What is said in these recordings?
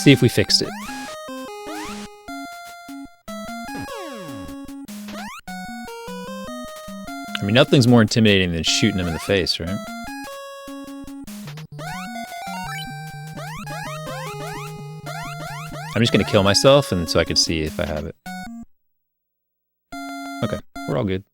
see if we fixed it. I mean, nothing's more intimidating than shooting him in the face, right? I'm just gonna kill myself, and so I can see if I have it. Okay, we're all good.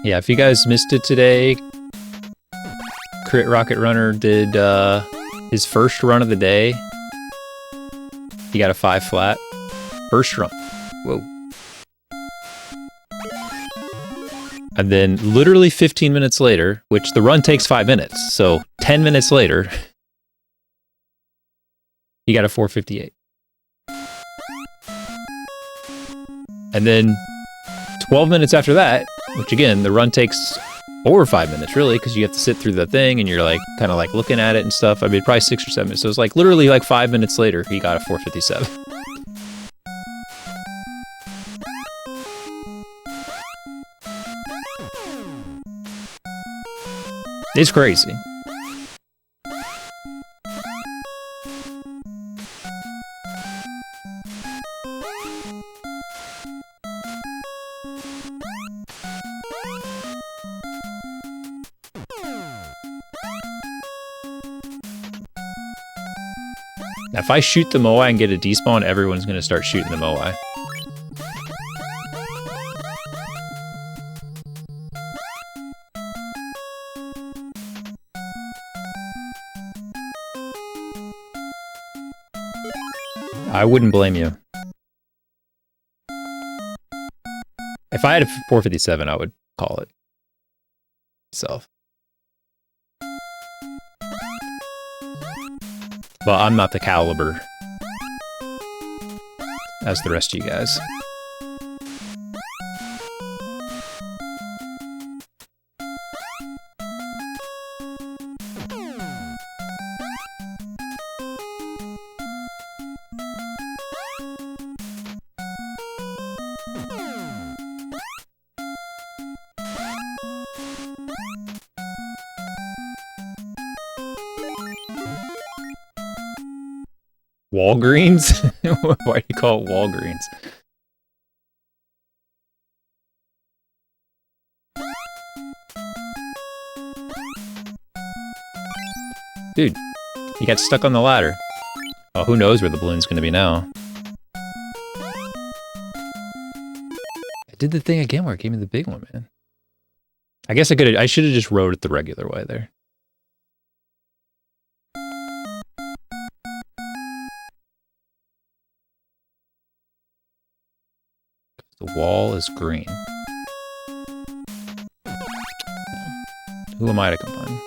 Yeah, if you guys missed it today, Crit Rocket Runner did his first run of the day. He got a 5 flat. First run. Whoa. And then literally 15 minutes later, which the run takes 5 minutes, so 10 minutes later, he got a 458. And then 12 minutes after that, which again, the run takes over 5 minutes, really, because you have to sit through the thing and you're like kind of like looking at it and stuff. I mean, probably 6 or 7 minutes. So it's like literally like 5 minutes later, he got a 457. It's crazy. Now, if I shoot the Moai and get a despawn, everyone's going to start shooting the Moai. I wouldn't blame you. If I had a 457, I would call it. Self. But I'm not the caliber as the rest of you guys. Walgreens? Why do you call it Walgreens? Dude, you got stuck on the ladder. Oh, who knows where the balloon's gonna be now. I did the thing again where it gave me the big one, man. I guess I should have just rode it the regular way there. The wall is green. Who am I to complain?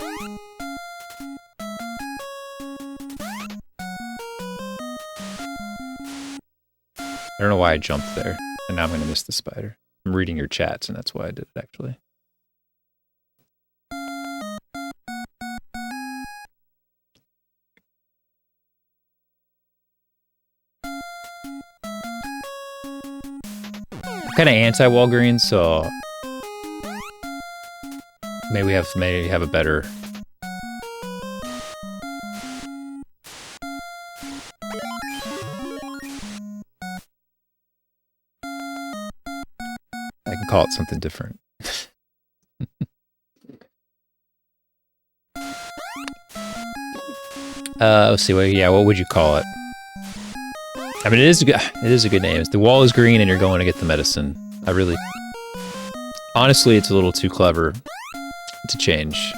I don't know why I jumped there, and now I'm gonna miss the spider. I'm reading your chats, and that's why I did it, actually. Kind of anti-Walgreens, so maybe have a better. I can call it something different. Let's see. What would you call it? I mean, it is a good name. The wall is green and you're going to get the medicine. Honestly, it's a little too clever to change.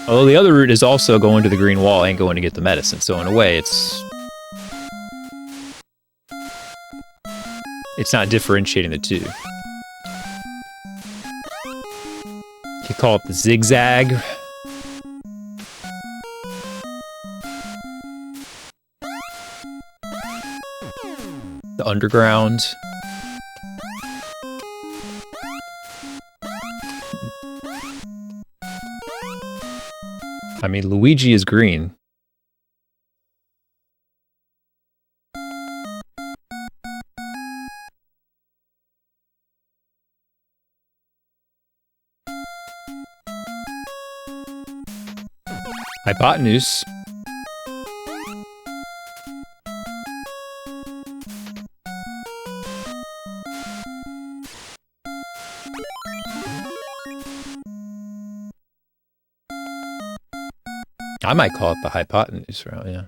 Although the other route is also going to the green wall and going to get the medicine. So in a way, it's not differentiating the two. You could call it the zigzag. The underground. I mean, Luigi is green. Hypotenuse. I might call it the hypotenuse route, yeah.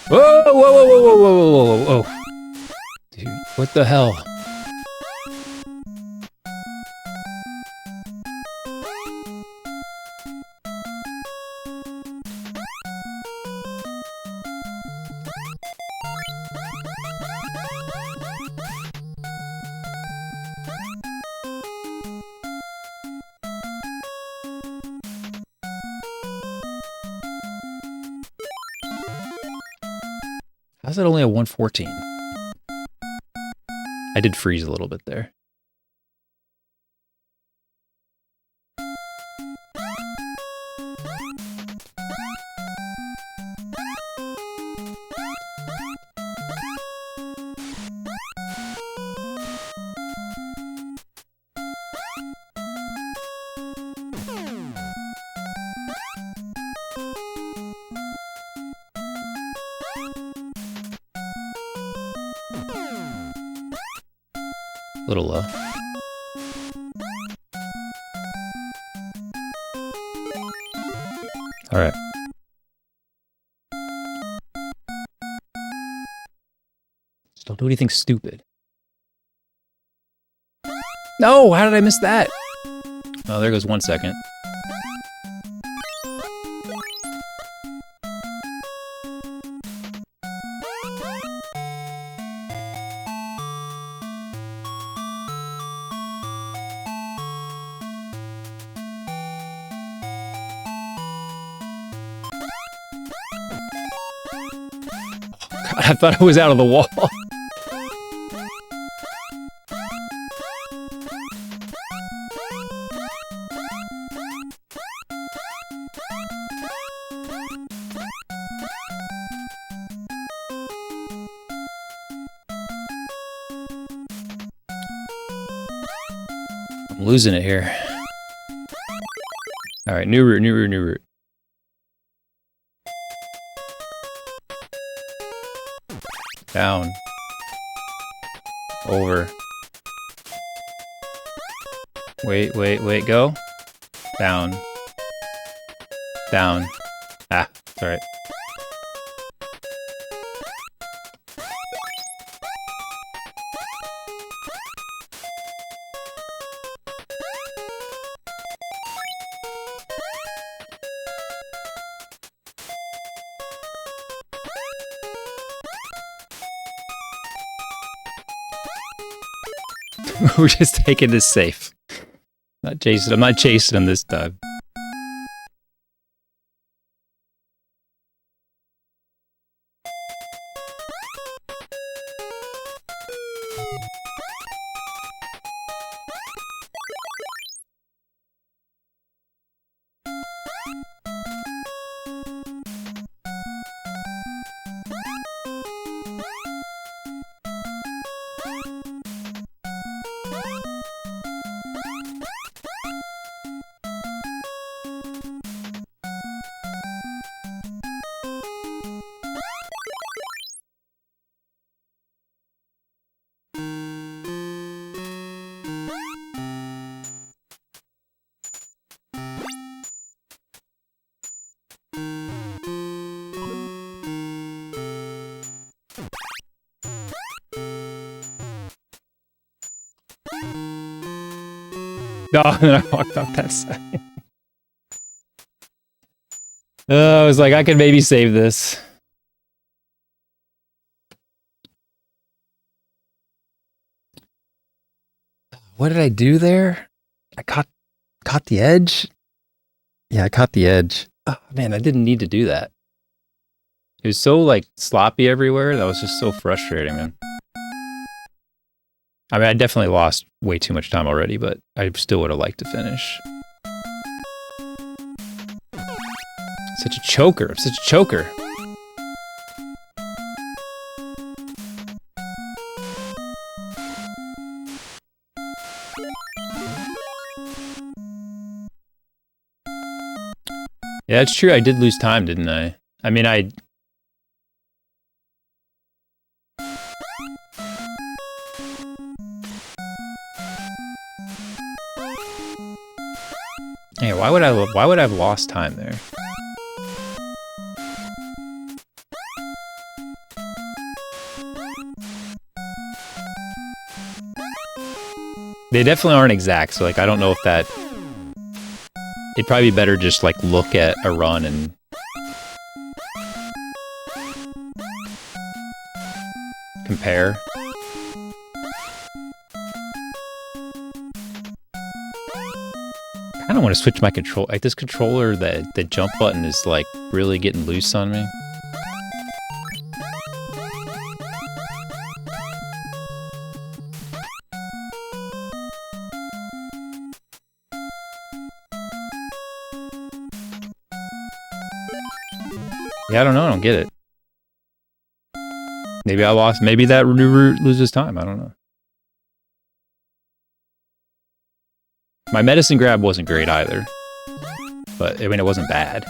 Whoa, whoa, whoa, whoa, whoa, whoa, whoa, whoa, whoa. Dude, what the hell? How's it only a 114? I did freeze a little bit there. A little low. All right. Just don't do anything stupid. No, how did I miss that? Oh, there goes 1 second. I thought I was out of the wall. I'm losing it here. All right, new route, new route, new route. Down. Over. Wait, wait, wait, go. Down. Down. Ah, it's alright. We're just taking this safe. Not chasing. I'm not chasing him this time. No, and then I walked off that side. I was like, I could maybe save this. What did I do there? I caught the edge? Yeah, I caught the edge. Oh, man, I didn't need to do that. It was so like sloppy everywhere. That was just so frustrating, man. I mean, I definitely lost way too much time already, but I still would have liked to finish. Such a choker. I'm such a choker. Yeah, it's true. I did lose time, didn't I? I mean, Hey, why would I have lost time there? They definitely aren't exact, so like I don't know if that. It'd probably be better just like look at a run and compare. I don't want to switch my control. Like this controller, the jump button is like really getting loose on me. Yeah, I don't know. I don't get it. Maybe I lost. Maybe that new route loses time. I don't know. My medicine grab wasn't great either. But, I mean, it wasn't bad.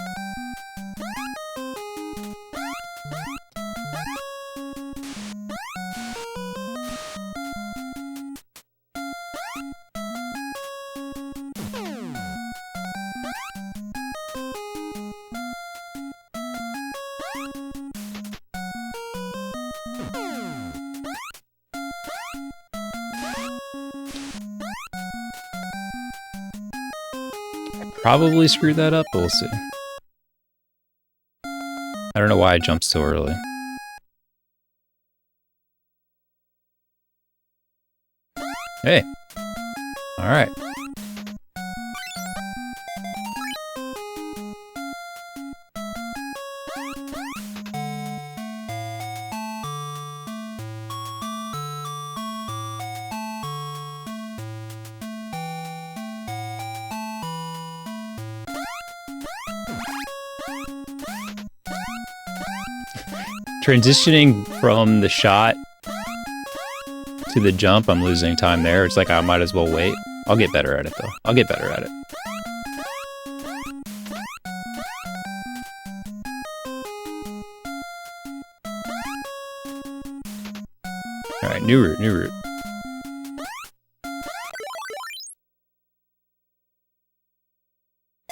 Probably screwed that up, but we'll see. I don't know why I jumped so early. Hey. Alright. Transitioning from the shot to the jump, I'm losing time there. It's like I might as well wait. I'll get better at it, though. I'll get better at it. Alright, new route, new route.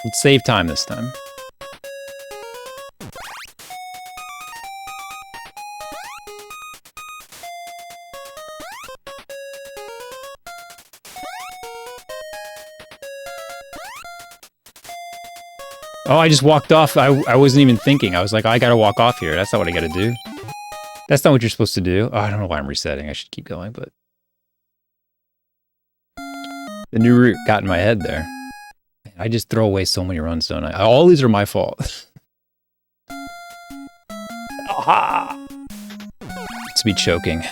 Let's save time this time. Oh, I just walked off. I wasn't even thinking. I was like, I gotta walk off here. That's not what I gotta do. That's not what you're supposed to do. Oh, I don't know why I'm resetting. I should keep going, but... The new route got in my head there. I just throw away so many runs, don't I? All these are my fault. Aha! It's me choking.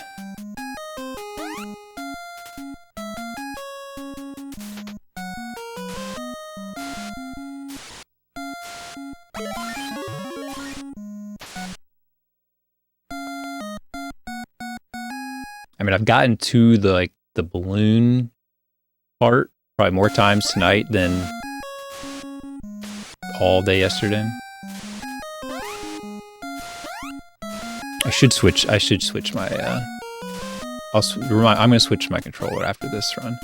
I mean, I've gotten to the balloon part probably more times tonight than all day yesterday. I should switch my I'm gonna switch my controller after this run.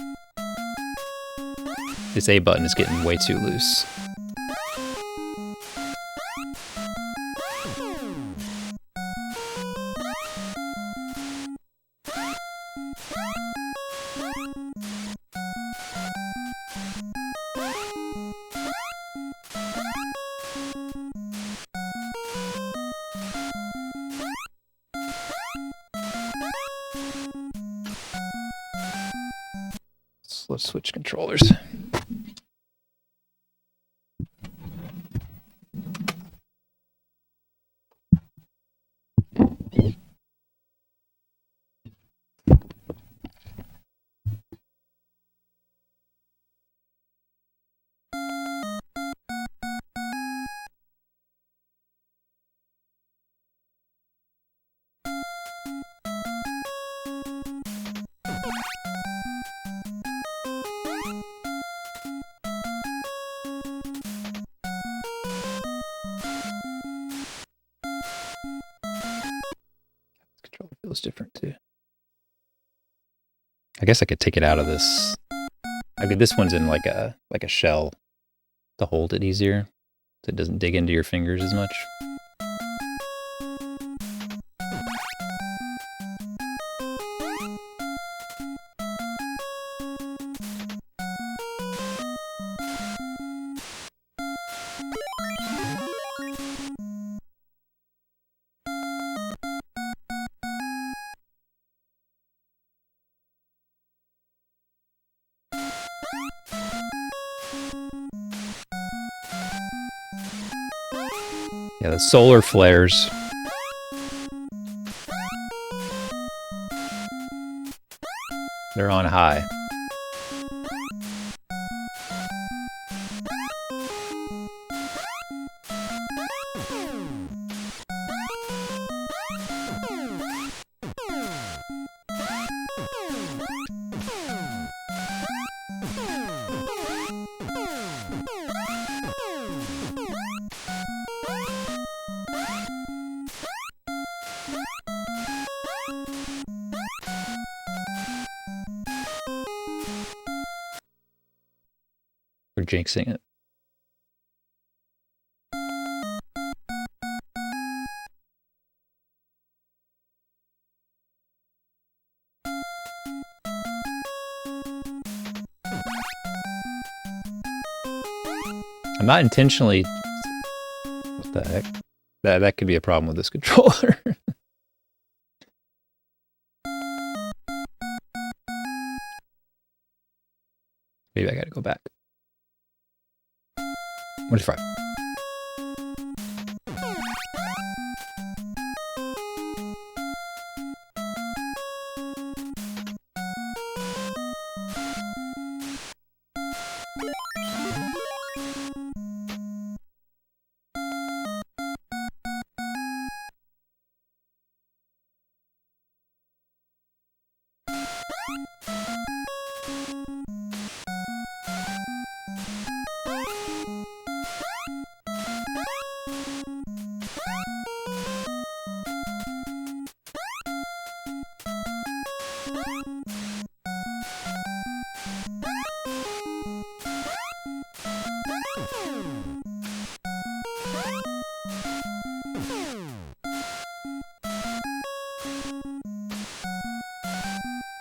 This A button is getting way too loose. Let's switch controllers. feels different too. I guess I could take it out of this. I mean, this one's in like a shell to hold it easier, so it doesn't dig into your fingers as much. Yeah, the solar flares. They're on high. We're jinxing it. I'm not intentionally... What the heck? That could be a problem with this controller. Maybe I gotta go back. 25.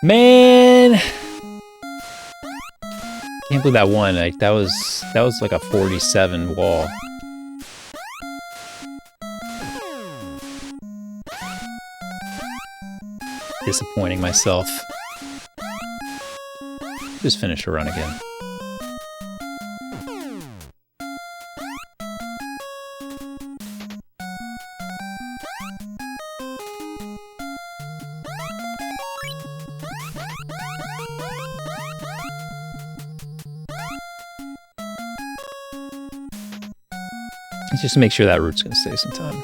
Man, can't believe that one. Like that was like a 47 wall. Disappointing myself. Just finish a run again. Just to make sure that route's going to stay some time.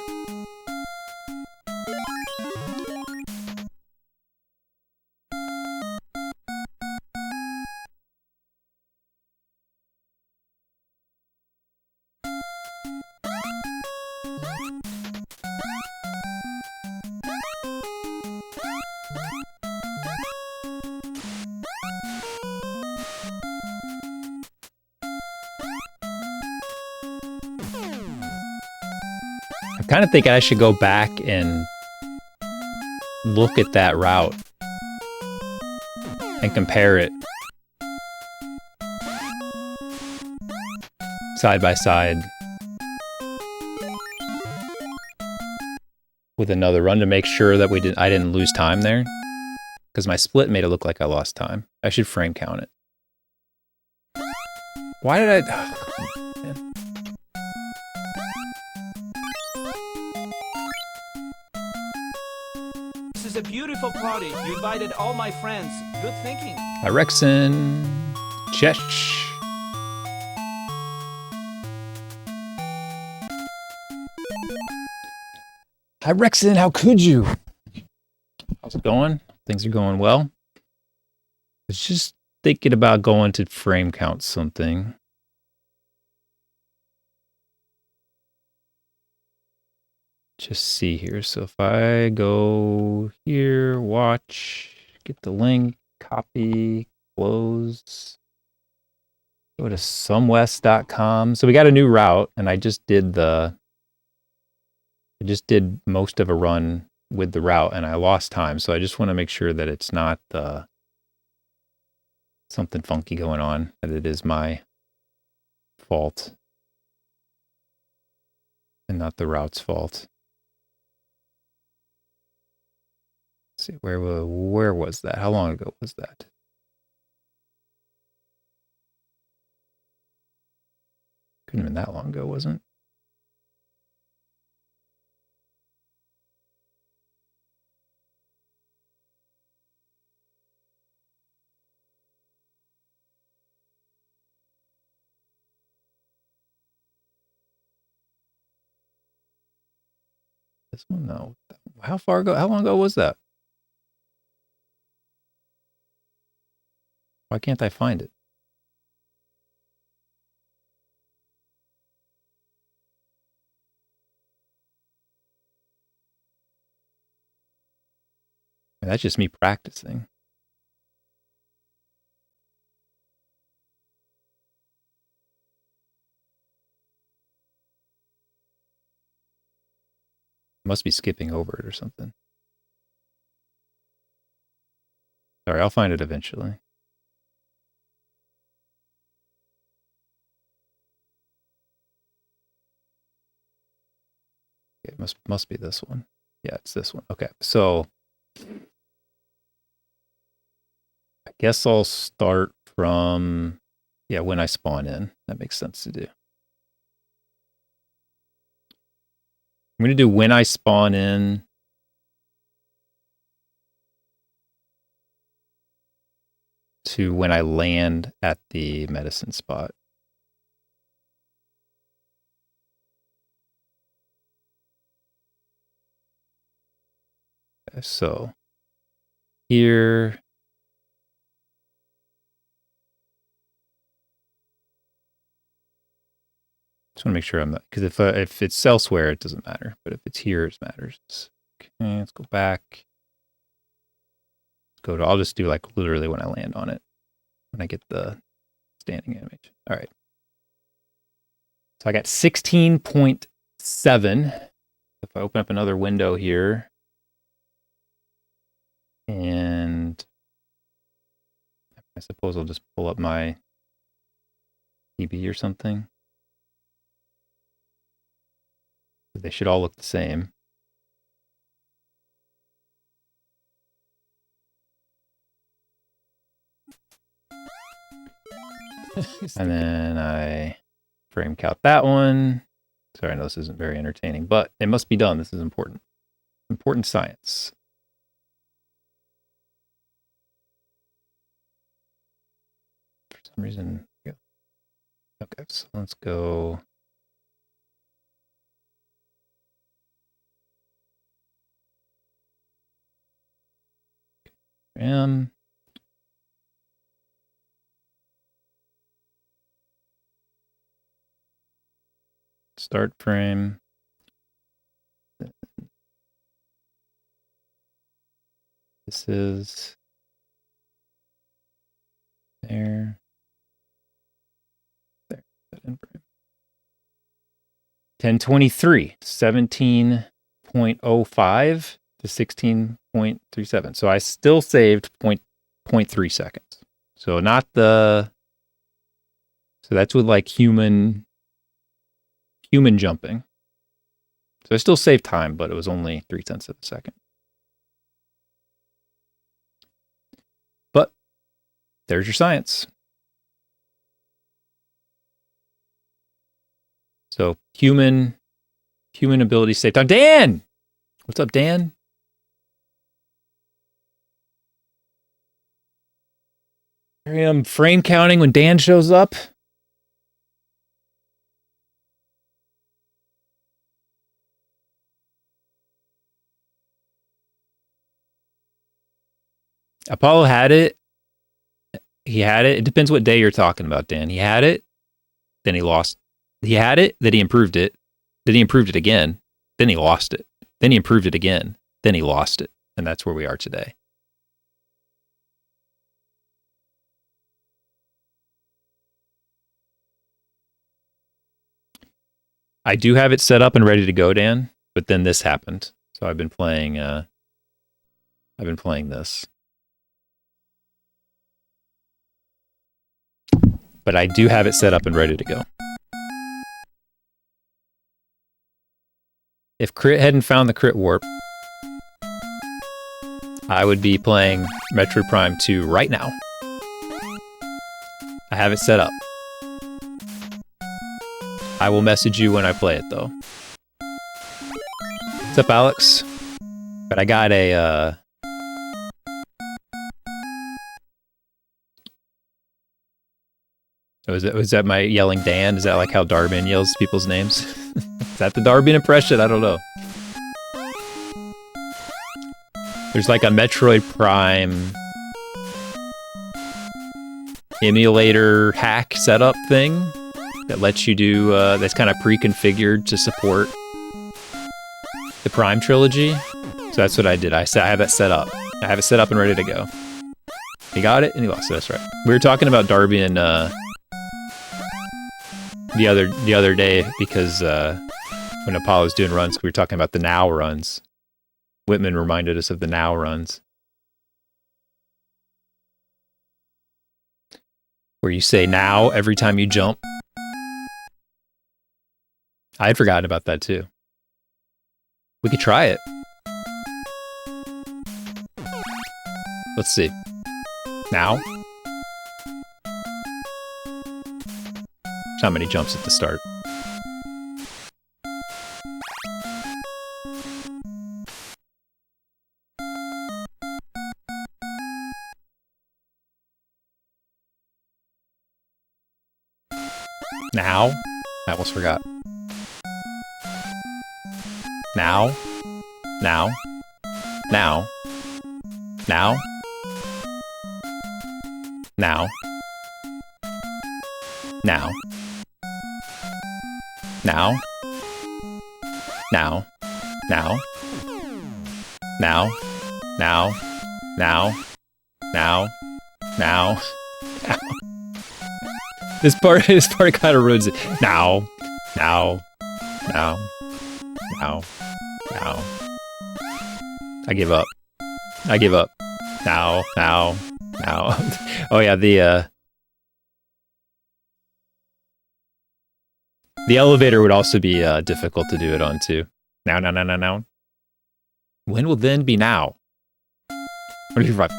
I kind of think I should go back and look at that route and compare it side by side with another run to make sure that I didn't lose time there, because my split made it look like I lost time. I should frame count it. Why did I? Oh, man. This is a beautiful party. You invited all my friends. Good thinking. Rexon, Chech. Hi, Rexon, how could you? How's it going? Things are going well. I was just thinking about going to frame count something. just see here. So if I go here, watch, get the link, copy, close, go to somewest.com. So we got a new route, and I just did most of a run with the route, and I lost time. So I just want to make sure that it's not something funky going on, that it is my fault and not the route's fault. Let's see, where was that? How long ago was that? Couldn't have been that long ago, wasn't it? This one, no. How long ago was that? Why can't I find it? That's just me practicing. Must be skipping over it or something. Sorry, I'll find it eventually. Okay, it must be this one. Yeah, it's this one. Okay, so I guess I'll start from when I spawn in. That makes sense to do. I'm going to do when I spawn in to when I land at the medicine spot. Okay, so here, just want to make sure I'm not, because if it's elsewhere, it doesn't matter. But if it's here, it matters. Okay, let's go back. I'll just do like literally when I land on it, when I get the standing animation. All right. So I got 16.7. If I open up another window here, and I suppose I'll just pull up my PB or something. They should all look the same. And then I frame count that one. Sorry, I know this isn't very entertaining, but it must be done. This is important. Important science. For some reason, yeah. Okay, so let's go. Start frame. This is there. That in frame. 1023, 17.05 to 16.37. So I still saved 0.3 seconds. So not the, so that's with like human jumping. So I still saved time, but it was only 0.3 of a second. But there's your science. So human ability save time. Dan! What's up, Dan? Here I am frame counting when Dan shows up. Apollo had it. He had it. It depends what day you're talking about, Dan. He had it. Then he lost. He had it. Then he improved it. Then he improved it again. Then he lost it. Then he improved it again. Then he lost it. And that's where we are today. I do have it set up and ready to go, Dan, but then this happened. So I've been playing this. But I do have it set up and ready to go. If Crit hadn't found the Crit Warp, I would be playing Metroid Prime 2 right now. I have it set up. I will message you when I play it, though. What's up, Alex? But I got a, Was that my yelling Dan? Is that like how Darbian yells people's names? Is that the Darbian impression? I don't know. There's like a Metroid Prime emulator hack setup thing that lets you do, that's kind of pre-configured to support the Prime trilogy. So that's what I did. I have that set up. I have it set up and ready to go. He got it and he lost it. That's right. We were talking about Darbian the other day because when Apollo's doing runs, we were talking about the now runs. Whitman reminded us of the now runs, where you say now every time you jump. I had forgotten about that too. We could try it. Let's see. Now. How many jumps at the start? Now? I almost forgot. Now? Now? Now? Now? Now? Now? Now? Now? Now? Now? Now? Now? Now? Now? This part kind of ruins it. Now. Now. Now. Now. Now. I give up. I give up. Now. Now. Now. Oh yeah, the elevator would also be difficult to do it on too. Now, now, now, now, now. When will then be now? 25.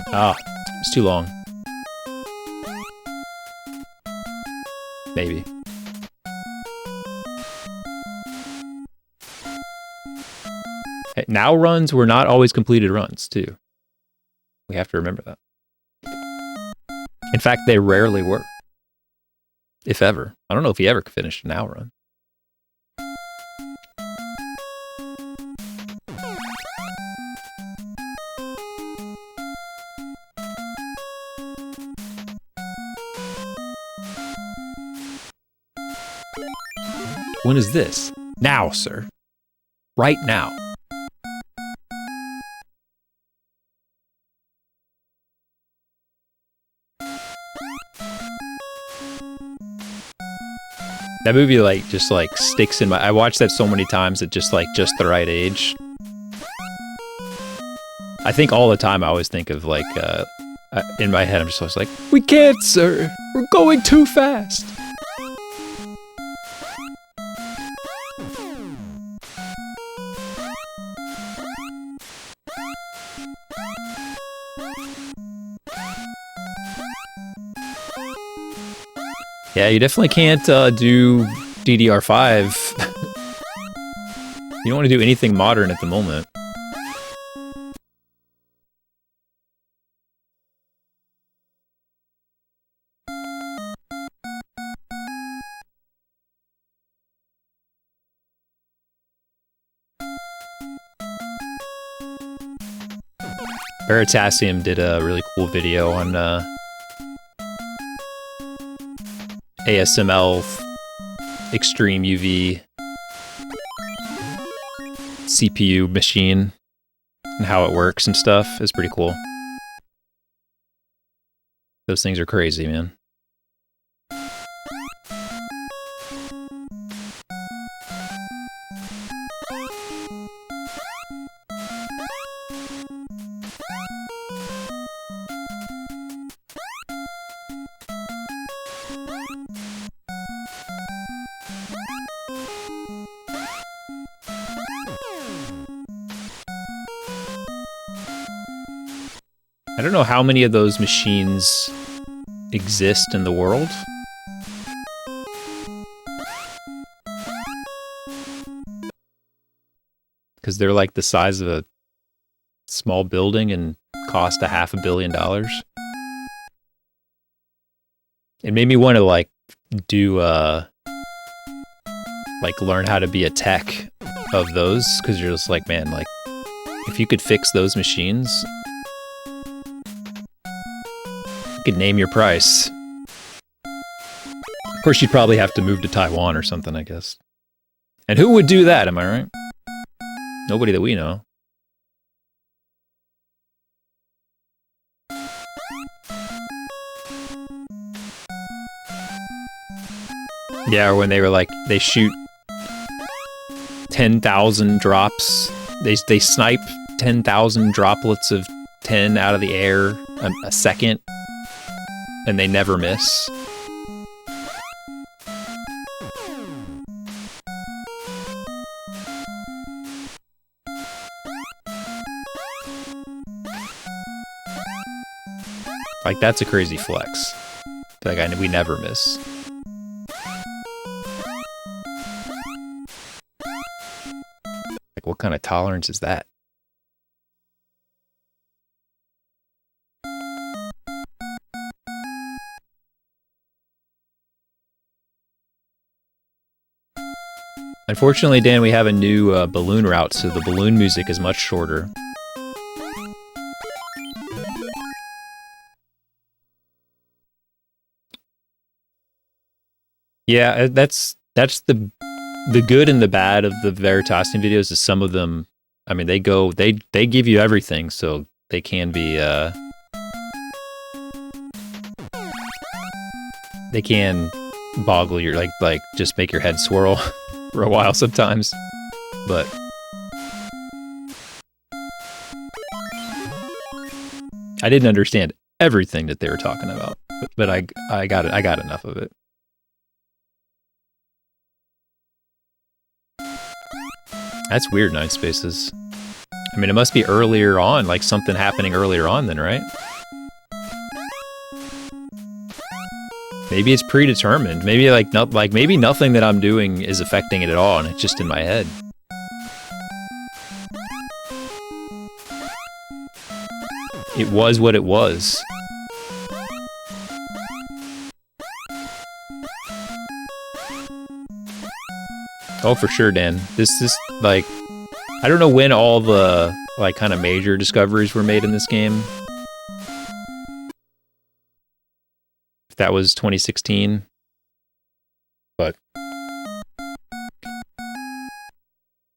Ah, it's too long. Maybe. Hey, now runs were not always completed runs too. We have to remember that. In fact, they rarely were. If ever. I don't know if he ever finished an now run. When is this? Now, sir. Right now. That movie just sticks in my... I watched that so many times at just the right age. I think all the time I always think of in my head I'm just always like, we can't, sir. We're going too fast. Yeah, you definitely can't do DDR5. You don't want to do anything modern at the moment. Veritasium did a really cool video on ASML Extreme UV CPU machine and how it works and stuff is pretty cool. Those things are crazy, man. I don't know how many of those machines exist in the world. Because they're like the size of a small building and cost $500 million. It made me want to like do like learn how to be a tech of those, because you're just like, man, like if you could fix those machines, you could name your price. Of course, you'd probably have to move to Taiwan or something, I guess. And who would do that, am I right? Nobody that we know. Yeah, or when they were like, they shoot 10,000 drops. They snipe 10,000 droplets of 10 out of the air a second, and they never miss. Like, that's a crazy flex. Like, we never miss. Like, what kind of tolerance is that? Unfortunately, Dan, we have a new balloon route, so the balloon music is much shorter. Yeah, that's the good and the bad of the Veritasium videos. Is some of them, I mean, they give you everything, so they can be they can boggle your like just make your head swirl for a while sometimes. But I didn't understand everything that they were talking about, but I got it. I got enough of it. That's weird, 9 spaces. I mean, it must be earlier on, like something happening earlier on then, right? Maybe it's predetermined. Maybe maybe nothing that I'm doing is affecting it at all, and it's just in my head. It was what it was. Oh, for sure, Dan. This like, I don't know when all the like kind of major discoveries were made in this game. If that was 2016, but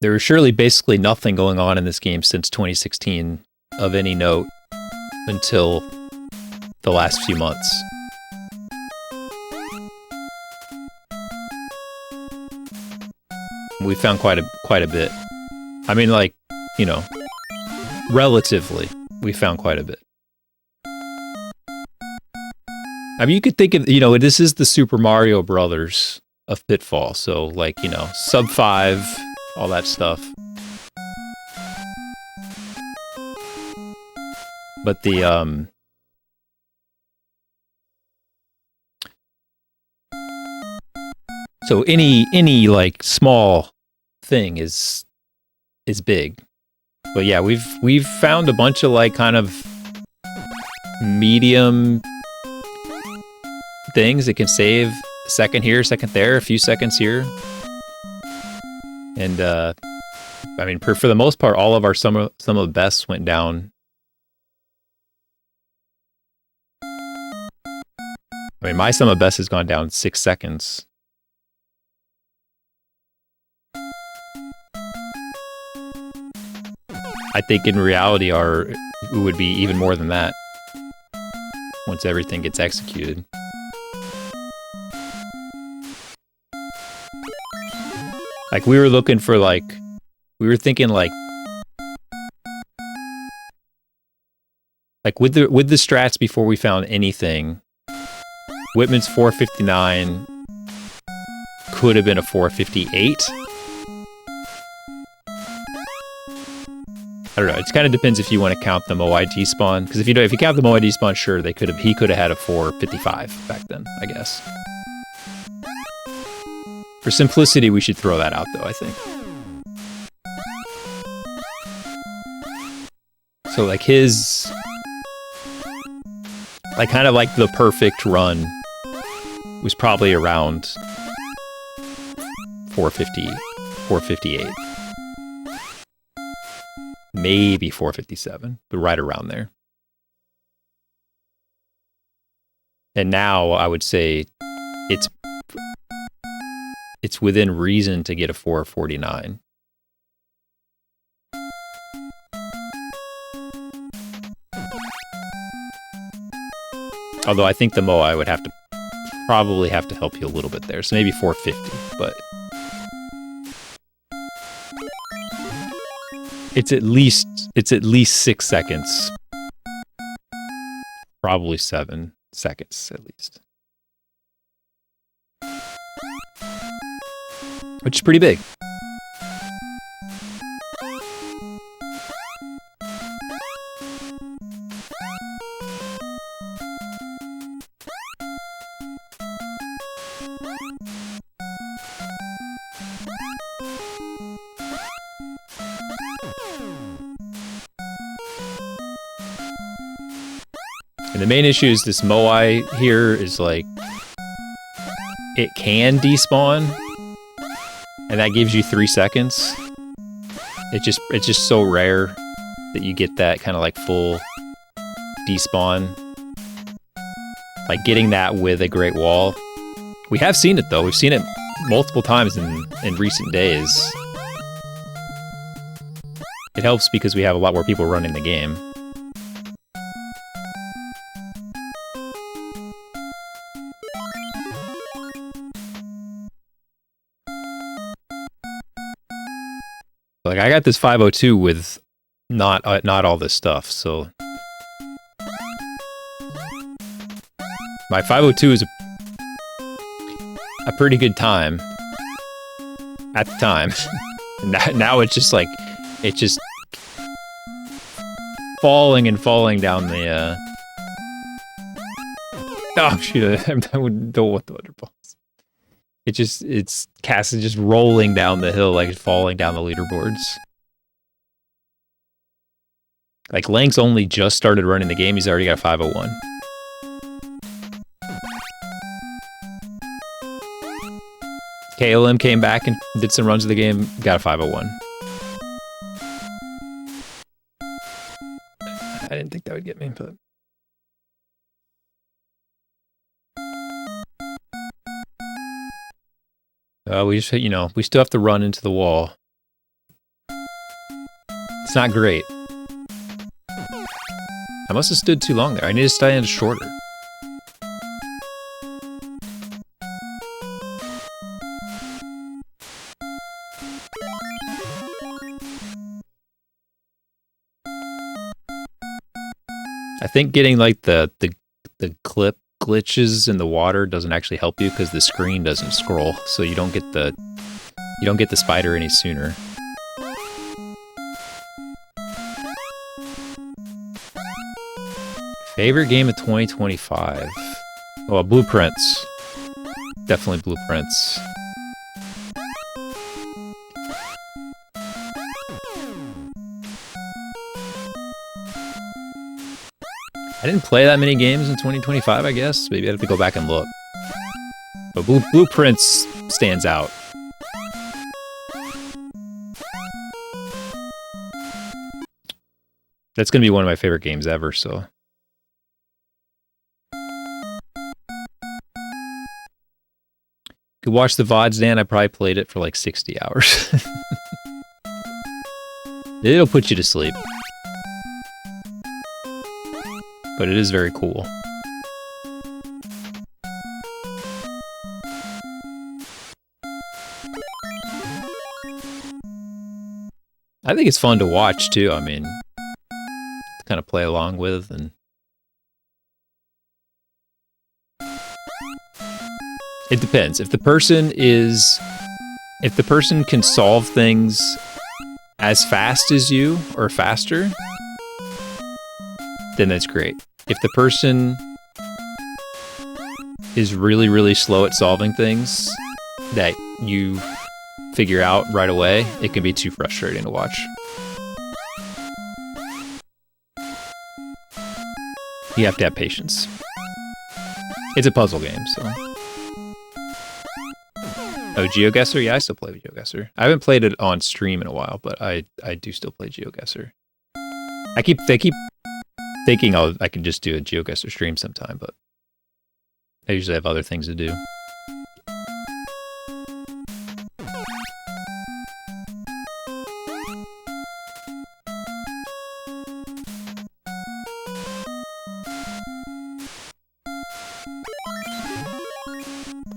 there was surely basically nothing going on in this game since 2016 of any note until the last few months. We found quite a bit. I mean, like, you know, relatively, we found quite a bit. I mean, you could think of, you know, this is the Super Mario Brothers of Pitfall, so like, you know, sub 5, all that stuff. But the so any like small thing is big. But yeah, we've found a bunch of like kind of medium things that can save a second here, a second there, a few seconds here. And I mean, for the most part, all of our some of the best went down. I mean, my sum of best has gone down 6 seconds. I think in reality it would be even more than that once everything gets executed. Like we were looking for we were thinking like with the strats before we found anything, Whitman's 459 could have been a 458. I don't know. It kind of depends if you want to count the Moai despawn. Because if you count the Moai despawn, sure, he could have had a 455 back then, I guess. For simplicity, we should throw that out, though, I think. So, like, his... like, kind of like the perfect run was probably around 450, 458. Maybe 457, but right around there. And now I would say it's within reason to get a 449. Although I think the Moai would probably have to help you a little bit there. So maybe 450, but it's at least 6 seconds. Probably 7 seconds at least. Which is pretty big. And the main issue is this Moai here is like, it can despawn, and that gives you 3 seconds. It's just so rare that you get that kind of like full despawn. Like getting that with a Great Wall. We have seen it though. We've seen it multiple times in recent days. It helps because we have a lot more people running the game. Like I got this 502 with not all this stuff, so my 502 is a pretty good time at the time. Now it's just like it's just falling and falling down the. Oh shoot! I don't want the Wonderballs. It's Cass is just rolling down the hill, like falling down the leaderboards. Like Lank's only just started running the game, he's already got a 501. KLM came back and did some runs of the game, got a 501. I didn't think that would get me, but... we just, we still have to run into the wall. It's not great. I must have stood too long there. I need to stand shorter. I think getting like the clip glitches in the water doesn't actually help you because the screen doesn't scroll, so you don't get the spider any sooner. Favorite game of 2025? Oh, Blueprints. Definitely Blueprints. I didn't play that many games in 2025, I guess. Maybe I have to go back and look. But Blueprints stands out. That's going to be one of my favorite games ever, so... Could watch the VODs, Dan. I probably played it for like 60 hours. It'll put you to sleep. But it is very cool. I think it's fun to watch too. I mean, to kind of play along with, and it depends. If the person can solve things as fast as you or faster, then that's great. If the person is really, really slow at solving things that you figure out right away, it can be too frustrating to watch. You have to have patience. It's a puzzle game, so. Oh, GeoGuessr? Yeah, I still play GeoGuessr. I haven't played it on stream in a while, but I do still play GeoGuessr. They keep thinking I can just do a GeoGuessr stream sometime, but I usually have other things to do.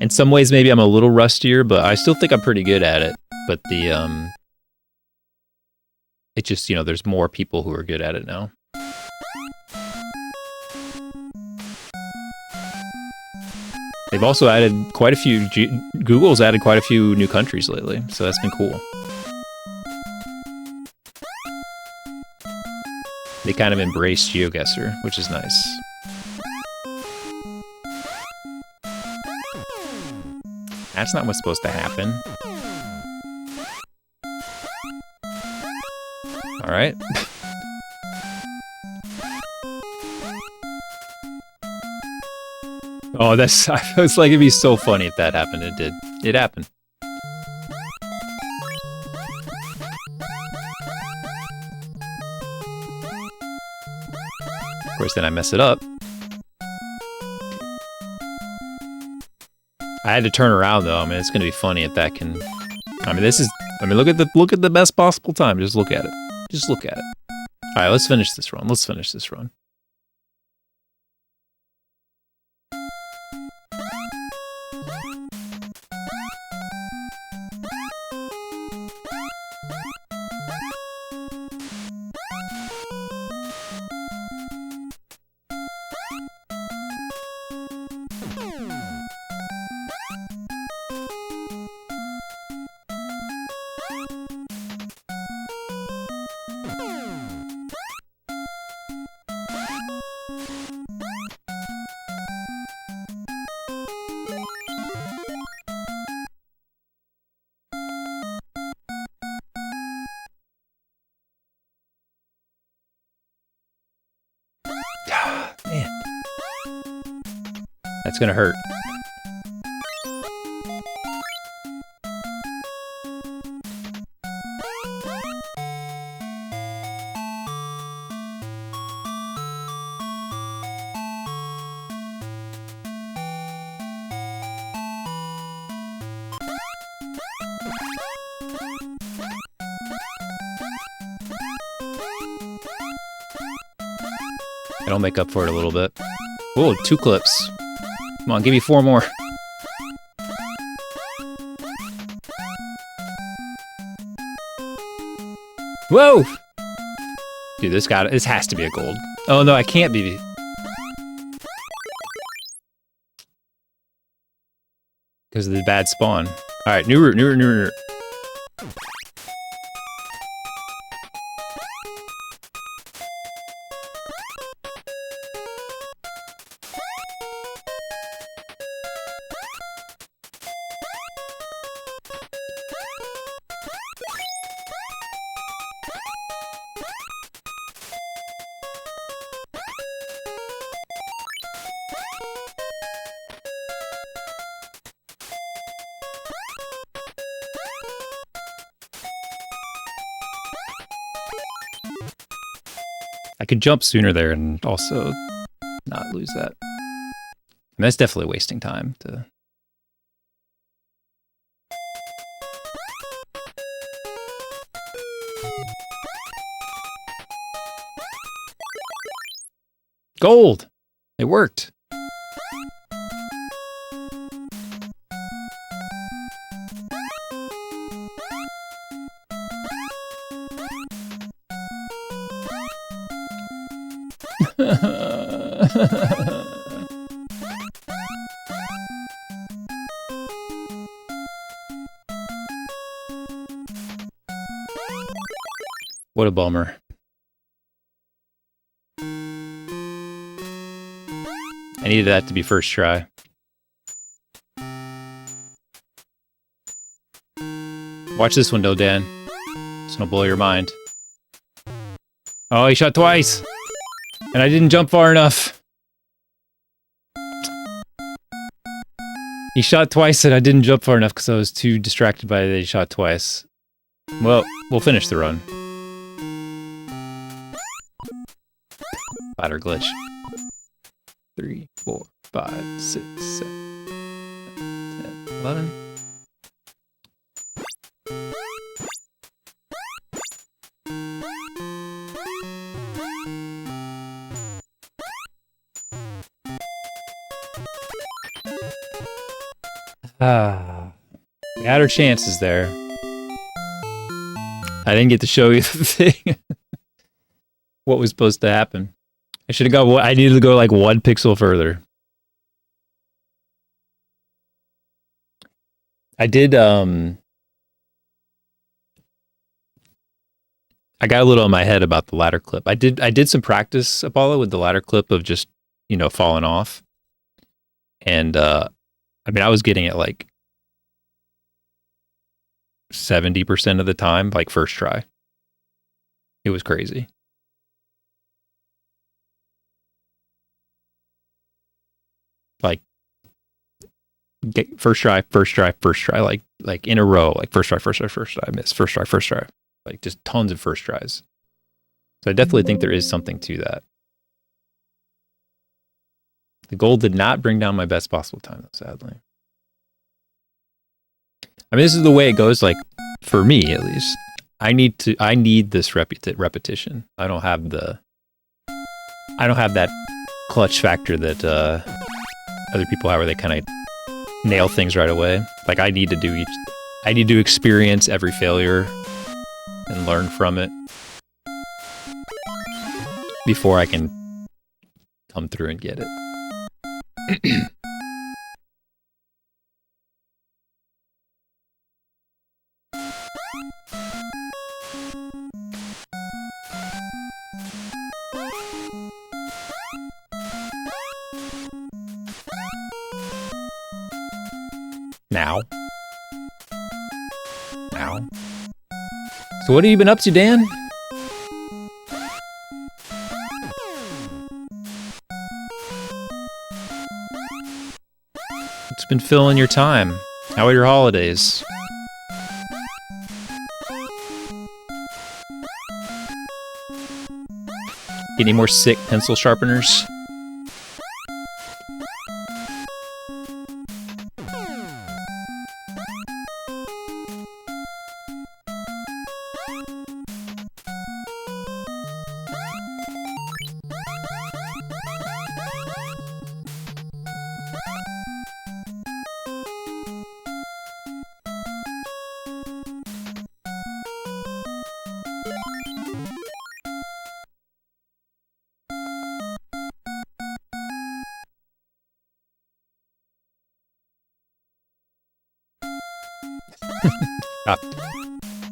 In some ways, maybe I'm a little rustier, but I still think I'm pretty good at it. But it just, you know, there's more people who are good at it now. They've also added quite a few, Google's added quite a few new countries lately, so that's been cool. They kind of embrace GeoGuessr, which is nice. That's not what's supposed to happen. Alright. Oh, that's... I was like, it'd be so funny if that happened. It did. It happened. Of course, then I mess it up. I had to turn around though. I mean, it's gonna be funny if that can. I mean, this is. I mean, look at the best possible time. Just look at it. Just look at it. All right, let's finish this run. Let's finish this run. Man. That's gonna hurt. It'll make up for it a little bit. Whoa, 2 clips. Come on, give me 4 more. Whoa! Dude, this has to be a gold. Oh no, I can't be. Because of the bad spawn. Alright, new route, new route, new route. I could jump sooner there and also not lose that. And that's definitely wasting time to... Gold! It worked. What a bummer. I needed that to be first try. Watch this one though, Dan. It's gonna blow your mind. Oh, he shot twice! And I didn't jump far enough. He shot twice and I didn't jump far enough because I was too distracted by that he shot twice. Well, we'll finish the run. Ladder glitch. 3, 4, 5, 6, 7, 10, 11. We had our chances there. I didn't get to show you the thing. What was supposed to happen. I should have got. I needed to go like 1 pixel further. I did. I got a little in my head about the ladder clip. I did some practice, Apollo, with the ladder clip of just falling off, and I mean I was getting it like 70% of the time, like first try. It was crazy. Like first try, like in a row, like first try, miss, first try, like just tons of first tries. So I definitely think there is something to that. The goal did not bring down my best possible time, though, sadly. I mean, this is the way it goes. Like for me, at least, I need this repetition. I don't have that clutch factor that other people have, where they kind of nail things right away. Like I need to experience every failure and learn from it before I can come through and get it. Now. So what have you been up to, Dan? What's been filling your time? How are your holidays? Get any more sick pencil sharpeners?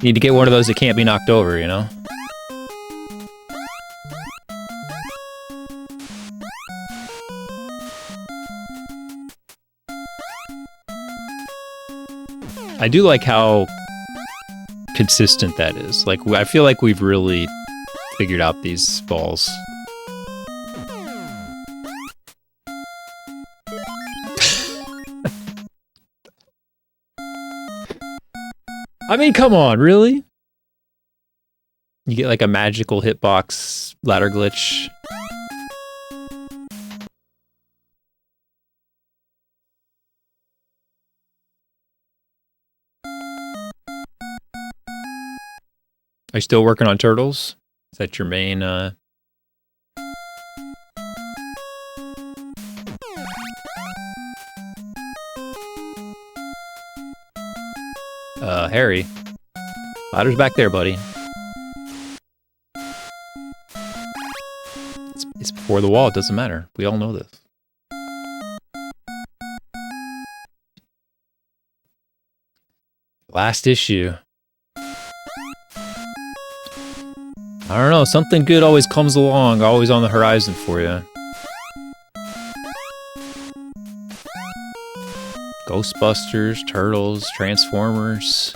Need to get one of those that can't be knocked over, you know? I do like how consistent that is. Like, I feel like we've really figured out these balls. I mean, come on, really? You get like a magical hitbox ladder glitch. Are you still working on turtles? Is that your main Harry. Ladder's back there, buddy. It's before the wall. It doesn't matter. We all know this. Last issue. I don't know. Something good always comes along. Always on the horizon for you. Ghostbusters, Turtles, Transformers.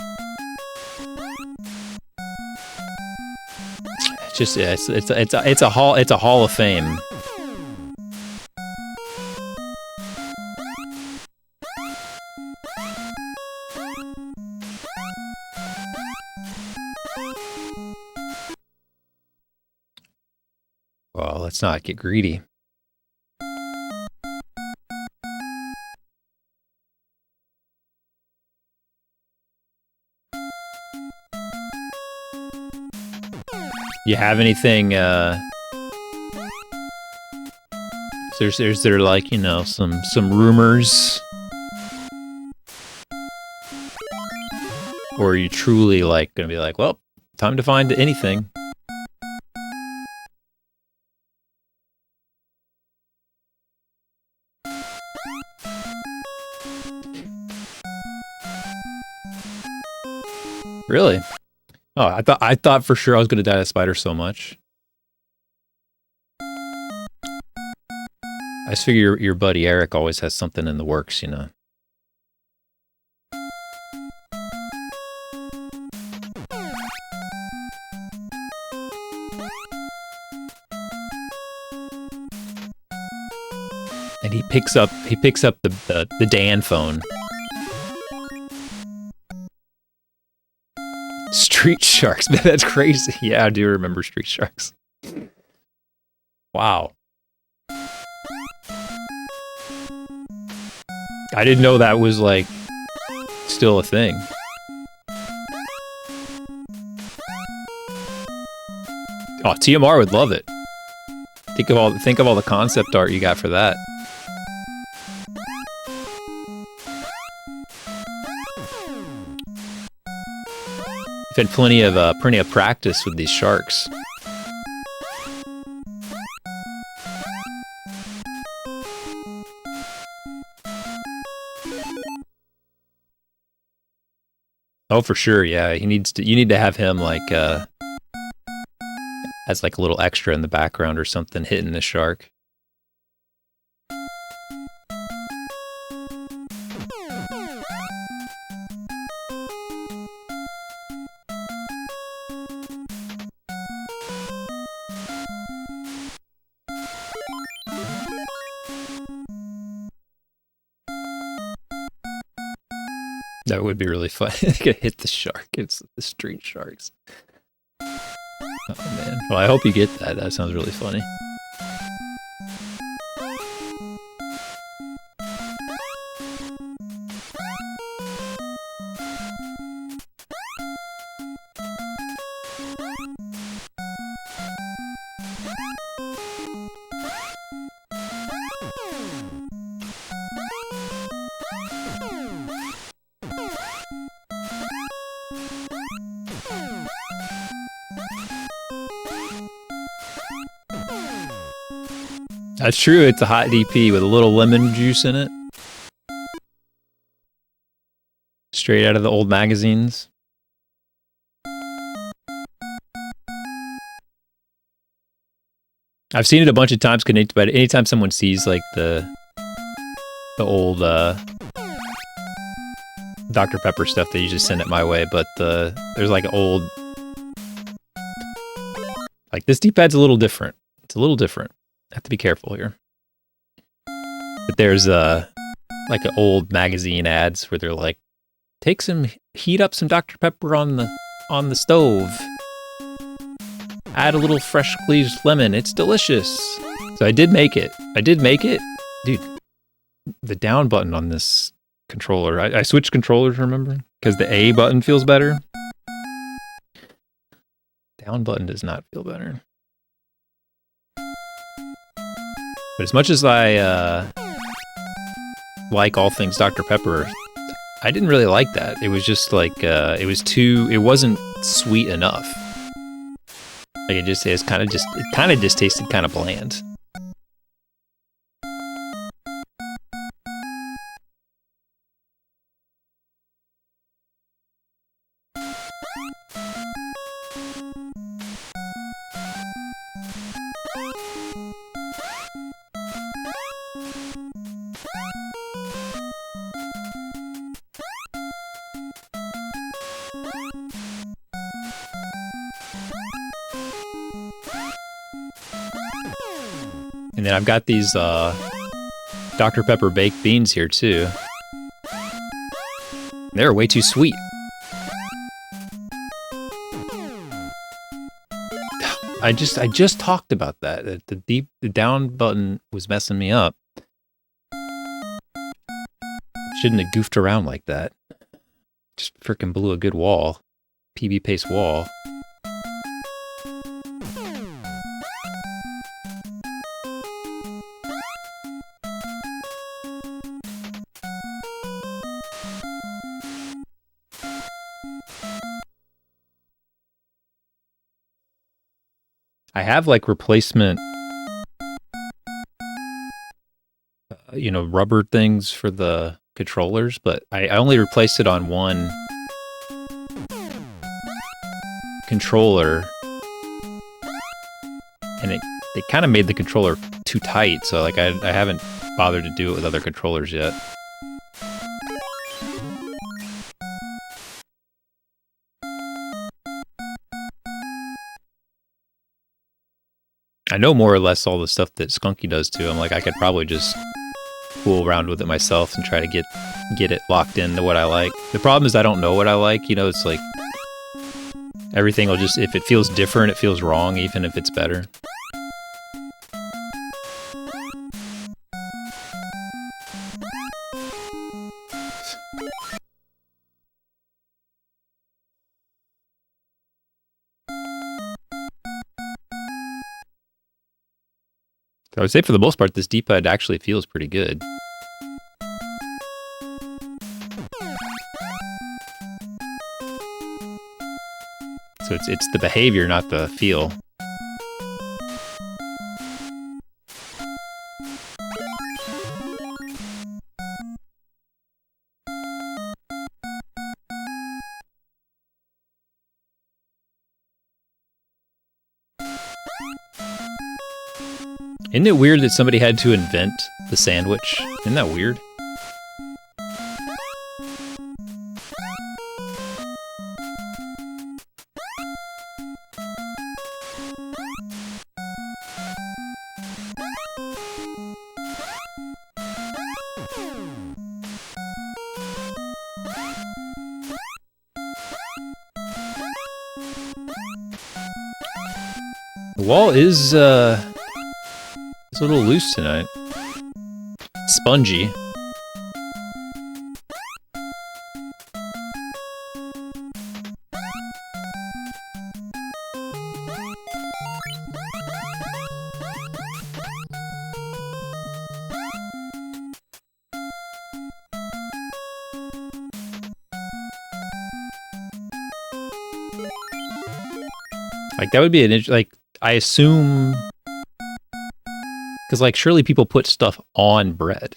It's just yeah, it's a hall of fame. Well, let's not get greedy. You have anything, is there like, you know, some rumors? Or are you truly like gonna be like, well, time to find anything? Really? Oh, I thought for sure I was gonna die to spider so much. I just figure your buddy Eric always has something in the works, you know. And he picks up the Dan phone. Street Sharks, man, that's crazy. Yeah, I do remember Street Sharks. Wow. I didn't know that was, like, still a thing. Oh, TMR would love it. Think of all the concept art you got for that. You've had plenty of practice with these sharks. Oh, for sure, yeah. You need to have him like as like a little extra in the background or something, hitting the shark. That would be really fun. Gonna hit the shark. It's the street sharks. Oh man. Well, I hope you get that. That sounds really funny. That's true, it's a hot DP with a little lemon juice in it. Straight out of the old magazines. I've seen it a bunch of times, but anytime someone sees like the old Dr. Pepper stuff, they usually send it my way, but there's like an old... Like this D-pad's a little different. It's a little different. I have to be careful here. But there's like an old magazine ads where they're like, heat up some Dr. Pepper on the stove. Add a little fresh squeezed lemon. It's delicious. So I did make it. Dude, the down button on this controller. I switched controllers, remember? Because the A button feels better. Down button does not feel better. But as much as I like all things Dr. Pepper, I didn't really like that. It was just like it wasn't sweet enough. Like it kind of just tasted kind of bland. And then I've got these Dr. Pepper baked beans here too. They're way too sweet. I just talked about that. The down button was messing me up. Shouldn't have goofed around like that. Just freaking blew a good wall. PB paste wall. I have like replacement, rubber things for the controllers, but I only replaced it on one controller, and it kind of made the controller too tight, so like I haven't bothered to do it with other controllers yet. I know more or less all the stuff that Skunky does too. I'm like, I could probably just fool around with it myself and try to get it locked into what I like. The problem is I don't know what I like. It's like everything will just, if it feels different, it feels wrong, even if it's better. I would say for the most part, this D-pad actually feels pretty good. So it's the behavior, not the feel. Isn't it weird that somebody had to invent the sandwich? Isn't that weird? The wall is, it's a little loose tonight. Spongy. Like, that would be I assume... Because, like, surely people put stuff on bread.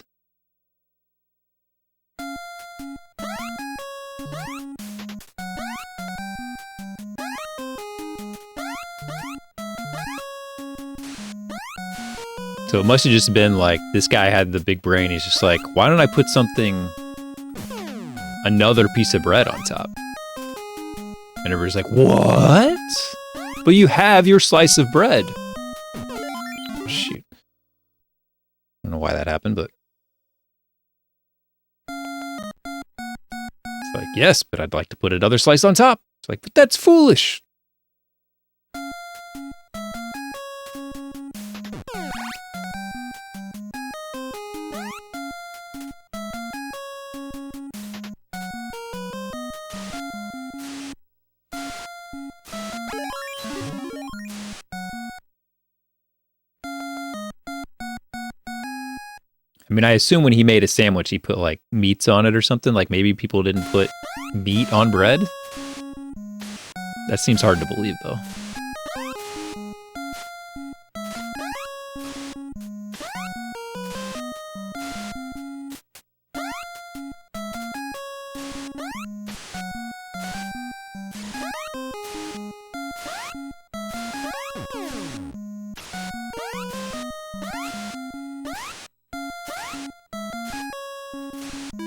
So it must have just been like, this guy had the big brain. He's just like, why don't I put another piece of bread on top? And everybody's like, what? But you have your slice of bread. Shoot. I don't know why that happened, but... It's like, yes, but I'd like to put another slice on top. It's like, but that's foolish. mean, I assume when he made a sandwich, he put like meats on it or something. Like maybe people didn't put meat on bread. That seems hard to believe, though.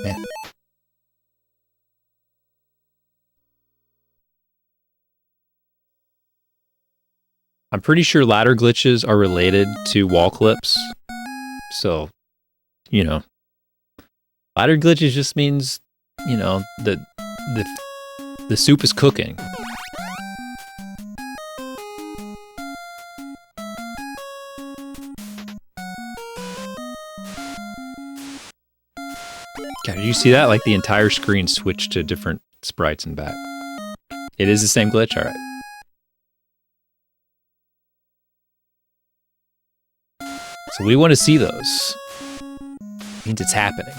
Man. I'm pretty sure ladder glitches are related to wall clips. So, you know, ladder glitches just means, you know, the soup is cooking. God, did you see that? Like the entire screen switched to different sprites and back. It is the same glitch? All right. So we want to see those. Means it's happening.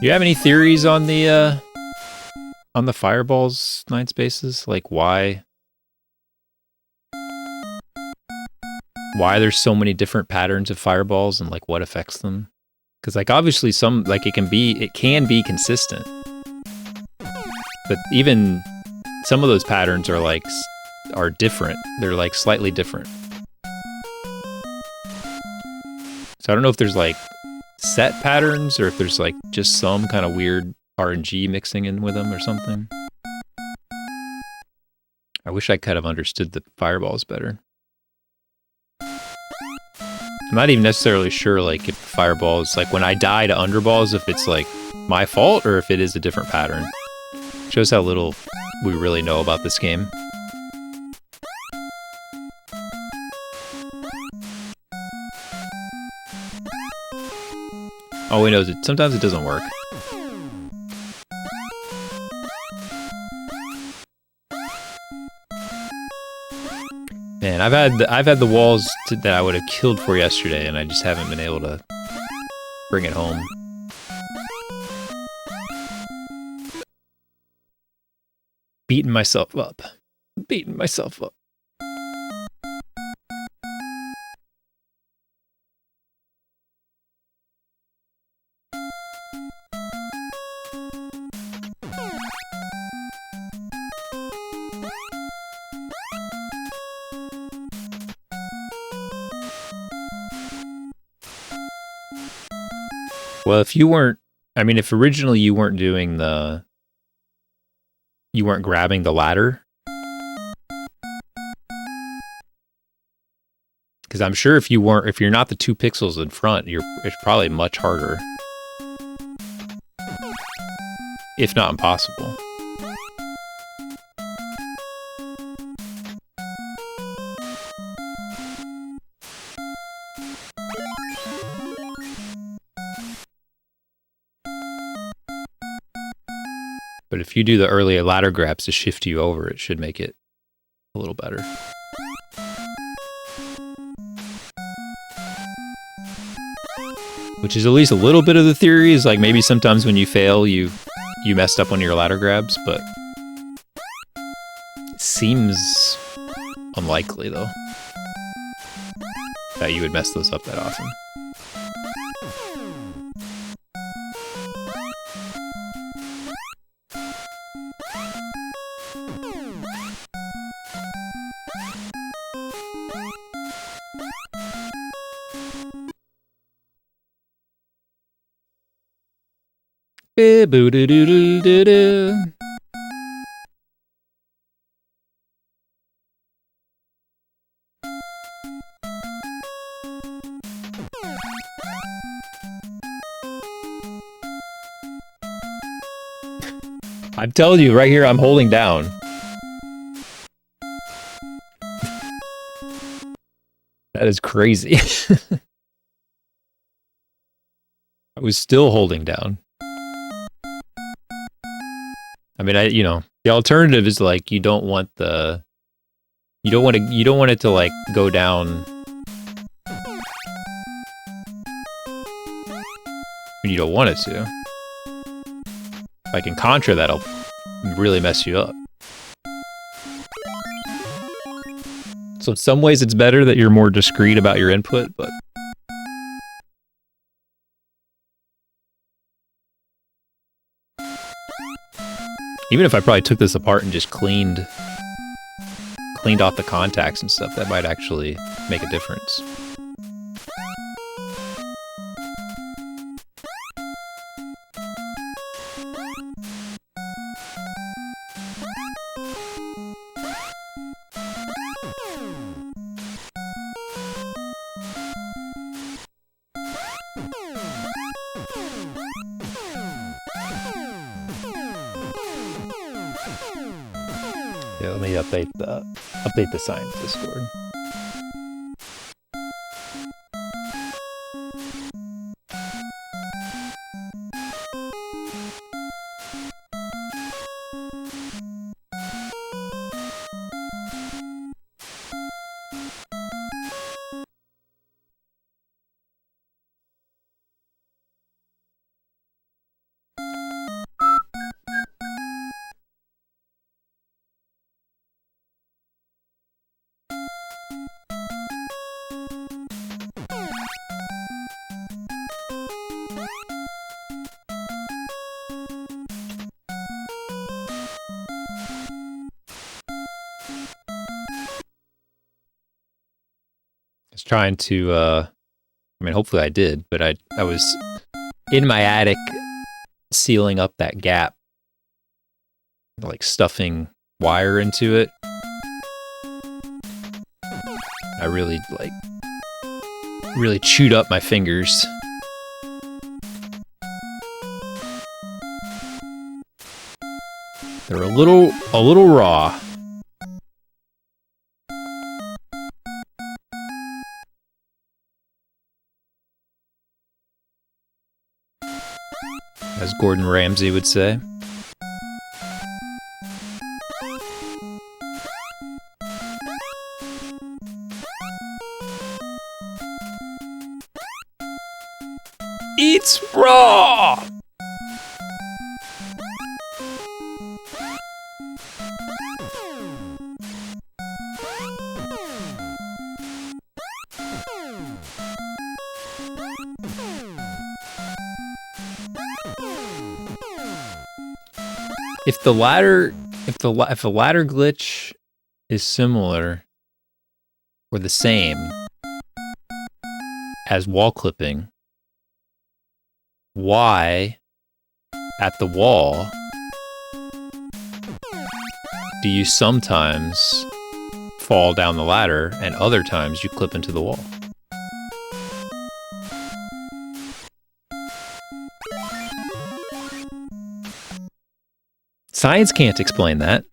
Do you have any theories on the fireballs 9 spaces? Like why there's so many different patterns of fireballs and like what affects them? Because like obviously some like it can be consistent, but even some of those patterns are like are different. They're like slightly different. So I don't know if there's like set patterns or if there's like just some kind of weird RNG mixing in with them or something. I wish I could have understood the fireballs better. I'm not even necessarily sure like if fireballs, like when I die to underballs, if it's like my fault or if it is a different pattern. Shows how little we really know about this game. All we know is that sometimes it doesn't work. Man, I've had the walls that I would have killed for yesterday, and I just haven't been able to bring it home. Beating myself up. Beating myself up. Well, if you weren't, I mean, if originally you weren't doing you weren't grabbing the ladder, because I'm sure if you're not the 2 pixels in front, it's probably much harder, if not impossible. But if you do the earlier ladder grabs to shift you over, it should make it a little better. Which is at least a little bit of the theory, is like maybe sometimes when you fail, you messed up on your ladder grabs, but it seems unlikely, though, that you would mess those up that often. Boo-doo-doo-doo-doo-doo. I'm telling you right here, I'm holding down. That is crazy. I was still holding down. I mean, the alternative is like you don't want it to like go down when you don't want it to. Like in Contra, that'll really mess you up. So in some ways it's better that you're more discreet about your input, but even if I probably took this apart and just cleaned off the contacts and stuff, that might actually make a difference. Yeah, let me update the science Discord. Trying to I mean, hopefully I did, but I was in my attic sealing up that gap, like stuffing wire into it. I really chewed up my fingers. They're a little raw. As Gordon Ramsay would say. Eats raw! If the ladder glitch is similar or the same as wall clipping, why at the wall do you sometimes fall down the ladder and other times you clip into the wall? Science can't explain that.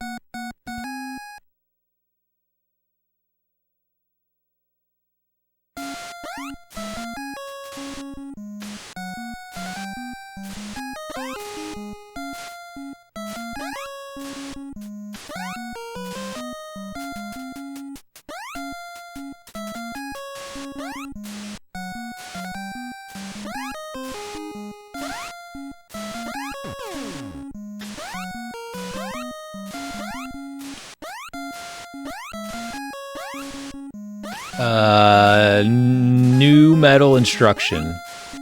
New metal instruction.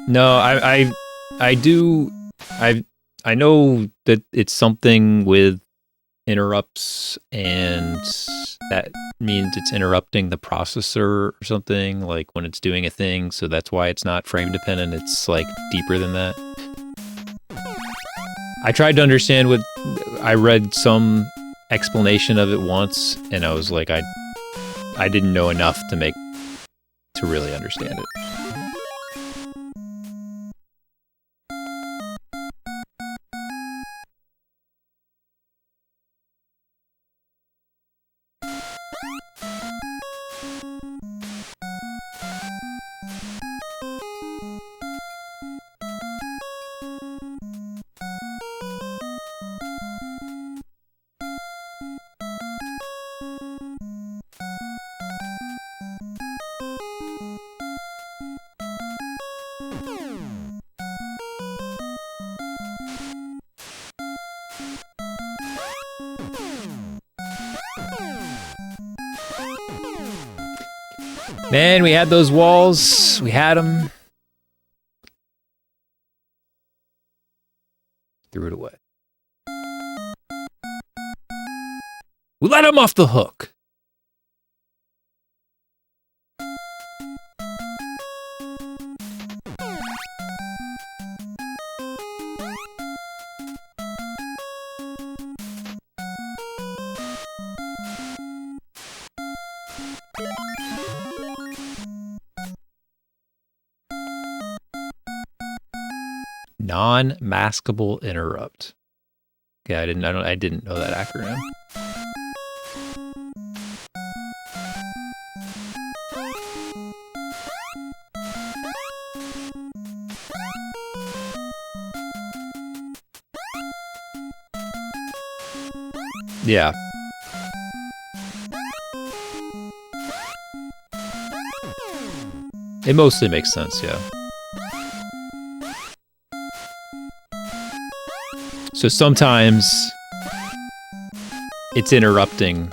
No, I know that it's something with interrupts, and that means it's interrupting the processor or something, like when it's doing a thing, so that's why it's not frame dependent. It's like deeper than that. I tried to understand I read some explanation of it once, and I was like, I didn't know enough to really understand it. Man, we had those walls. We had them. Threw it away. We let him off the hook. Non-maskable interrupt. Okay, I didn't know that acronym. Yeah. It mostly makes sense, yeah. So sometimes it's interrupting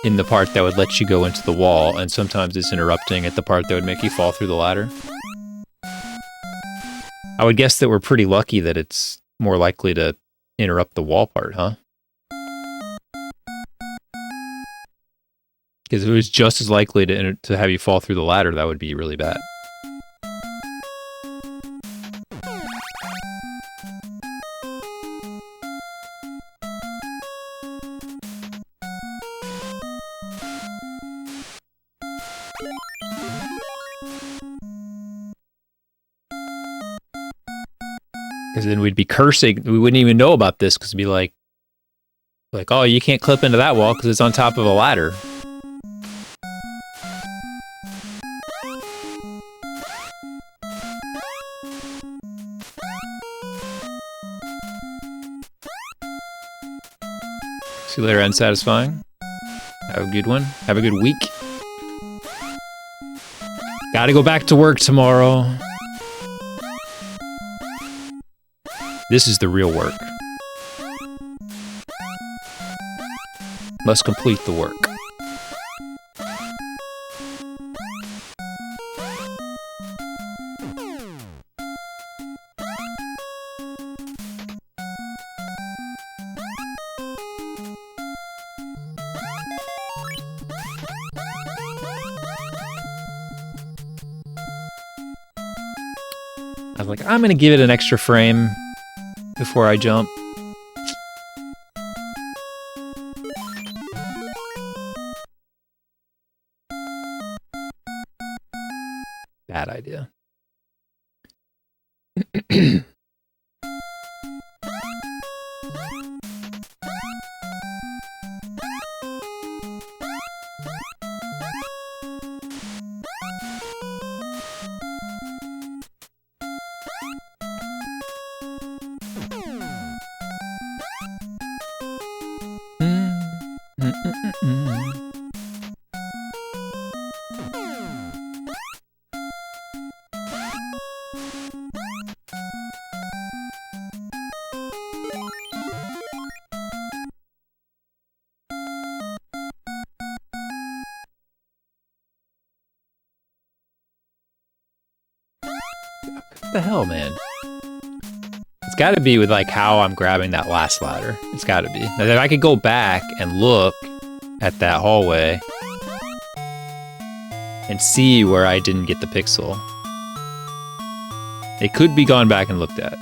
in the part that would let you go into the wall, and sometimes it's interrupting at the part that would make you fall through the ladder. I would guess that we're pretty lucky that it's more likely to interrupt the wall part, huh? Because if it was just as likely to have you fall through the ladder, that would be really bad. Because then we'd be cursing. We wouldn't even know about this because it'd be like, oh, you can't clip into that wall because it's on top of a ladder. See you later, unsatisfying. Have a good one. Have a good week. Gotta go back to work tomorrow. This is the real work. Must complete the work. I was like, I'm gonna give it an extra frame before I jump. Bad idea. What the hell, man? It's got to be with like how I'm grabbing that last ladder. It's got to be. Now, if I could go back and look at that hallway and see where I didn't get the pixel, it could be gone back and looked at.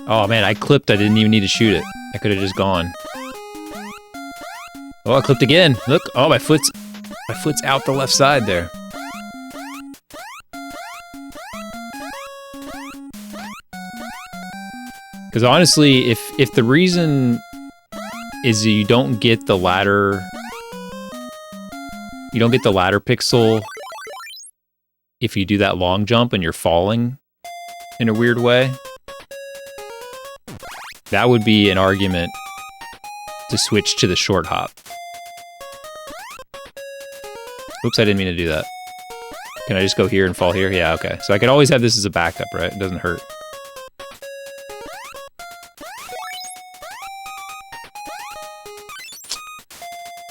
Oh man, I clipped. I didn't even need to shoot it. I could have just gone. Oh, I clipped again. Look. Oh, my foot's out the left side there. Because honestly, if the reason is you don't get the ladder pixel if you do that long jump and you're falling in a weird way, that would be an argument to switch to the short hop. Oops, I didn't mean to do that. Can I just go here and fall here? Yeah, okay. So I could always have this as a backup, right? It doesn't hurt.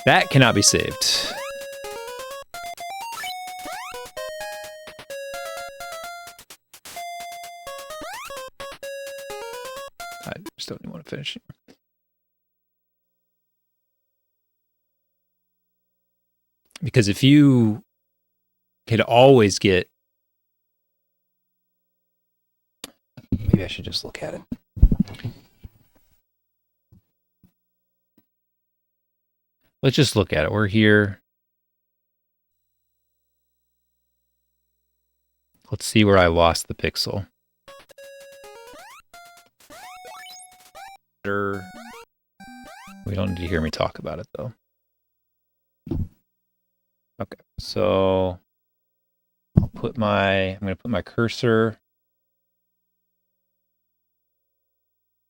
That cannot be saved. I just don't even want to finish it. Because if you could always get... Maybe I should just look at it. Let's just look at it. We're here. Let's see where I lost the pixel. We don't need to hear me talk about it, though. Okay, so I'm going to put my cursor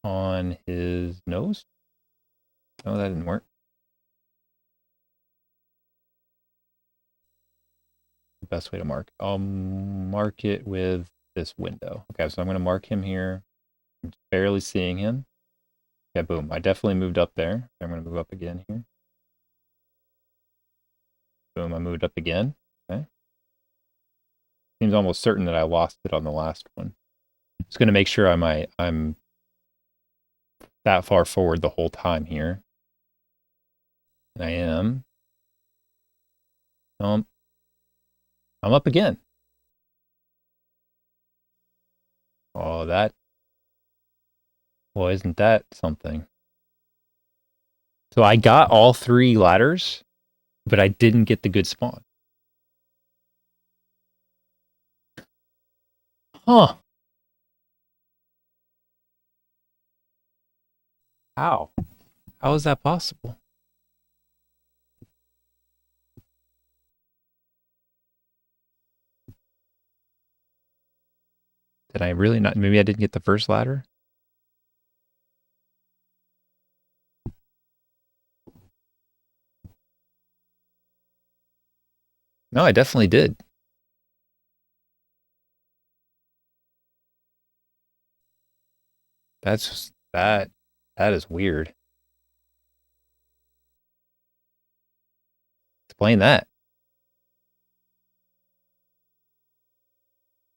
on his nose. Oh, that didn't work. The best way to mark. I'll mark it with this window. Okay, so I'm going to mark him here. I'm barely seeing him. Okay, boom. I definitely moved up there. I'm going to move up again here. Boom, I moved up again. Okay. Seems almost certain that I lost it on the last one. Just going to make sure I'm that far forward the whole time here. And I am. I'm up again. Oh, that... Well, isn't that something? So I got all 3 ladders, but I didn't get the good spawn. Huh. How? How is that possible? Did I really not? Maybe I didn't get the first ladder? No, I definitely did. That is weird. Explain that.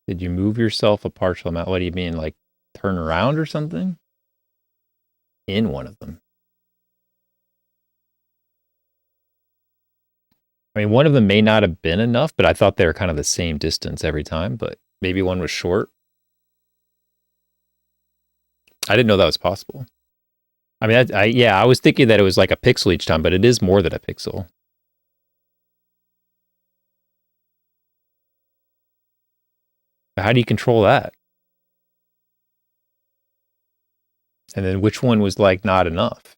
Did you move yourself a partial amount? What do you mean, like turn around or something? In one of them. I mean, one of them may not have been enough, but I thought they were kind of the same distance every time, but maybe one was short. I didn't know that was possible. I mean, yeah, I was thinking that it was like a pixel each time, but it is more than a pixel. But how do you control that? And then which one was like not enough?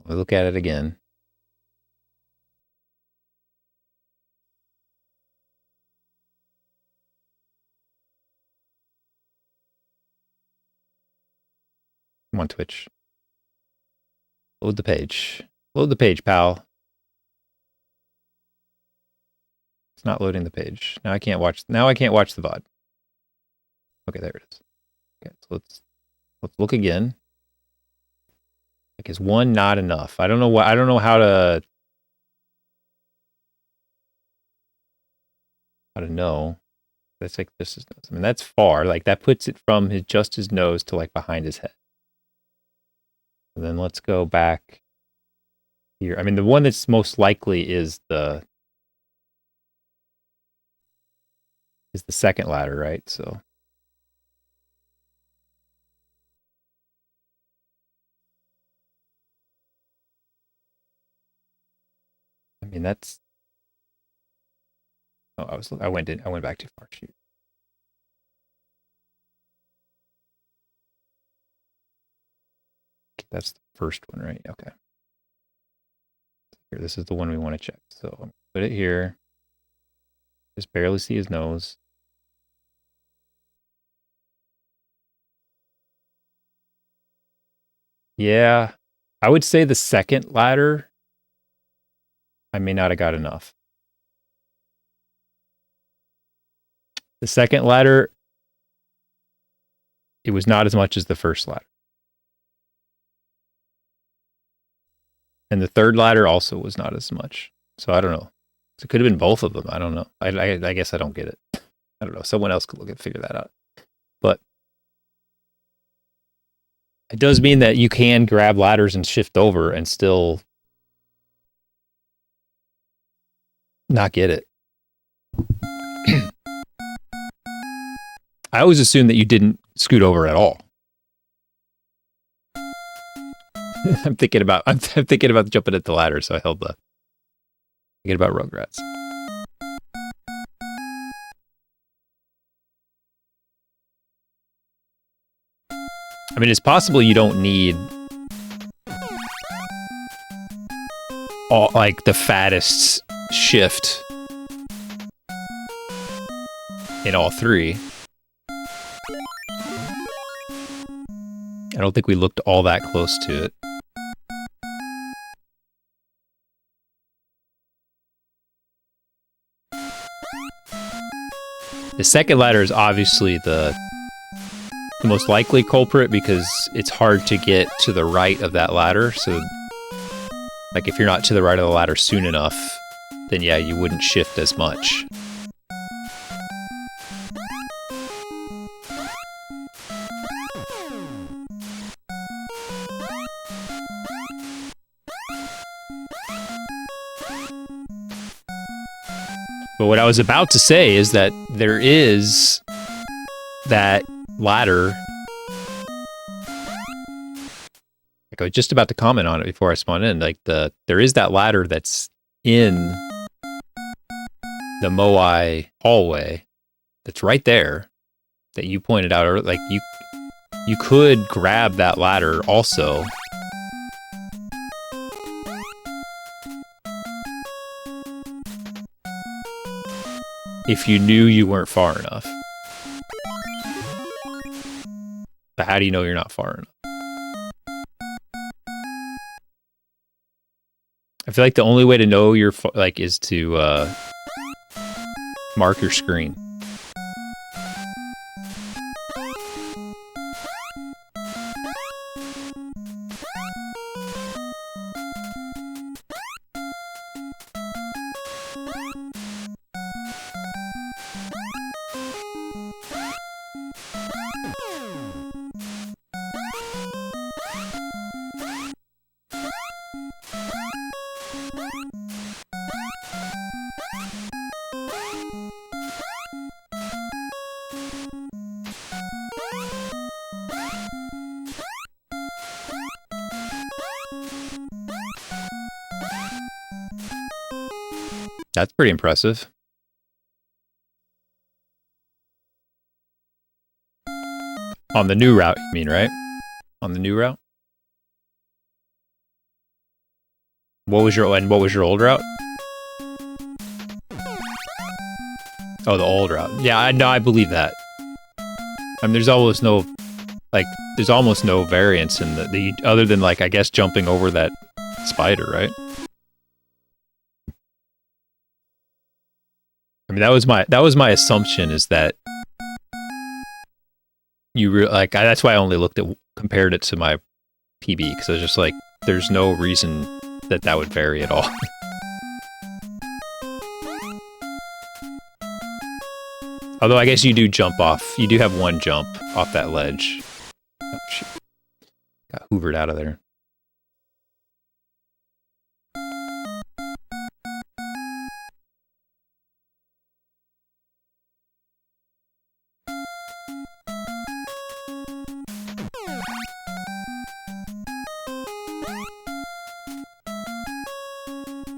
We'll look at it again. Come on, Twitch. Load the page. Load the page, pal. It's not loading the page. Now I can't watch the VOD. Okay, there it is. Okay, so let's look again. Like, is one not enough? I don't know how to know. That's like this is nose. I mean, that's far. Like that puts it from just his nose to like behind his head. And then let's go back here. I mean, the one that's most likely is the second ladder, right? So I mean, that's... Oh, I went back too far. Shoot. That's the first one, right? Okay. Here, this is the one we want to check. So I'm gonna put it here. Just barely see his nose. Yeah, I would say the second ladder, I may not have got enough. The second ladder, it was not as much as the first ladder. And the third ladder also was not as much. So I don't know. So it could have been both of them. I don't know. I guess I don't get it. I don't know. Someone else could look and figure that out. But it does mean that you can grab ladders and shift over and still not get it. I always assumed that you didn't scoot over at all. I'm thinking about jumping at the ladder, so I held the. Thinking about Rugrats. I mean, it's possible you don't need all like the fattest shift in all three. I don't think we looked all that close to it. The second ladder is obviously the most likely culprit because it's hard to get to the right of that ladder. So, like, if you're not to the right of the ladder soon enough, then yeah, you wouldn't shift as much. But what I was about to say is that there is that ladder. Like I was just about to comment on it before I spawned in. Like there is that ladder that's in the Moai hallway that's right there that you pointed out. Or like you could grab that ladder also. If you knew you weren't far enough. But how do you know you're not far enough? I feel like the only way to know you're is to mark your screen. That's pretty impressive. On the new route, you mean, right? On the new route? What was your old route? Oh, the old route. Yeah, I believe that. I mean, there's almost no variance in the other than like I guess jumping over that spider, right? I mean, that was my assumption is that that's why I only compared it to my PB because I was just like, there's no reason that would vary at all. Although I guess you do jump off. You do have one jump off that ledge. Oh, shoot. Got hoovered out of there.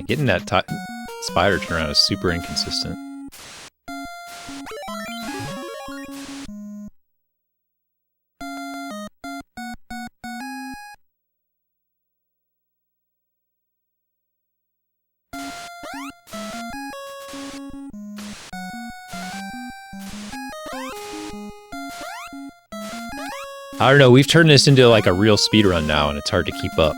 Getting that spider turnaround is super inconsistent. I don't know, we've turned this into like a real speedrun now and it's hard to keep up.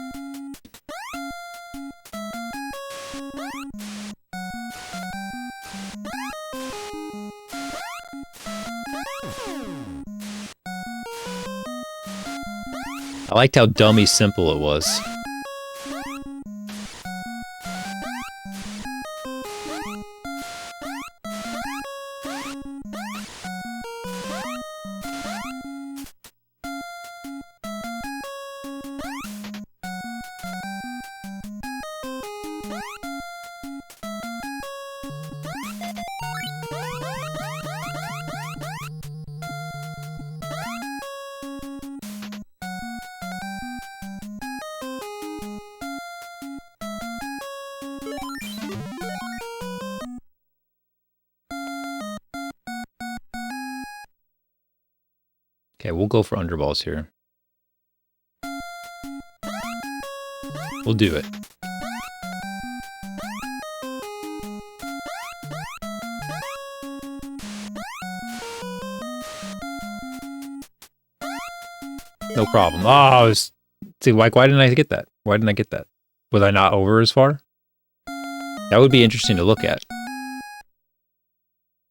I liked how dummy simple it was. Okay, we'll go for underballs here. We'll do it. No problem. Oh, see, like, why didn't I get that? Why didn't I get that? Was I not over as far? That would be interesting to look at.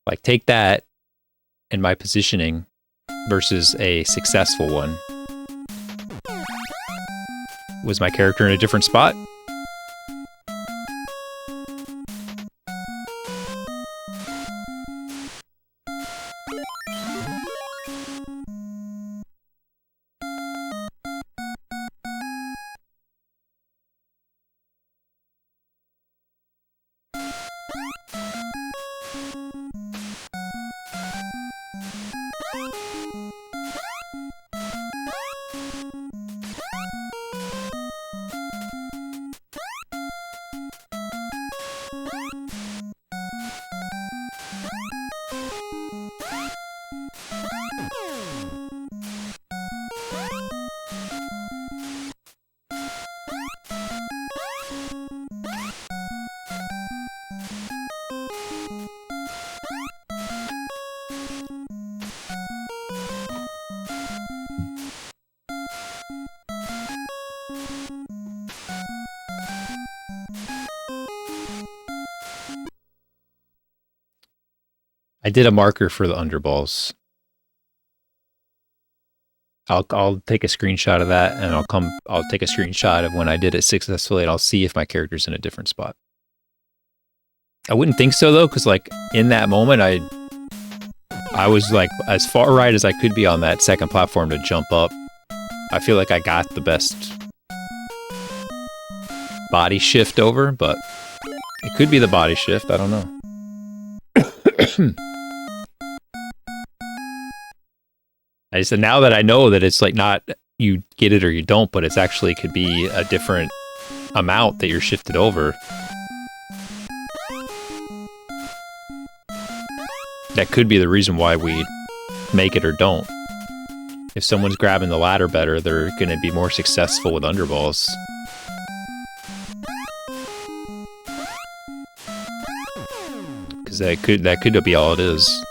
Like, take that and my positioning versus a successful one. Was my character in a different spot? I did a marker for the underballs. I'll take a screenshot of that, and I'll take a screenshot of when I did it successfully, and I'll see if my character's in a different spot. I wouldn't think so though, because like in that moment, I was like as far right as I could be on that second platform to jump up. I feel like I got the best body shift over, but it could be the body shift. I don't know. I just, now that I know that it's like not you get it or you don't, but it's actually could be a different amount that you're shifted over. That could be the reason why we make it or don't. If someone's grabbing the ladder better, they're going to be more successful with underballs. Because that could be all it is.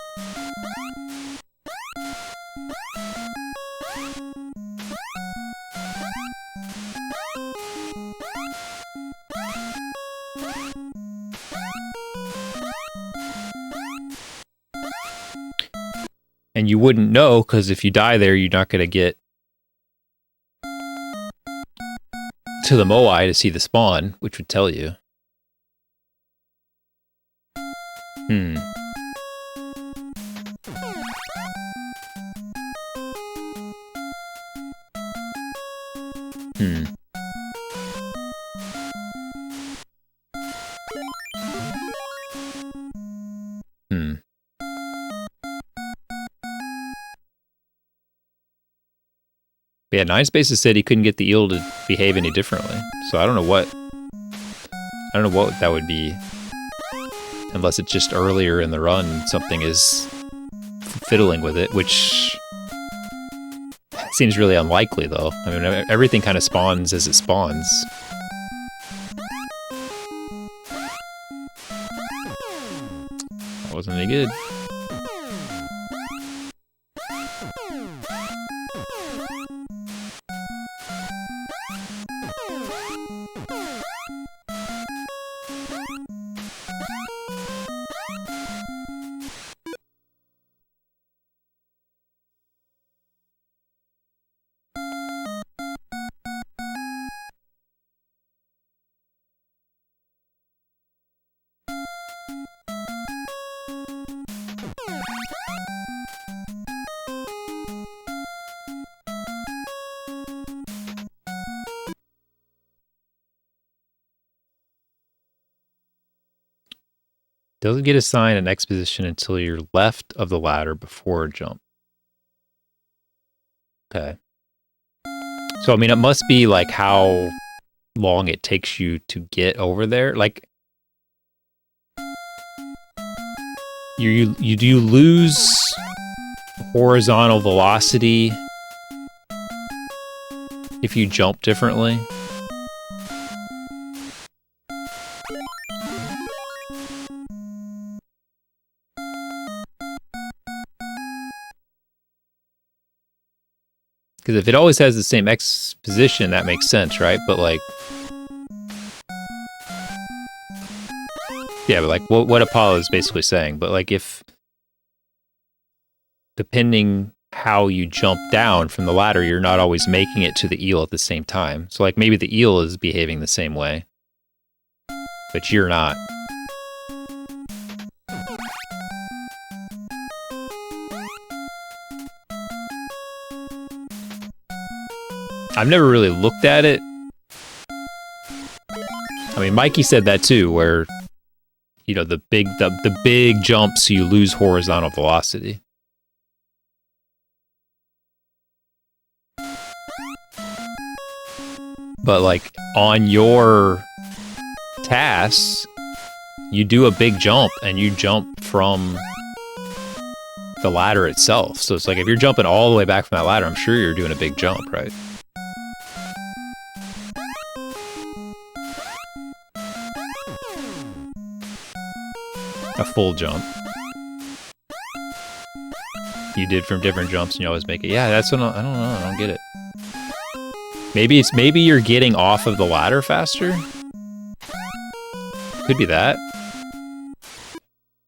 And you wouldn't know, because if you die there, you're not going to get to the Moai to see the spawn, which would tell you. Hmm. Hmm. Hmm. But yeah, Nine Spaces said he couldn't get the eel to behave any differently. So I don't know what that would be. Unless it's just earlier in the run, something is fiddling with it, which seems really unlikely though. I mean, everything kind of spawns as it spawns. That wasn't any good. Doesn't get assigned an X position until you're left of the ladder before a jump. Okay. So, I mean, it must be like how long it takes you to get over there. Like, you do you lose horizontal velocity if you jump differently? Because if it always has the same X position, that makes sense, right? But like, yeah, but like what Apollo is basically saying. But like, if depending how you jump down from the ladder, you're not always making it to the eel at the same time. So like, maybe the eel is behaving the same way, but you're not. I've never really looked at it. I mean, Mikey said that too, where, you know, the big jumps, you lose horizontal velocity. But like on your tasks, you do a big jump and you jump from the ladder itself. So it's like if you're jumping all the way back from that ladder, I'm sure you're doing a big jump, right? A full jump. You did from different jumps and you always make it. Yeah, that's what I don't know. I don't get it. Maybe you're getting off of the ladder faster. Could be that.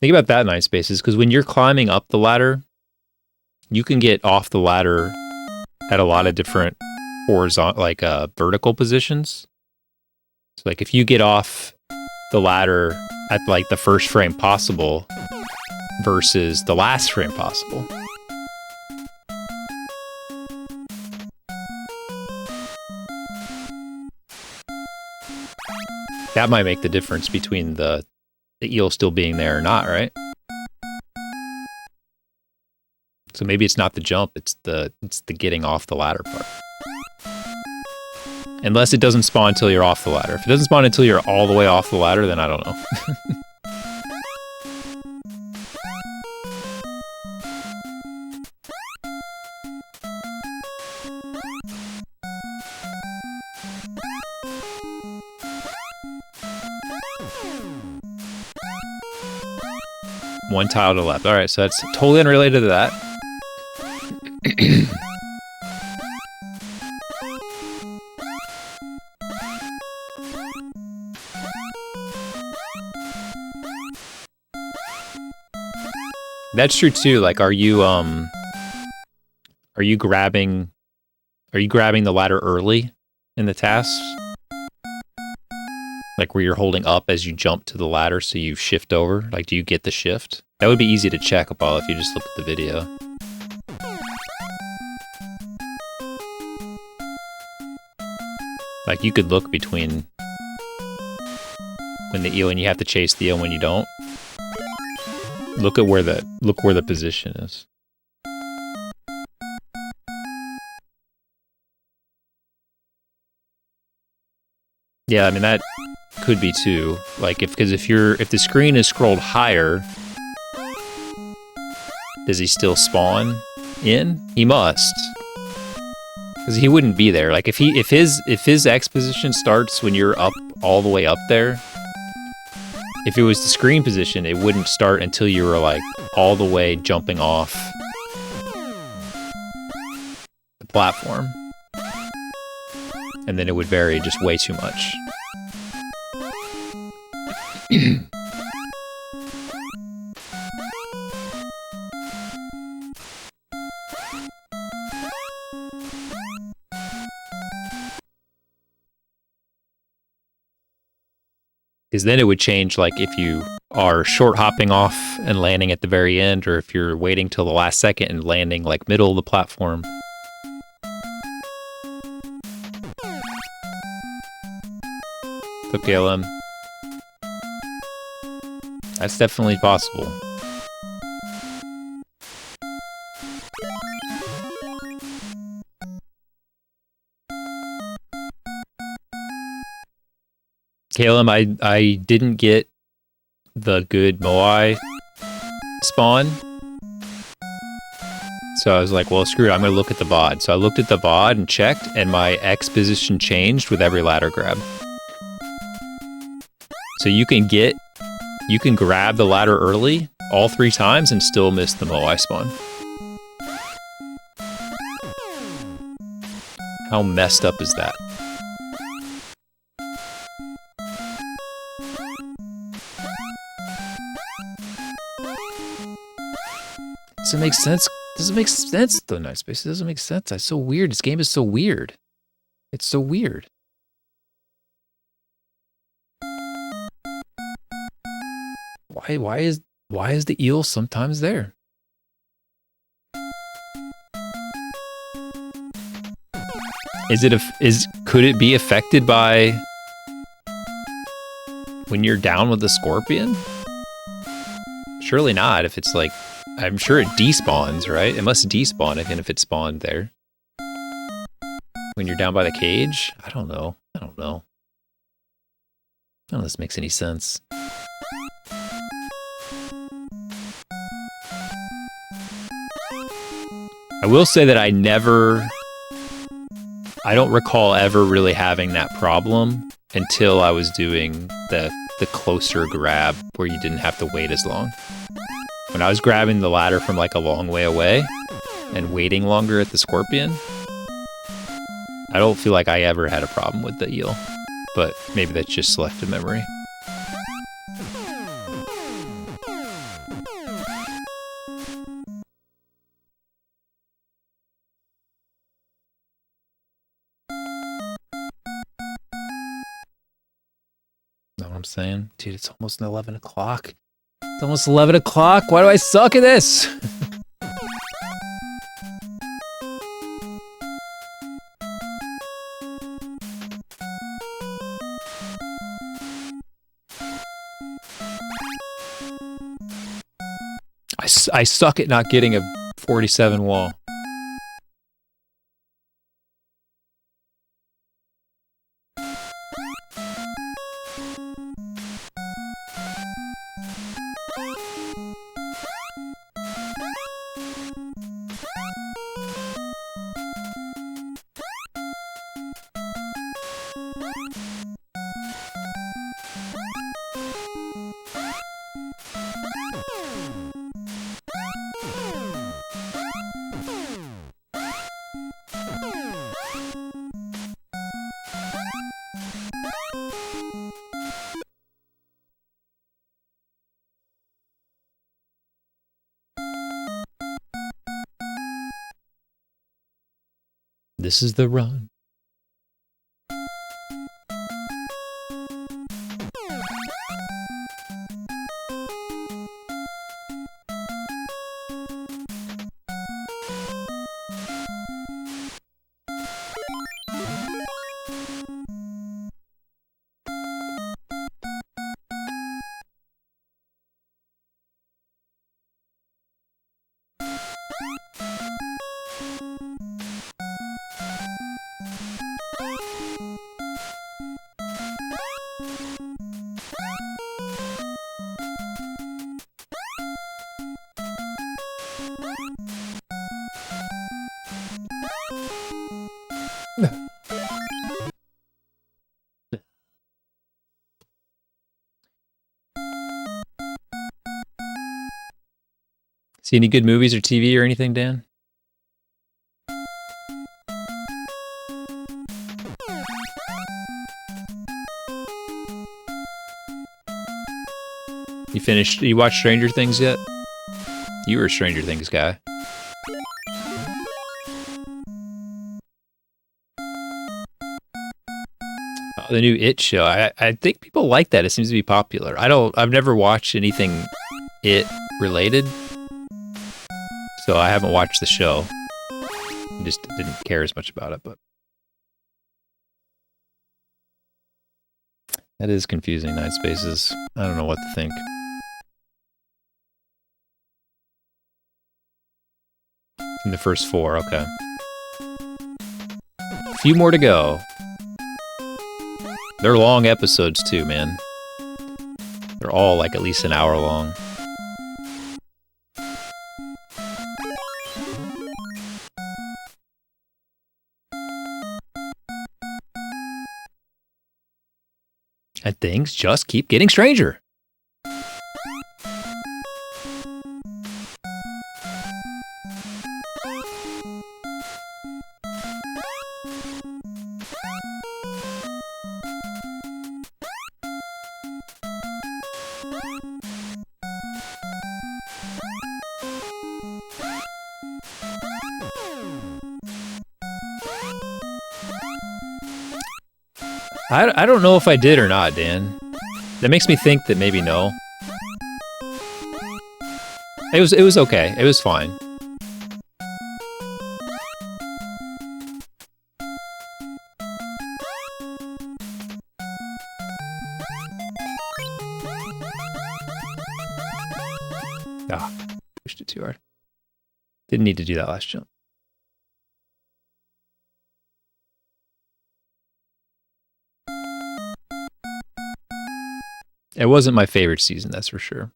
Think about that in Night Spaces, because when you're climbing up the ladder, you can get off the ladder at a lot of different horizontal, like vertical positions. So like if you get off the ladder at like the first frame possible versus the last frame possible. That might make the difference between the eel still being there or not, right? So maybe it's not the jump, it's the getting off the ladder part. Unless it doesn't spawn until you're off the ladder. If it doesn't spawn until you're all the way off the ladder, then I don't know. One tile to the left. All right, so that's totally unrelated to that. That's true too. Like, are you grabbing the ladder early in the tasks? Like where you're holding up as you jump to the ladder so you shift over? Like, do you get the shift? That would be easy to check, Apollo, if you just look at the video. Like, you could look between when the eel and you have to chase the eel when you don't. Look where the position is. Yeah, I mean that could be too. Like if the screen is scrolled higher, does he still spawn in? He must. Because he wouldn't be there. Like if his X position starts when you're up all the way up there, if it was the screen position, it wouldn't start until you were like all the way jumping off the platform. And then it would vary just way too much. Because then it would change, like if you are short hopping off and landing at the very end, or if you're waiting till the last second and landing like middle of the platform. What's up, KLM? That's definitely possible. Caleb, I didn't get the good Moai spawn. So I was like, well, screw it. I'm going to look at the VOD. So I looked at the VOD and checked, and my X position changed with every ladder grab. So you can grab the ladder early all 3 times and still miss the Moai spawn. How messed up is that? Does it make sense? Does it make sense though, Night Space? It doesn't make sense. It's so weird. This game is so weird. It's so weird. Why is the eel sometimes there? Could it be affected by when you're down with the scorpion? Surely not. If it's like, I'm sure it despawns, right? It must despawn again if it spawned there. When you're down by the cage? I don't know. I don't know if this makes any sense. I will say that I don't recall ever really having that problem until I was doing the closer grab where you didn't have to wait as long. When I was grabbing the ladder from like a long way away and waiting longer at the scorpion, I don't feel like I ever had a problem with the eel, but maybe that's just selective memory. Know what I'm saying? Dude, it's almost 11 o'clock. It's almost 11 o'clock. Why do I suck at this? I suck at not getting a 47 wall. This is the run. See any good movies or TV or anything, Dan? You watched Stranger Things yet? You were a Stranger Things guy. Oh, the new It show. I think people like that. It seems to be popular. I've never watched anything It related. So I haven't watched the show. I just didn't care as much about it, but that is confusing, Night Spaces. I don't know what to think. In the first 4, okay. A few more to go. They're long episodes too, man. They're all like at least an hour long. And things just keep getting stranger. I don't know if I did or not, Dan. That makes me think that maybe no. It was okay. It was fine. Ah, pushed it too hard. Didn't need to do that last jump. It wasn't my favorite season, that's for sure.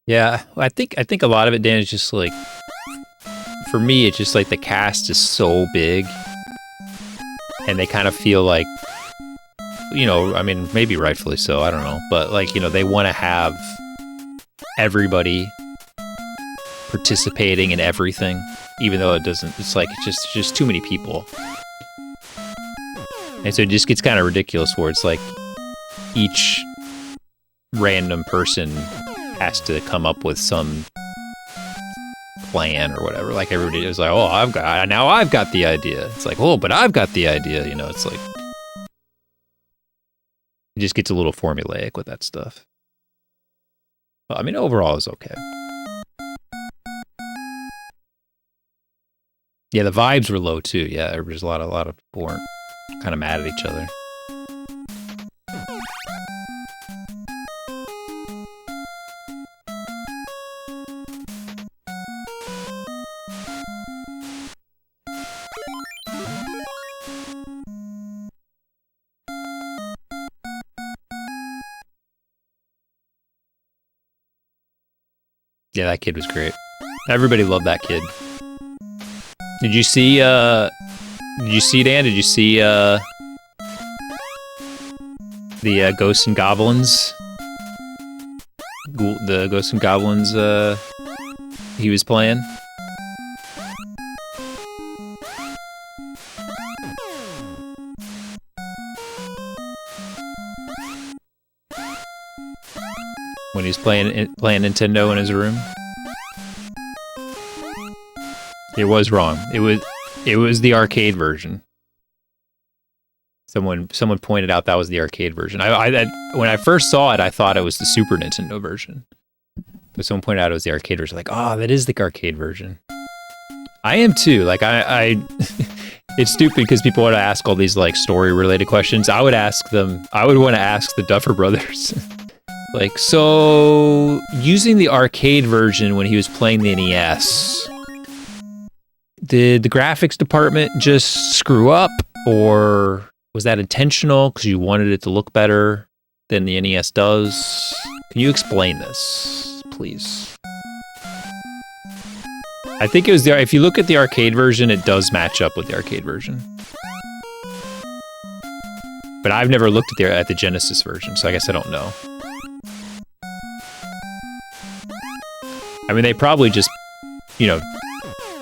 Yeah, I think a lot of it, Dan, is just like, for me, it's just like the cast is so big, and they kind of feel like, you know, I mean, maybe rightfully so, I don't know, but like, you know, they want to have everybody participating in everything, even though it doesn't, it's like, it's just too many people. And so it just gets kind of ridiculous where it's like each random person has to come up with some plan or whatever. Like everybody is like, oh, I've got the idea. It's like, oh, but I've got the idea. You know, it's like it just gets a little formulaic with that stuff. But I mean, overall, it's okay. Yeah, the vibes were low too. Yeah, there was a lot of people weren't kind of mad at each other. Yeah, that kid was great. Everybody loved that kid. Did you see, Dan? Did you see, the Ghosts and Goblins? The Ghosts and Goblins, he was playing? When he's playing Nintendo in his room. It was wrong. It was the arcade version. Someone pointed out that was the arcade version. When I first saw it, I thought it was the Super Nintendo version. But someone pointed out it was the arcade version. Like, oh, that is the arcade version. I am too. Like, I it's stupid because people want to ask all these like story related questions. I would want to ask the Duffer Brothers. Like, so using the arcade version when he was playing the NES, did the graphics department just screw up, or was that intentional because you wanted it to look better than the NES does? Can you explain this, please? I think it was if you look at the arcade version, it does match up with the arcade version. But I've never looked at the Genesis version, so I guess I don't know. I mean, they probably just, you know,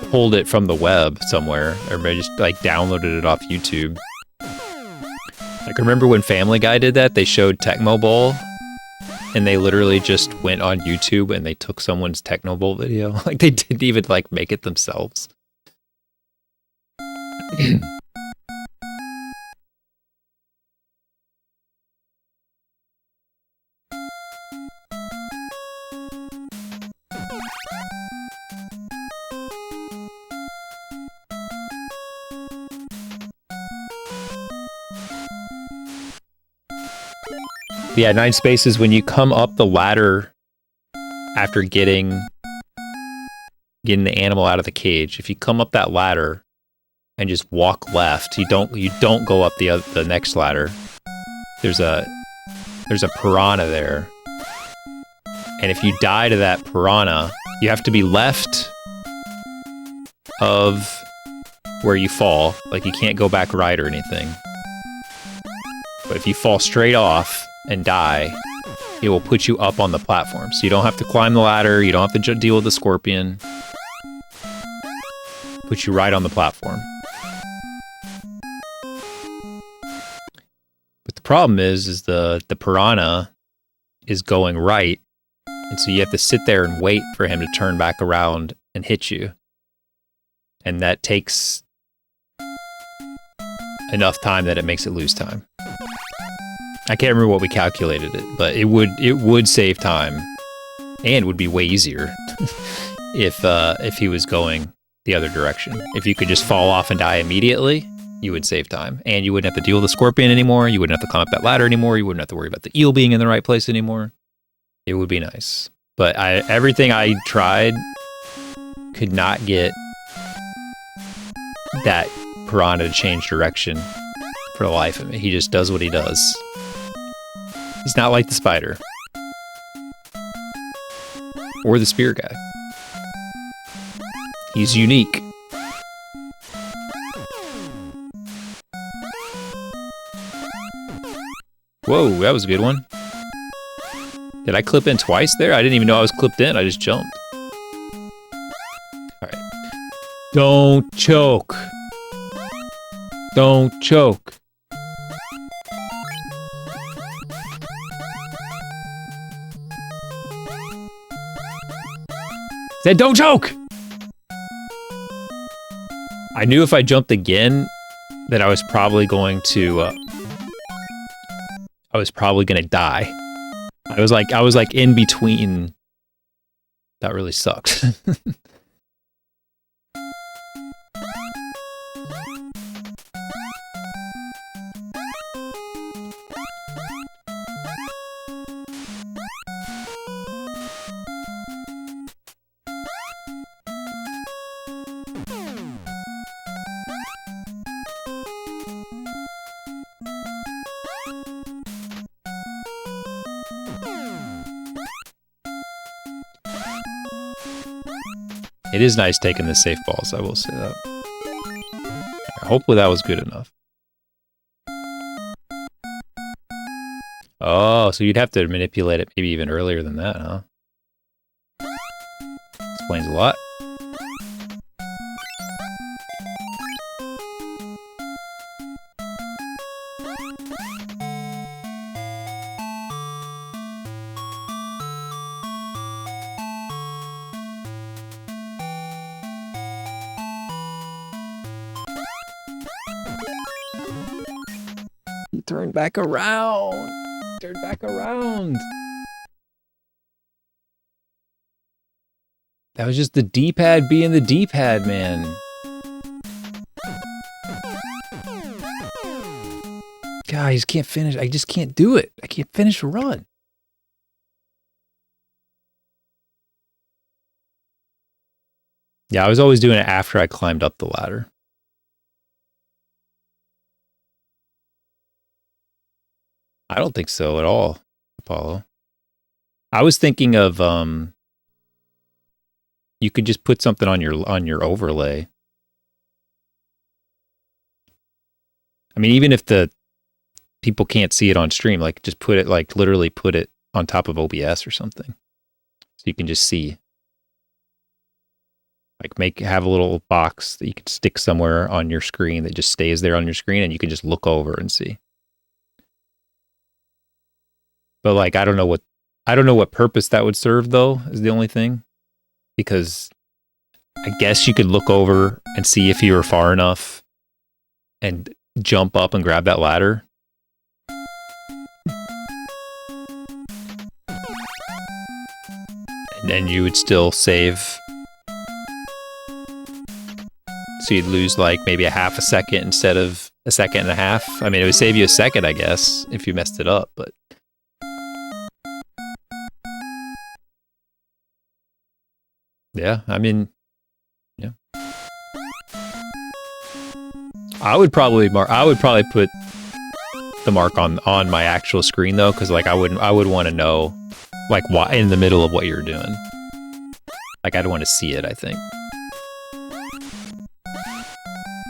pulled it from the web somewhere, or maybe just like downloaded it off YouTube. Like, remember when Family Guy did that? They showed Tecmo Bowl, and they literally just went on YouTube and they took someone's Tecmo Bowl video. Like, they didn't even like make it themselves. Yeah, 9 spaces when you come up the ladder after getting the animal out of the cage. If you come up that ladder and just walk left, you don't go up the next ladder. There's a piranha there. And if you die to that piranha, you have to be left of where you fall. Like, you can't go back right or anything. But if you fall straight off and die, it will put you up on the platform. So you don't have to climb the ladder, you don't have to deal with the scorpion. Put you right on the platform. But the problem is the piranha is going right, and so you have to sit there and wait for him to turn back around and hit you. And that takes enough time that it makes it lose time. I can't remember what we calculated it, but it would save time and would be way easier if he was going the other direction. If you could just fall off and die immediately, you would save time. And you wouldn't have to deal with the scorpion anymore. You wouldn't have to climb up that ladder anymore. You wouldn't have to worry about the eel being in the right place anymore. It would be nice. But everything I tried could not get that piranha to change direction for the life of me. He just does what he does. He's not like the spider. Or the spear guy. He's unique. Whoa, that was a good one. Did I clip in twice there? I didn't even know I was clipped in. I just jumped. Alright. Don't choke. Don't choke. Said don't choke! I knew if I jumped again that I was probably going to die. I was like in between. That really sucked. It is nice taking the safe balls, I will say that. Hopefully that was good enough. Oh, so you'd have to manipulate it maybe even earlier than that, huh? Explains a lot. Turn back around. Turn back around. That was just the D-pad being the D-pad, man. God, I just can't finish. I just can't do it. I can't finish a run. Yeah, I was always doing it after I climbed up the ladder. I don't think so at all, Apollo. I was thinking of you could just put something on your overlay. I mean, even if the people can't see it on stream, like just put it, like literally put it on top of OBS or something, so you can just see. Like have a little box that you can stick somewhere on your screen that just stays there on your screen, and you can just look over and see. But like, I don't know what purpose that would serve though, is the only thing. Because I guess you could look over and see if you were far enough and jump up and grab that ladder. And then you would still save. So you'd lose like maybe a half a second instead of a second and a half. I mean, it would save you a second, I guess, if you messed it up, but Yeah, I mean, yeah. I would probably put the mark on my actual screen though, because like I would want to know like why in the middle of what you're doing. Like I'd want to see it, I think.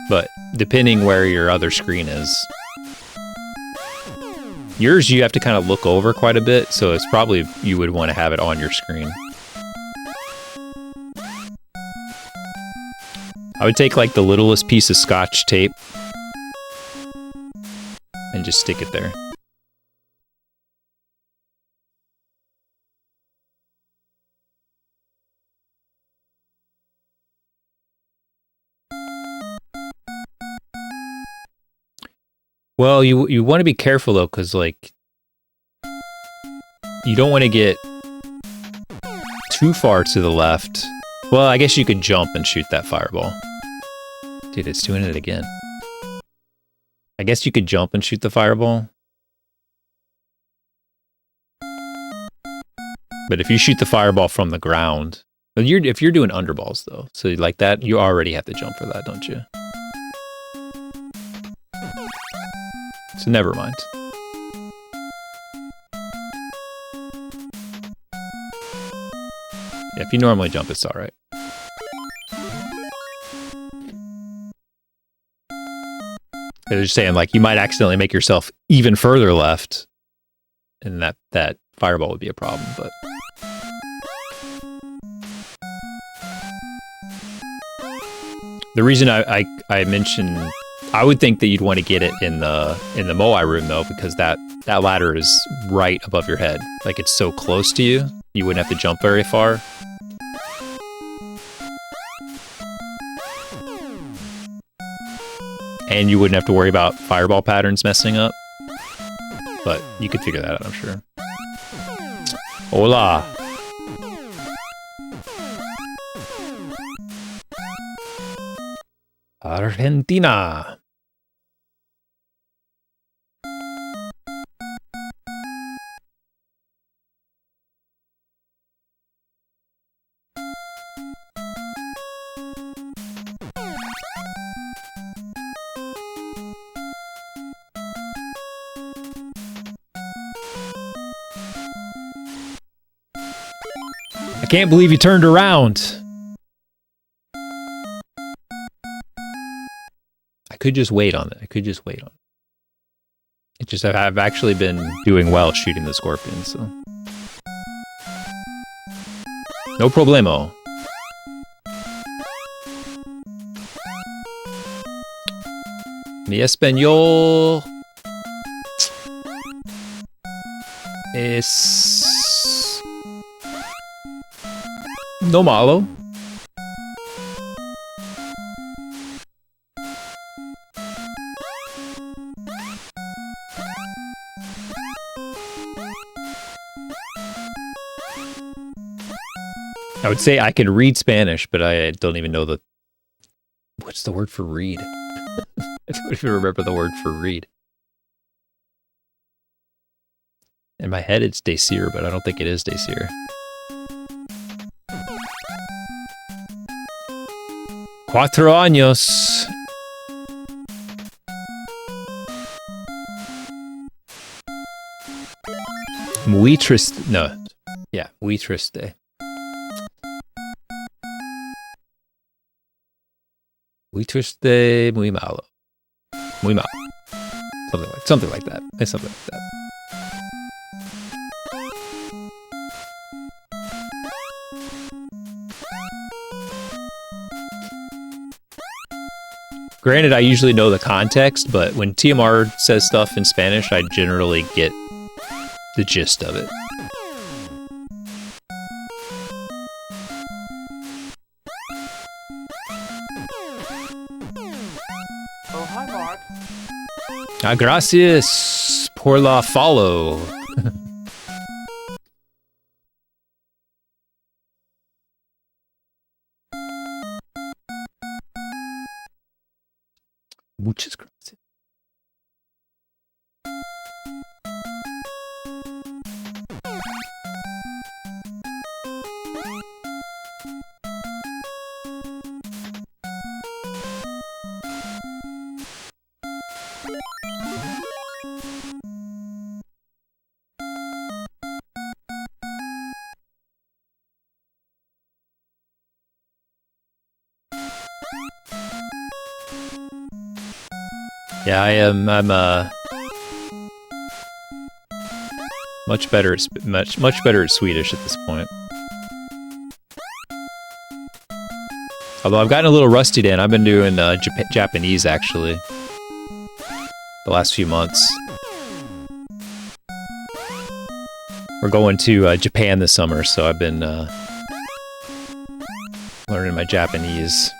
But depending where your other screen is, yours you have to kind of look over quite a bit, so it's probably you would want to have it on your screen. I would take like the littlest piece of Scotch tape and just stick it there. Well, you want to be careful though, because like you don't want to get too far to the left. Well, I guess you could jump and shoot that fireball. Dude, it's doing it again. I guess you could jump and shoot the fireball. But if you shoot the fireball from the ground, if you're doing underballs though, so like that, you already have to jump for that, don't you? So never mind. Yeah, if you normally jump, it's all right. They're just saying like you might accidentally make yourself even further left, and that fireball would be a problem. But the reason I mentioned, I would think that you'd want to get it in the Moai room though, because that ladder is right above your head. Like it's so close to you, you wouldn't have to jump very far. And you wouldn't have to worry about fireball patterns messing up. But you could figure that out, I'm sure. Hola! Argentina! I can't believe you turned around. I could just wait on it. It just, I've actually been doing well shooting the scorpions, so. No problemo. Mi español es no malo. I would say I can read Spanish, but I don't even know what's the word for read? I don't even remember the word for read. In my head, it's decir, but I don't think it is decir. Cuatro años. Muy triste. No. Yeah, muy triste. Muy triste, muy malo. Muy malo. Something like that. It's something like that. Granted, I usually know the context, but when TMR says stuff in Spanish, I generally get the gist of it. Oh, hi, Mark. Gracias por la follow. Muchas gracias. Yeah, I am. I'm much better at much better at Swedish at this point. Although I've gotten a little rusty, Dan. I've been doing Japanese actually the last few months. We're going to Japan this summer, so I've been learning my Japanese.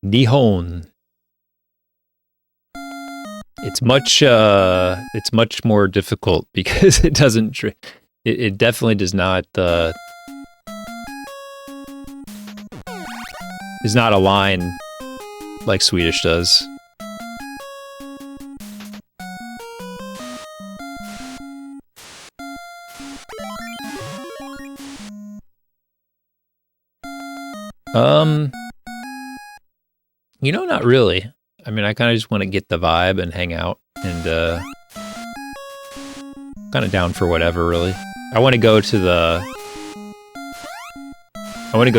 Nihon. It's much more difficult because it doesn't. It definitely does not. Is not a line like Swedish does. You know, not really. I mean, I kind of just want to get the vibe and hang out, and kind of down for whatever, really. I want to go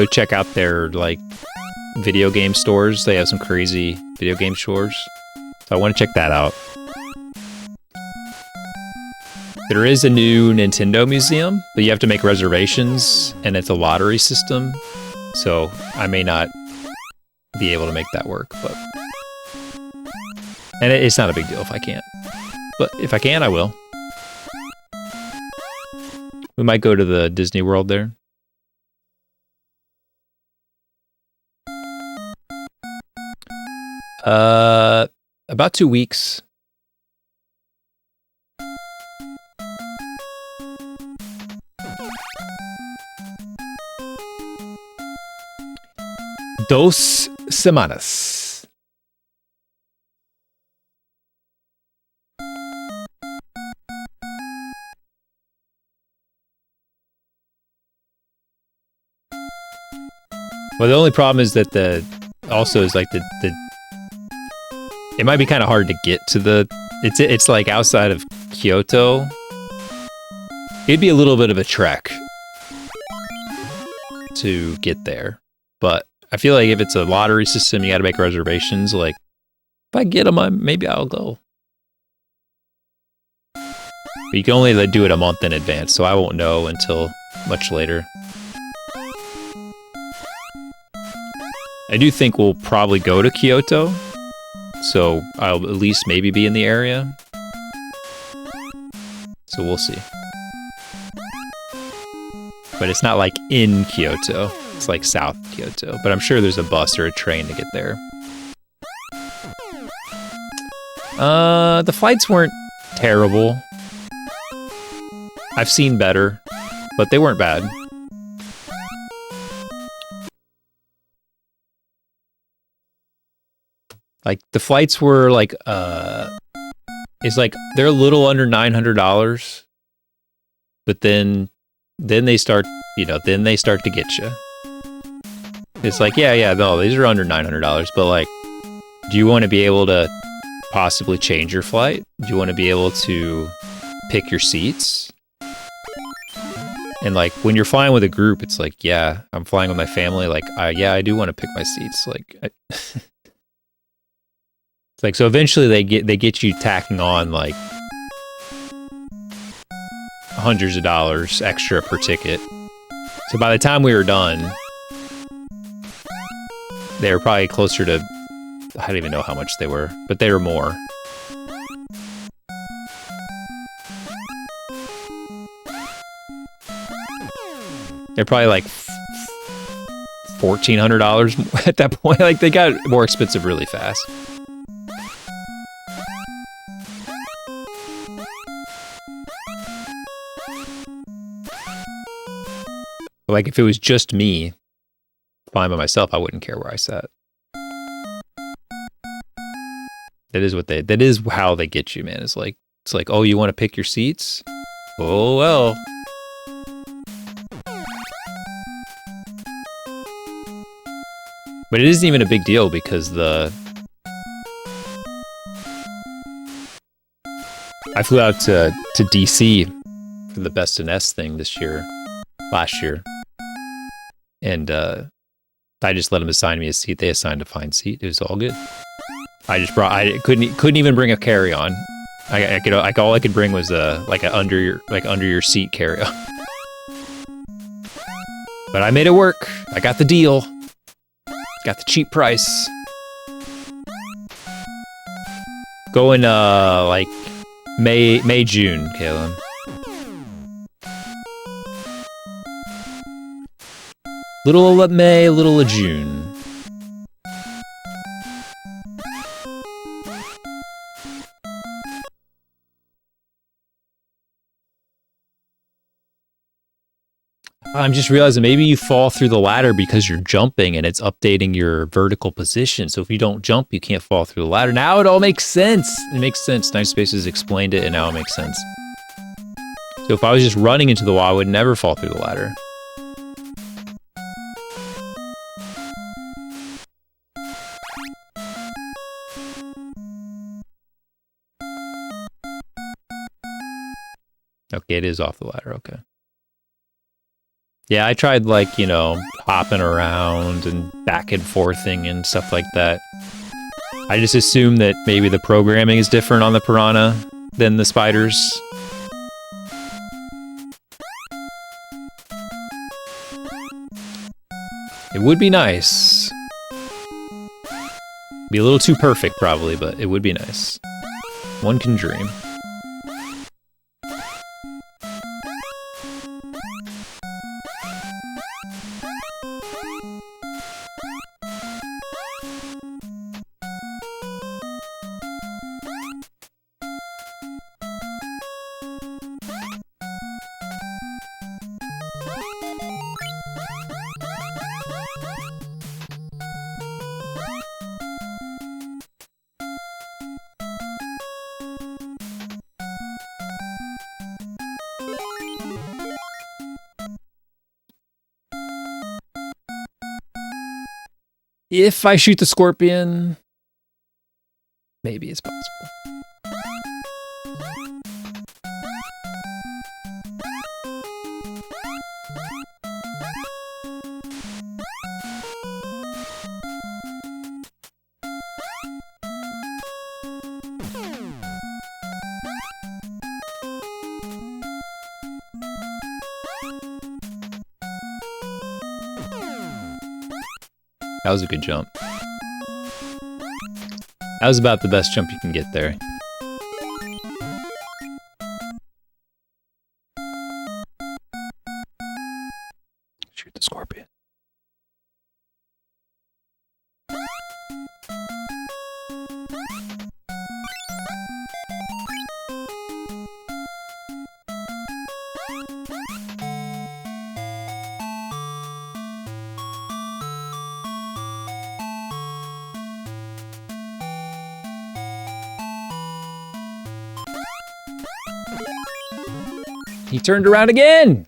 check out their, like, video game stores. They have some crazy video game stores, so I want to check that out. There is a new Nintendo museum, but you have to make reservations, and it's a lottery system, so I may not be able to make that work, but... And it's not a big deal if I can't. But if I can, I will. We might go to the Disney World there. About 2 weeks. Dos semanas. Well, the only problem is that it might be kind of hard to get to the. It's like outside of Kyoto. It'd be a little bit of a trek to get there, but I feel like if it's a lottery system, you got to make reservations. Like, if I get them, maybe I'll go. But you can only do it a month in advance, so I won't know until much later. I do think we'll probably go to Kyoto, so I'll at least maybe be in the area. So we'll see. But it's not like in Kyoto. It's like South Kyoto. But I'm sure there's a bus or a train to get there. The flights weren't terrible. I've seen better, but they weren't bad. Like, the flights were like, it's like, they're a little under $900, but then they start, then they start to get you. It's like, yeah, no, these are under $900, but like, do you want to be able to possibly change your flight? Do you want to be able to pick your seats? And like, when you're flying with a group, it's like, yeah, I'm flying with my family. Like, yeah, I do want to pick my seats. Like, it's like, so eventually they get you tacking on like hundreds of dollars extra per ticket. So by the time we were done, they were probably closer to, I don't even know how much they were, but they were more. They're probably like $1,400 at that point. Like, they got more expensive really fast. Like, if it was just me flying by myself, I wouldn't care where I sat. That is how they get you, man. It's like, oh, you want to pick your seats? Oh, well. But it isn't even a big deal because I flew out to DC for the best in S thing last year. And I just let them assign me a seat. They assigned a fine seat. It was all good. I couldn't even bring a carry-on. All I could bring was like under your seat carry-on. But I made it work. I got the deal. Got the cheap price. Going like May, June, Caleb. Little of May, little of June. I'm just realizing maybe you fall through the ladder because you're jumping and it's updating your vertical position. So if you don't jump, you can't fall through the ladder. Now it all makes sense. It makes sense. Nice Spaces explained it and now it makes sense. So if I was just running into the wall, I would never fall through the ladder. Okay, it is off the ladder. Okay. Yeah, I tried, like, you know, hopping around and back and forthing and stuff like that. I just assume that maybe the programming is different on the Piranha than the Spiders. It would be nice. Be a little too perfect, probably, but it would be nice. One can dream. If I shoot the scorpion, maybe it's possible. That was a good jump. That was about the best jump you can get there. Shoot the scorpion. He turned around again!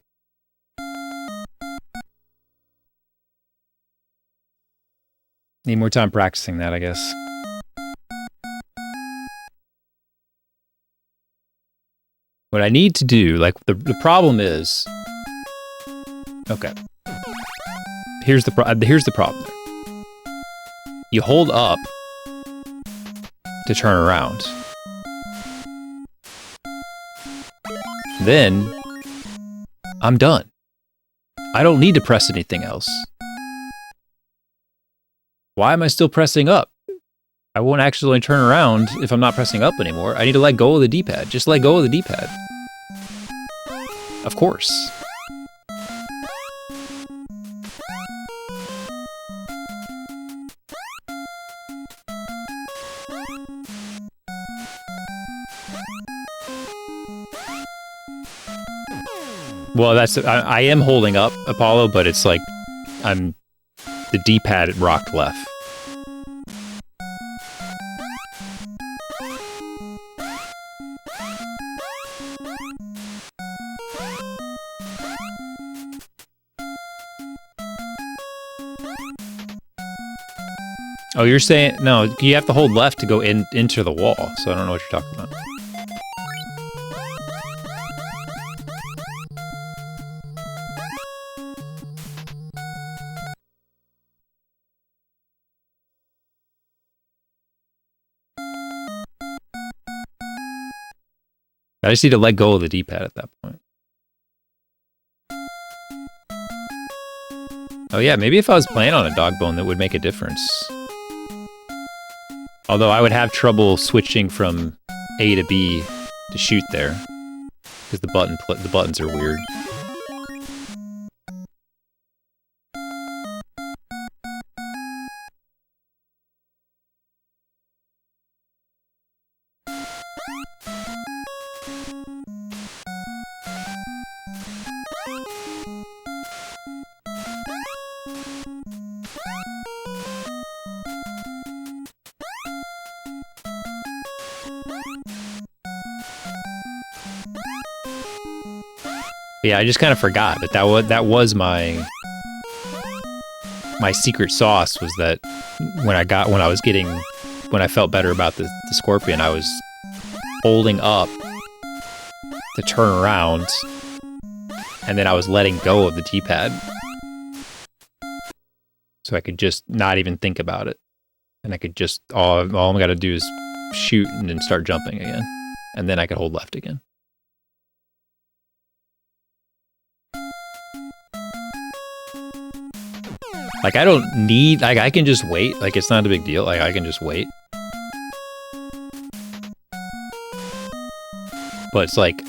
Need more time practicing that, I guess. What I need to do, like, the problem is... Okay. Here's the problem there. You hold up to turn around. Then, I'm done. I don't need to press anything else. Why am I still pressing up? I won't actually turn around if I'm not pressing up anymore. I need to let go of the D-pad. Just let go of the D-pad. Of course. Well, I am holding up Apollo, but it's like the D-pad rocked left. Oh, you're saying no? You have to hold left to go into the wall. So I don't know what you're talking about. I just need to let go of the D-pad at that point. Oh yeah, maybe if I was playing on a dog bone, that would make a difference. Although I would have trouble switching from A to B to shoot there, because the buttons are weird. Yeah, I just kind of forgot that was my secret sauce, was that when I felt better about the Scorpion, I was holding up to turn around, and then I was letting go of the D-pad, so I could just not even think about it, and I could just all I got to do is shoot and then start jumping again, and then I could hold left again. Like, I don't need, like, I can just wait. Like, it's not a big deal. Like, I can just wait. But it's like,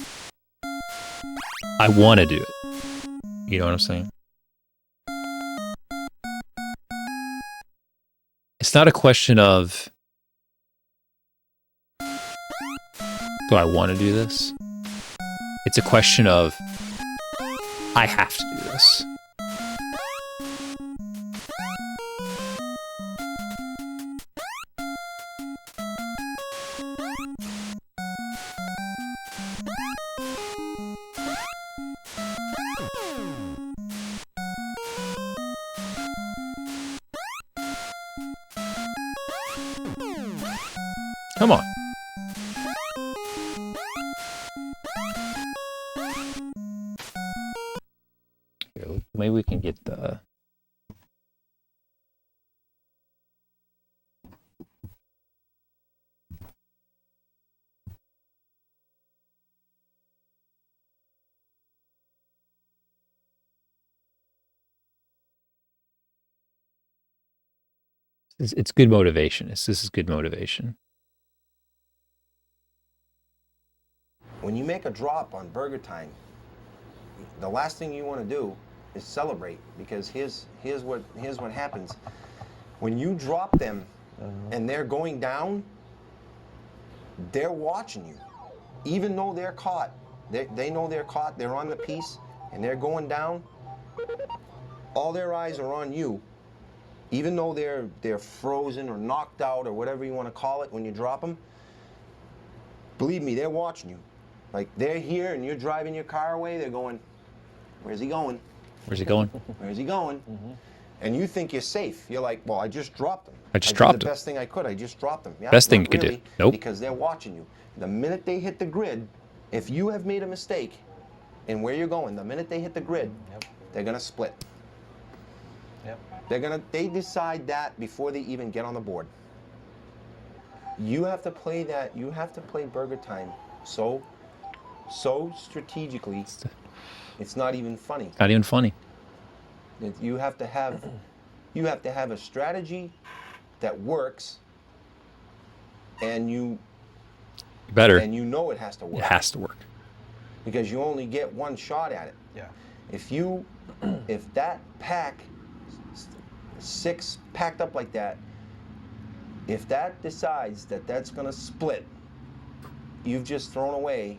I want to do it. You know what I'm saying? It's not a question of, do I want to do this? It's a question of, I have to do this. Come on. Here, maybe we can get the... It's good motivation. This is good motivation. When you make a drop on Burger Time, the last thing you want to do is celebrate, because here's what happens. When you drop them and they're going down, they're watching you. Even though they're caught, they know they're caught, they're on the piece, and they're going down, all their eyes are on you. Even though they're frozen or knocked out or whatever you want to call it when you drop them, believe me, they're watching you. Like, they're here and you're driving your car away, they're going, where's he going? Where's he going? Where's he going? Mm-hmm. And you think you're safe. You're like, well, I just dropped him. I just dropped did the him. best thing I could. I just dropped him. Yeah, best thing you not could really, do. Nope. Because they're watching you. The minute they hit the grid, if you have made a mistake in where you're going, the minute they hit the grid, they're going to split. They decide that before they even get on the board. You have to play that. You have to play Burger Time so strategically. It's not even funny. Not even funny. You have to have a strategy that works, and you know it has to work. It has to work. Because you only get one shot at it. Yeah. If that pack, 6 packed up like that, if that decides that that's going to split, you've just thrown away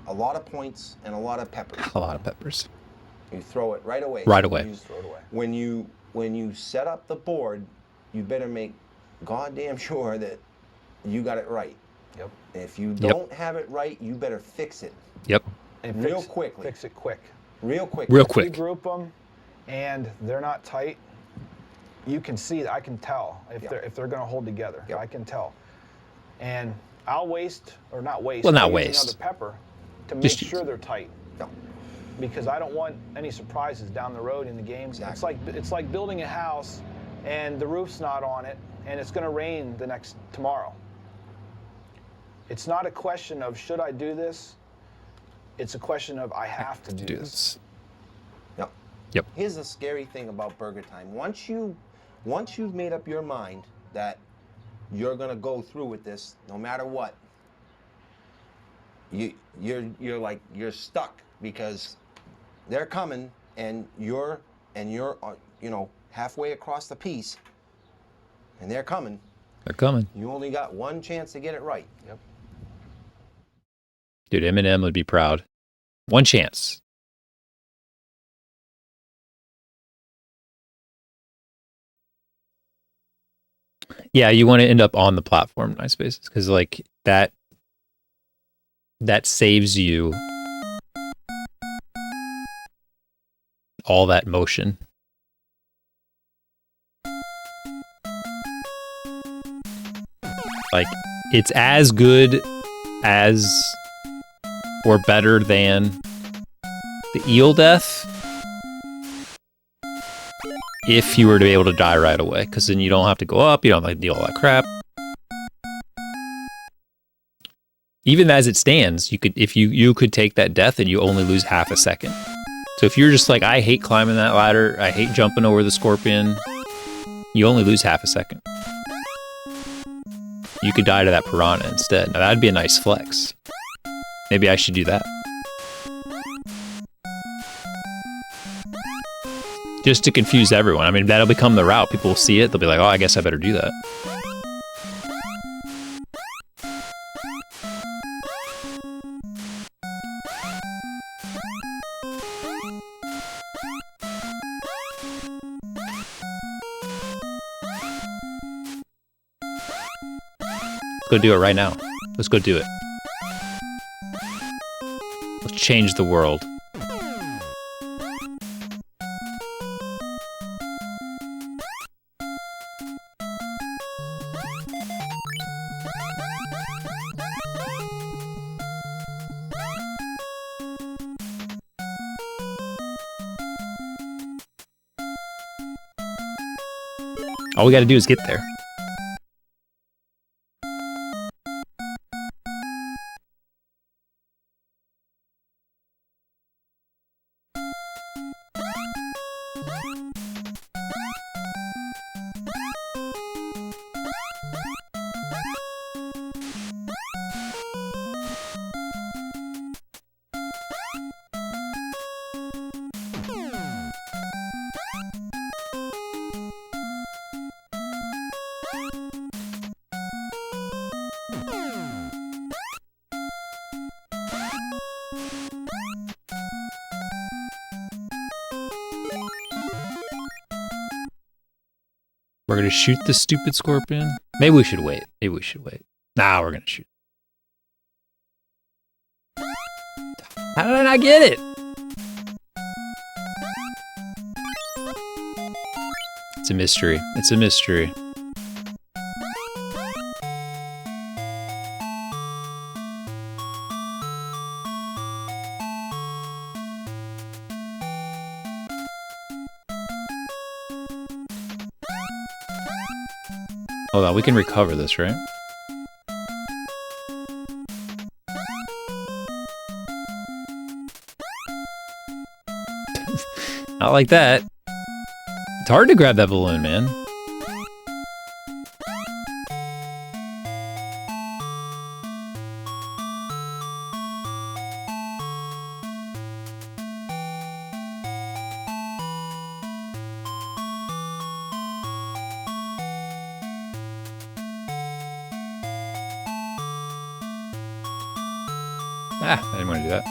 a lot of points and a lot of peppers. A lot of peppers. You throw it right away. Right away. You just throw it away. When you set up the board, you better make goddamn sure that you got it right. Yep. If you don't have it right, you better fix it. Yep. And Real quickly. Fix it quick. Real quick. Real If quick. you group them and they're not tight, you can see that. I can tell if they're going to hold together. Yep. I can tell. And I'll waste, or not waste. Well, not I'll use waste. another pepper to make Just sure they're tight. No. Because I don't want any surprises down the road in the game. Exactly. It's like building a house and the roof's not on it and it's going to rain tomorrow. It's not a question of should I do this? It's a question of I have to do this. Yep. Yep. Here's the scary thing about Burger Time. Once you've made up your mind that you're gonna go through with this, no matter what, you're stuck because they're coming and you're halfway across the piece, and they're coming. They're coming. You only got one chance to get it right. Yep. Dude, Eminem would be proud. One chance. Yeah, you want to end up on the platform in nice spaces because like that saves you all that motion. Like it's as good as or better than the eel death if you were to be able to die right away, because then you don't have to go up, you don't have to deal all that crap. Even as it stands, you could you could take that death and you only lose half a second. So if you're just like, I hate climbing that ladder, I hate jumping over the scorpion, you only lose half a second. You could die to that piranha instead. Now that'd be a nice flex. Maybe I should do that. Just to confuse everyone. I mean, that'll become the route. People will see it. They'll be like, oh, I guess I better do that. Let's go do it right now. Let's go do it. Let's change the world. All we gotta do is get there. We're gonna shoot the stupid scorpion. Maybe we should wait. Maybe we should wait. Nah, we're gonna shoot. How did I not get it? It's a mystery. It's a mystery. Hold on, we can recover this, right? Not like that. It's hard to grab that balloon, man. Ah, I didn't want to do that.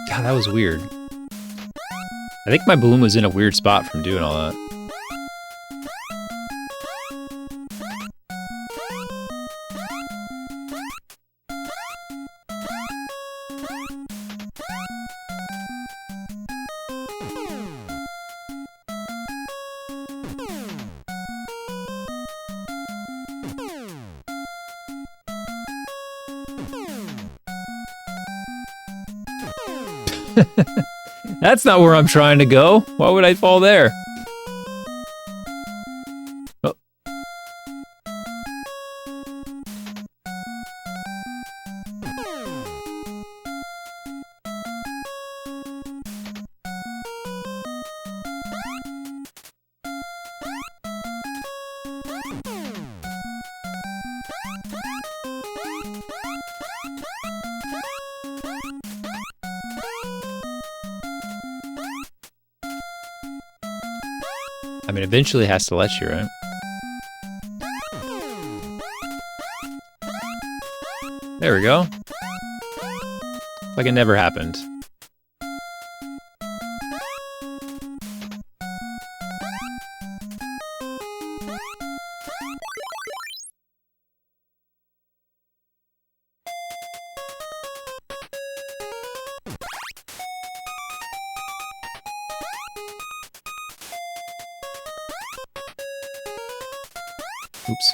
God, that was weird. I think my balloon was in a weird spot from doing all that. That's not where I'm trying to go. Why would I fall there? I mean, eventually it has to let you, right? There we go. Like it never happened. Oops.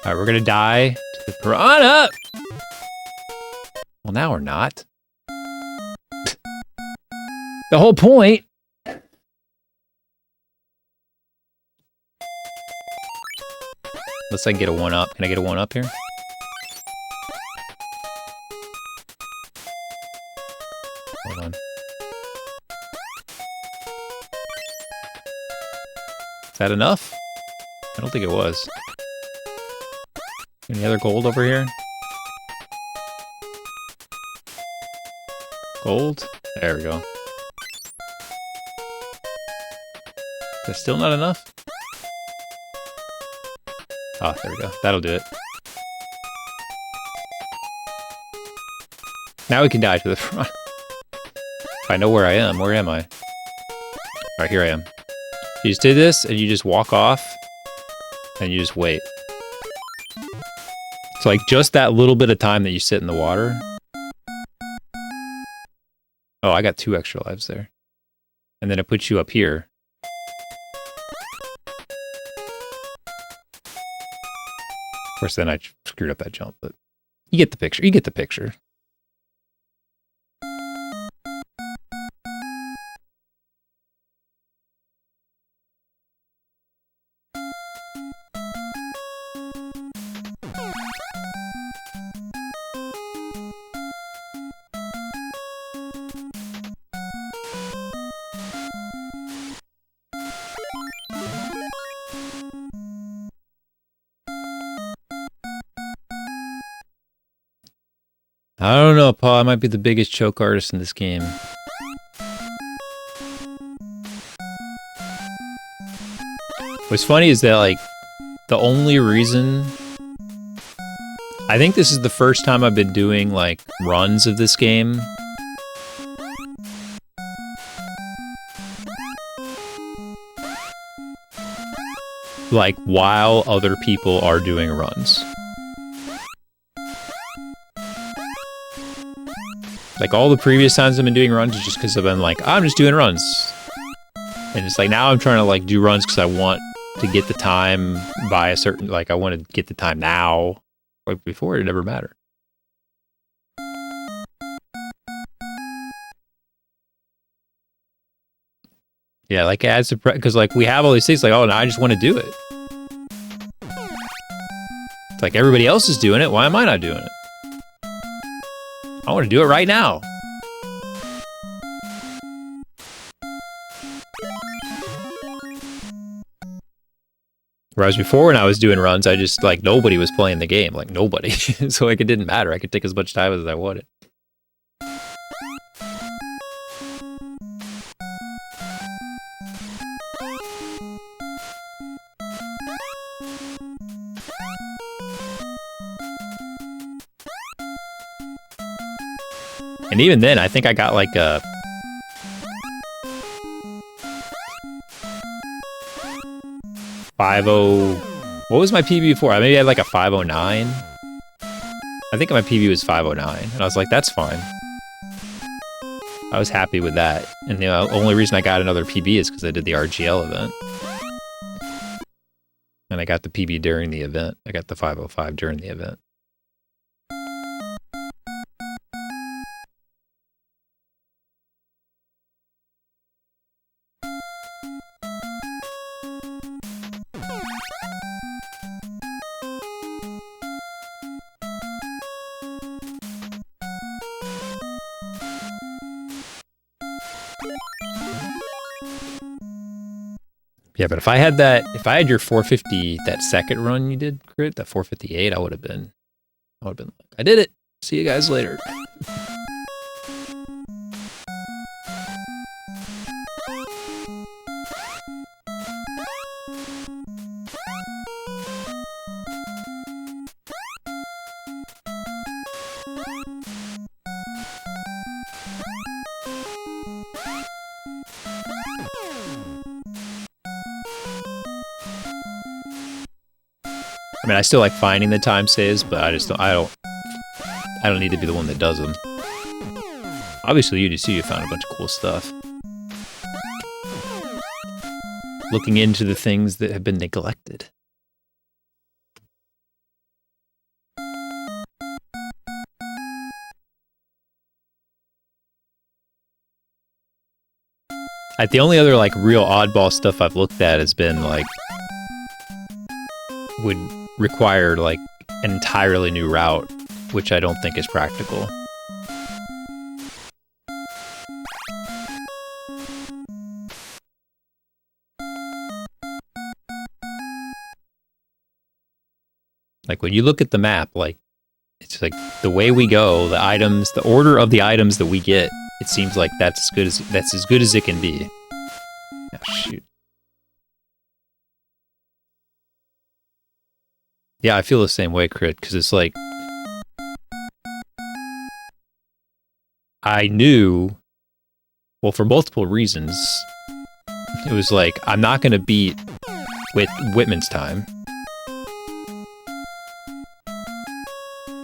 All right, we're gonna die to the piranha. Well, now we're not. The whole point. Unless I can get a 1-up. Can I get a 1-up here? Hold on. Is that enough? I don't think it was. Any other gold over here? Gold? There we go. That's still not enough? Oh, there we go. That'll do it. Now we can die to the front. If I know where I am, where am I? Alright, here I am. You just did this, and you just walk off, and you just wait. So like just that little bit of time that you sit in the water. Oh, I got 2 extra lives there. And then it puts you up here. Of course, then I screwed up that jump, but you get the picture. You get the picture. I don't know, Paul. I might be the biggest choke artist in this game. What's funny is that, like, the only reason... I think this is the first time I've been doing, like, runs of this game. Like, while other people are doing runs. Like, all the previous times I've been doing runs is just because I've been like, I'm just doing runs. And it's like, now I'm trying to, like, do runs because I want to get the time by a certain, like, I want to get the time now. Like, before, it never mattered. Yeah, like, it adds to, because, like, we have all these things, like, oh, now I just want to do it. It's like, everybody else is doing it, why am I not doing it? I want to do it right now. Whereas before when I was doing runs, I just, like, nobody was playing the game. Like, nobody. So, like, it didn't matter. I could take as much time as I wanted. And even then, I think I got like a... What was my PB before? I maybe had like a 509. I think my PB was 509. And I was like, that's fine. I was happy with that. And the only reason I got another PB is because I did the RGL event. And I got the PB during the event. I got the 505 during the event. Yeah, but if I had your 450, that second run you did, Crit, that 458, I would have been like, I did it. See you guys later. I mean, I still like finding the time saves, but I don't need to be the one that does them. Obviously, you found a bunch of cool stuff. Looking into the things that have been neglected. Like, the only other, like, real oddball stuff I've looked at has been, like, would require, like, an entirely new route, which I don't think is practical. Like, when you look at the map, like, it's like the way we go, the items, the order of the items that we get, it seems like that's as good as it can be. Oh, shoot. Yeah, I feel the same way, Crit, because it's like, I knew, well, for multiple reasons, it was like, I'm not going to beat Whitman's time.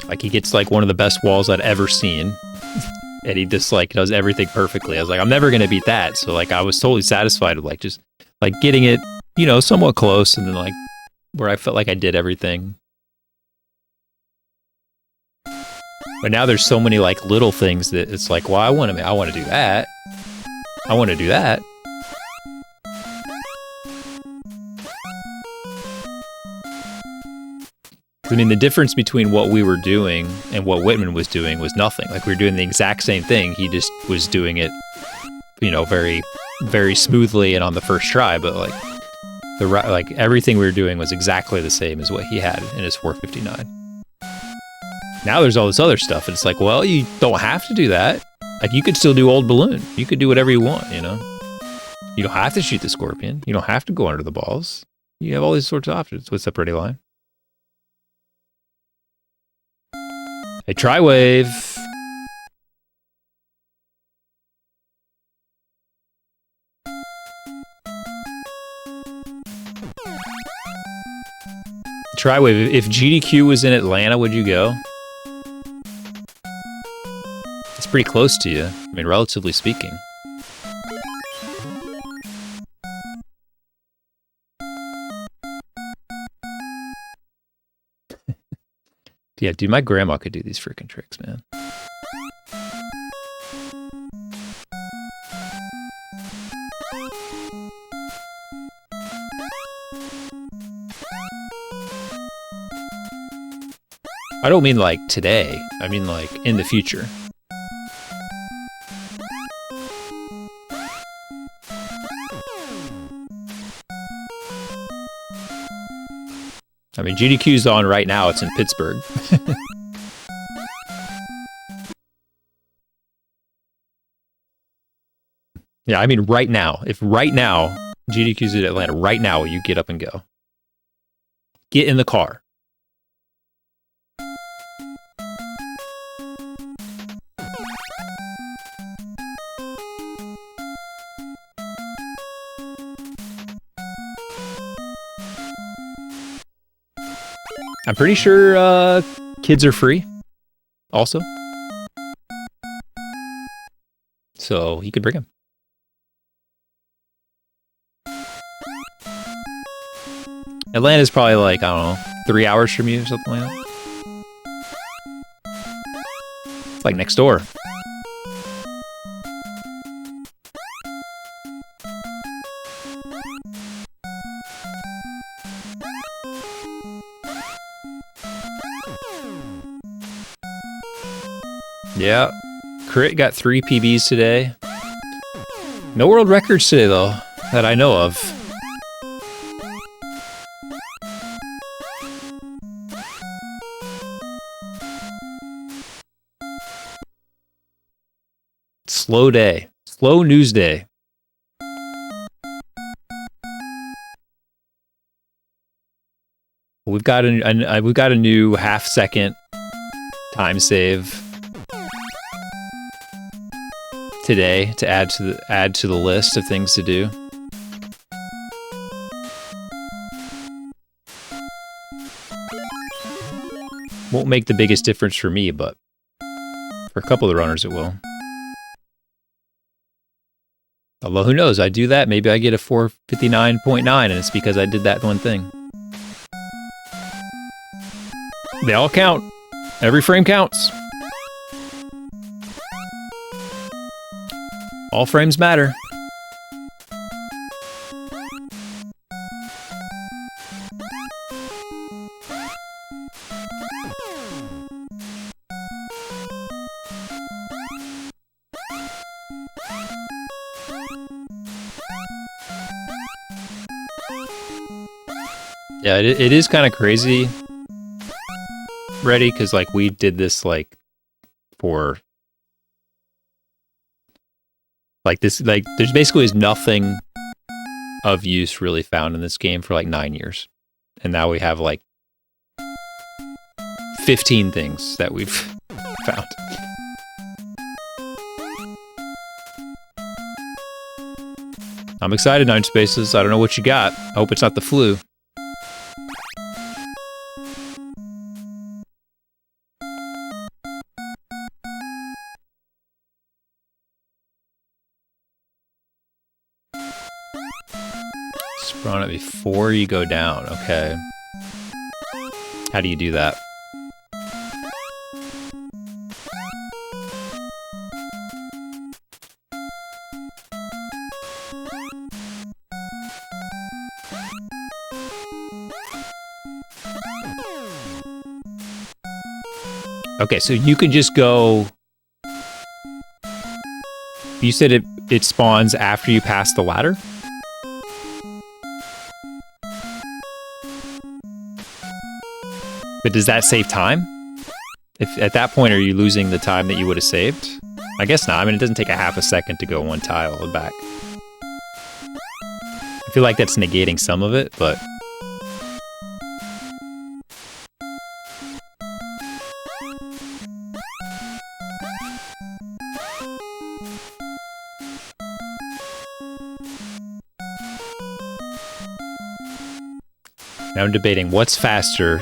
Like, he gets, like, one of the best walls I'd ever seen. And he just, like, does everything perfectly. I was like, I'm never going to beat that. So, like, I was totally satisfied with, like, just, like, getting it, you know, somewhat close. And then, like, where I felt like I did everything. But now there's so many, like, little things that it's like, well, I want to do that. I want to do that. I mean, the difference between what we were doing and what Whitman was doing was nothing. Like, we were doing the exact same thing. He just was doing it, you know, very, very smoothly and on the first try. But, like, everything we were doing was exactly the same as what he had in his 459. Now there's all this other stuff, and it's like, well, you don't have to do that. Like, you could still do Old Balloon. You could do whatever you want, you know? You don't have to shoot the Scorpion. You don't have to go under the balls. You have all these sorts of options. What's up, Pretty Line? Hey, Tri-Wave. Tri-Wave, if GDQ was in Atlanta, would you go? It's pretty close to you. I mean, relatively speaking. Yeah, dude, my grandma could do these freaking tricks, man. I don't mean like today. I mean like in the future. I mean, GDQ's on right now. It's in Pittsburgh. Yeah, I mean right now. If right now GDQ's in Atlanta, right now you get up and go. Get in the car. I'm pretty sure kids are free also. So you could bring them. Atlanta's probably like, I don't know, 3 hours from you or something like that. It's like next door. Yeah, Crit got 3 PBs today. No world records today, though, that I know of. slow day. Slow news day. We've got a new half-second time save today to add to the list of things to do. Won't make the biggest difference for me, but for a couple of the runners it will. Although who knows, I do that, maybe I get a 4:59.9 and it's because I did that one thing. They all count. Every frame counts. All frames matter. Yeah, it is kind of crazy, Reddy, because like we did this like for like this, like there's basically is nothing of use really found in this game for like 9 years, and now we have like 15 things that we've found. I'm excited, Nine Spaces. I don't know what you got. I hope it's not the flu. Spawn it before you go down. Okay. How do you do that? Okay, so you can just go... You said it spawns after you pass the ladder? But does that save time? If at that point, are you losing the time that you would have saved? I guess not. I mean, it doesn't take a half a second to go one tile and back. I feel like that's negating some of it, but... Now I'm debating what's faster.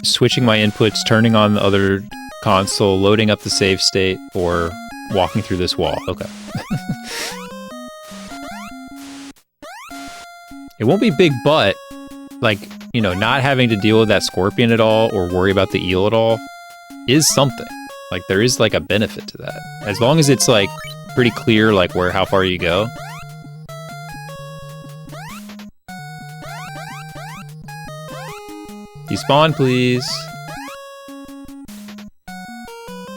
Switching my inputs, turning on the other console, loading up the save state, or walking through this wall. Okay. It won't be big butt, like, you know, not having to deal with that scorpion at all or worry about the eel at all is something. Like, there is, like, a benefit to that. As long as it's, like, pretty clear, like, how far you go. Despawn, please.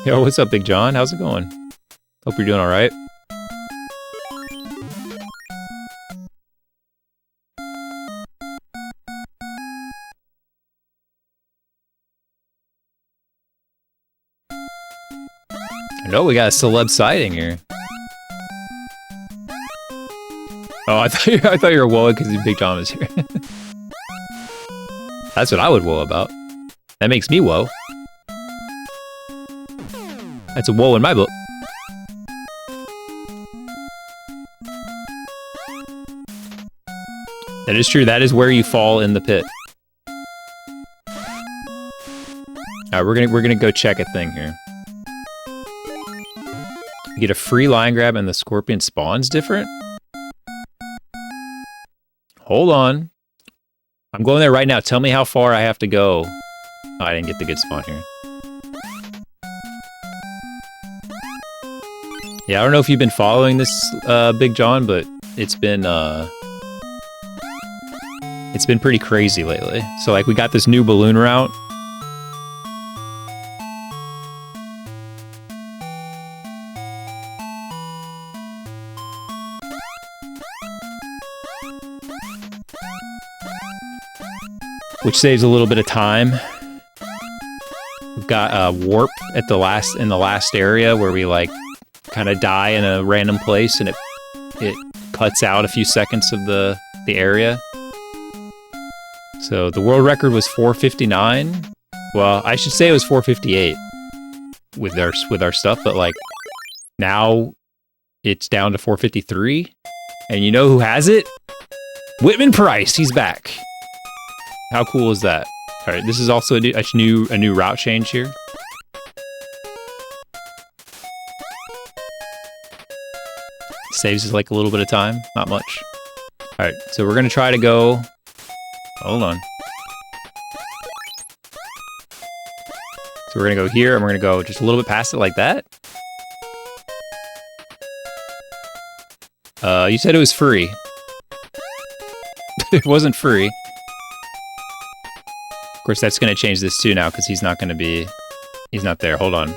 Yo, what's up, Big John? How's it going? Hope you're doing all right. I know we got a celeb sighting here. Oh, I thought you were woe because Big John was here. That's what I would woe about. That makes me woe. That's a woe in my book. That is true. That is where you fall in the pit. All right, we're gonna go check a thing here. You get a free line grab and the scorpion spawns different. Hold on. I'm going there right now. Tell me how far I have to go. Oh, I didn't get the good spawn here. Yeah, I don't know if you've been following this, Big John, but it's been pretty crazy lately. So, like, we got this new balloon route. Which saves a little bit of time. We've got a warp at in the last area where we like kind of die in a random place, and it cuts out a few seconds of the area. So the world record was 459. Well, I should say it was 458 with our stuff, but like now it's down to 453. And you know who has it? Whitman Price. He's back. How cool is that? All right, this is also a new route change here. Saves us like a little bit of time, not much. All right, so we're gonna try to go. Hold on. So we're gonna go here, and we're gonna go just a little bit past it like that. You said it was free. It wasn't free. Of course, that's gonna change this too now because he's not there. Hold on.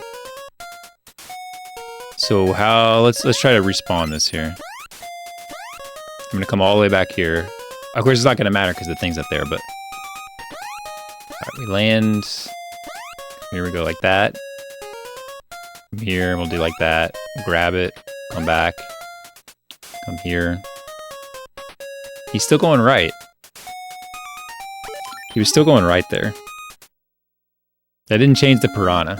So let's try to respawn this here. I'm gonna come all the way back here. Of course, it's not gonna matter because the thing's up there, but all right, we land. Here we go, like that. Come here, and we'll do like that. Grab it, come back, come here. He's still going right. He was still going right there. That didn't change the piranha.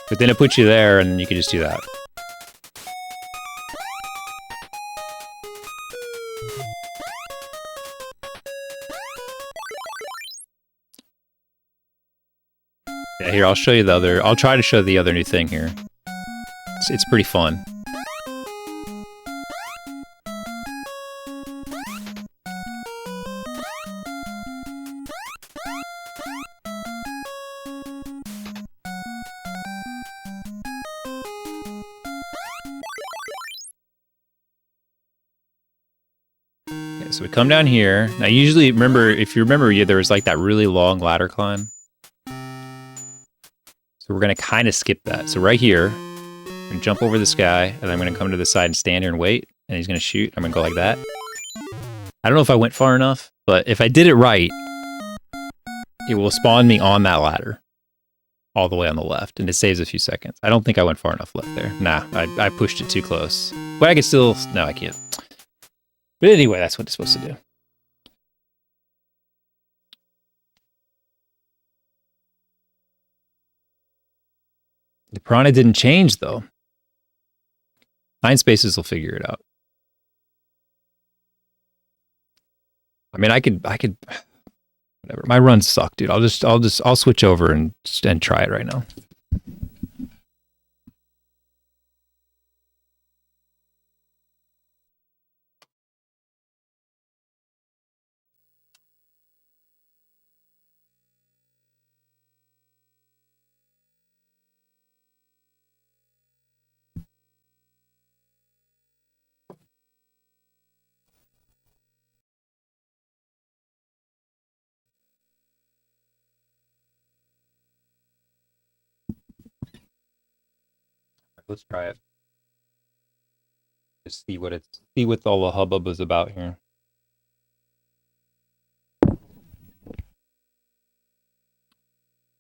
But then it puts you there, and you can just do that. Yeah, here, I'll show you the other... I'll try to show the other new thing here. It's pretty fun. So we come down here. Now, usually, if you remember, there was like that really long ladder climb. So we're going to kind of skip that. So right here, I'm going to jump over this guy, and then I'm going to come to the side and stand here and wait, and he's going to shoot. I'm going to go like that. I don't know if I went far enough, but if I did it right, it will spawn me on that ladder all the way on the left, and it saves a few seconds. I don't think I went far enough left there. Nah, I pushed it too close. But I could still... No, I can't. But anyway, that's what it's supposed to do. The piranha didn't change, though. 9 spaces will figure it out. I mean, I could, whatever. My runs suck, dude. I'll switch over and try it right now. Let's try it. Just see what all the hubbub is about here.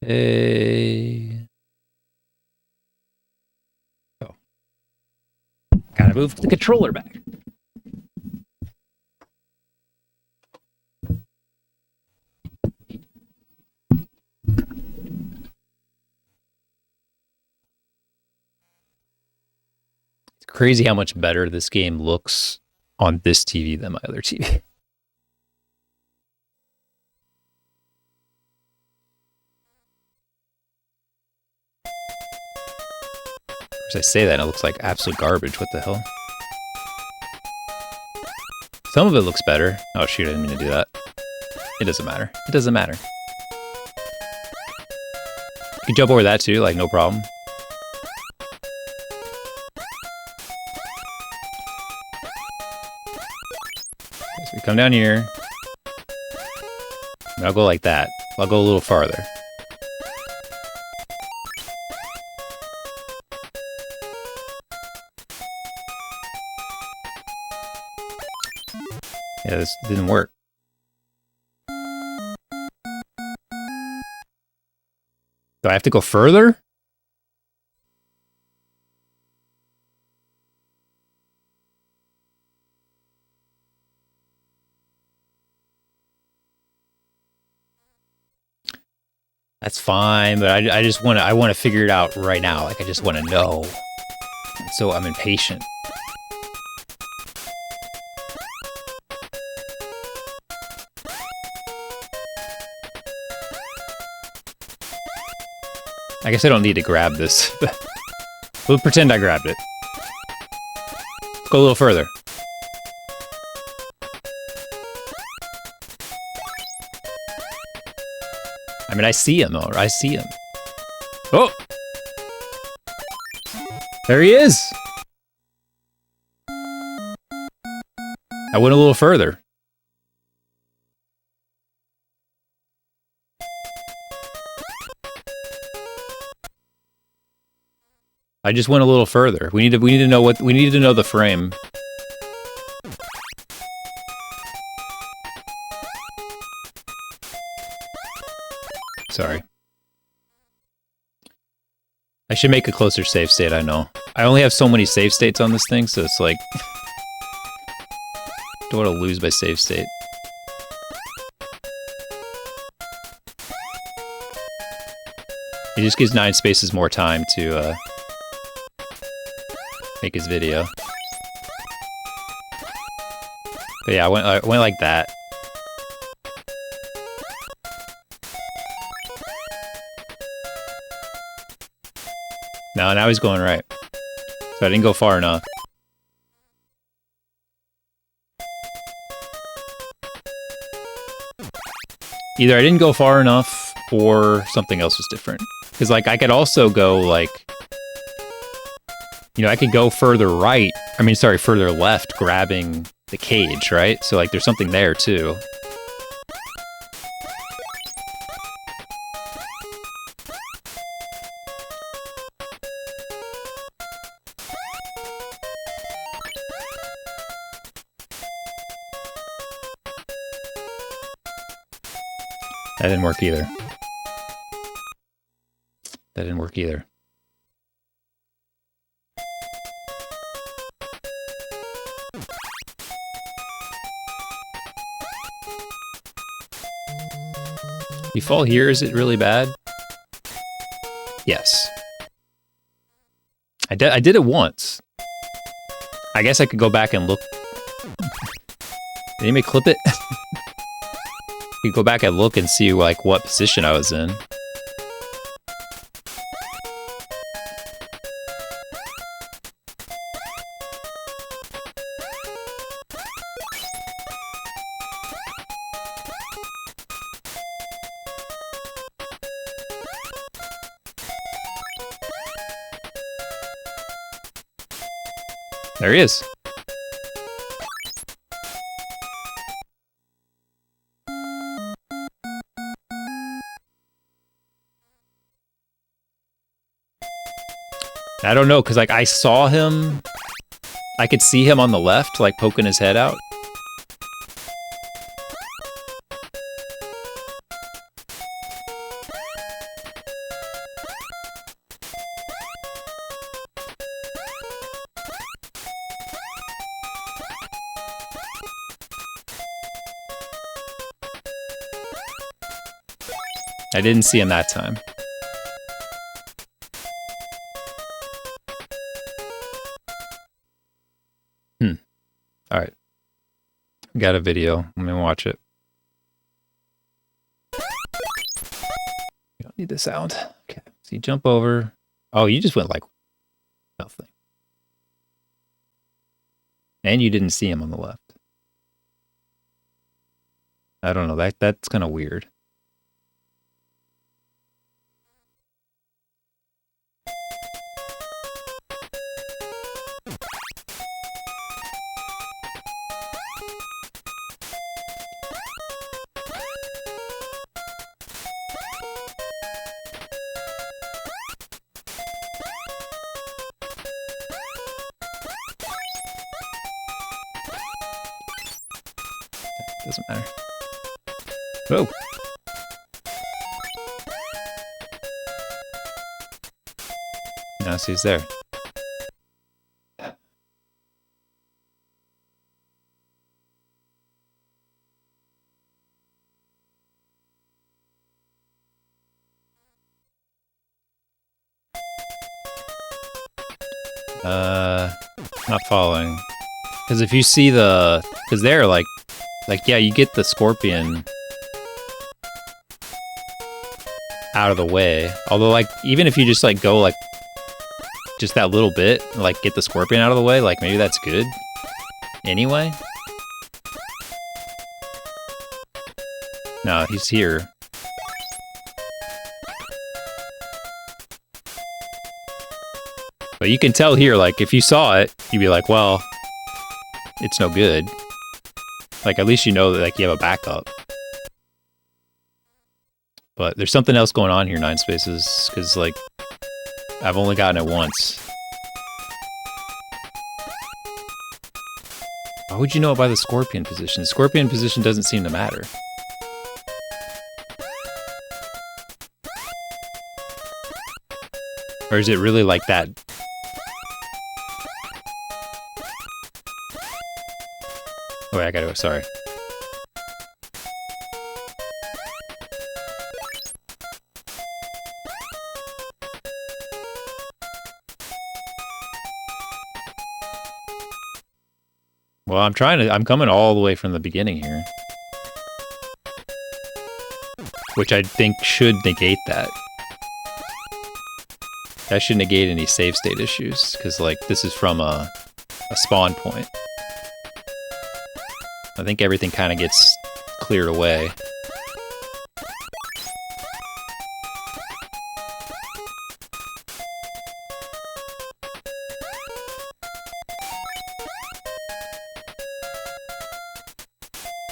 Hey. Oh. Gotta move the controller back. Crazy how much better this game looks on this TV than my other TV. Of course, I say that and it looks like absolute garbage. What the hell? Some of it looks better. Oh shoot, I didn't mean to do that. It doesn't matter. It doesn't matter. You can jump over that too, like no problem. So we come down here. And I'll go like that. I'll go a little farther. Yeah, this didn't work. Do I have to go further? That's fine, but I just want to figure it out right now. Like I just want to know. And so I'm impatient. I guess I don't need to grab this. We'll pretend I grabbed it. Let's go a little further. I mean, I see him, though. I see him. Oh! There he is! I went a little further. I just went a little further. We need to know what we need to know the frame. Sorry. I should make a closer save state, I know. I only have so many save states on this thing, so it's like... don't want to lose my save state. It just gives 9 spaces more time to make his video. But yeah, I went like that. Now he's going right. So I didn't go far enough. Either I didn't go far enough, or something else was different. Because, like, I could also go, like... you know, I could go further right. I mean, sorry, further left, grabbing the cage, right? So, like, there's something there, too. That didn't work either. That didn't work either. You fall here, is it really bad? Yes. I did it once. I guess I could go back and look. Did anybody clip it? You go back and look and see, like, what position I was in. There he is. I don't know, because, like, I saw him. I could see him on the left, like, poking his head out. I didn't see him that time. Alright. Got a video. Let me watch it. You don't need the sound. Okay. So you jump over. Oh, you just went like nothing. And you didn't see him on the left. I don't know. That's kind of weird. Doesn't matter. Oh. Now see, he's there. Not following. Because if you see the... Because they're like, yeah, you get the scorpion out of the way. Although, like, even if you just, like, go, like, just that little bit, like, get the scorpion out of the way, like, maybe that's good. Anyway? No, he's here. But you can tell here, like, if you saw it, you'd be like, well, it's no good. Like, at least you know that, like, you have a backup. But there's something else going on here, 9 Spaces, because, like, I've only gotten it once. Why would you know it by the scorpion position? The scorpion position doesn't seem to matter. Or is it really like that? Oh, wait, I gotta go, sorry. Well, I'm coming all the way from the beginning here. Which I think should negate that. That should negate any save state issues, because, like, this is from a spawn point. I think everything kind of gets cleared away.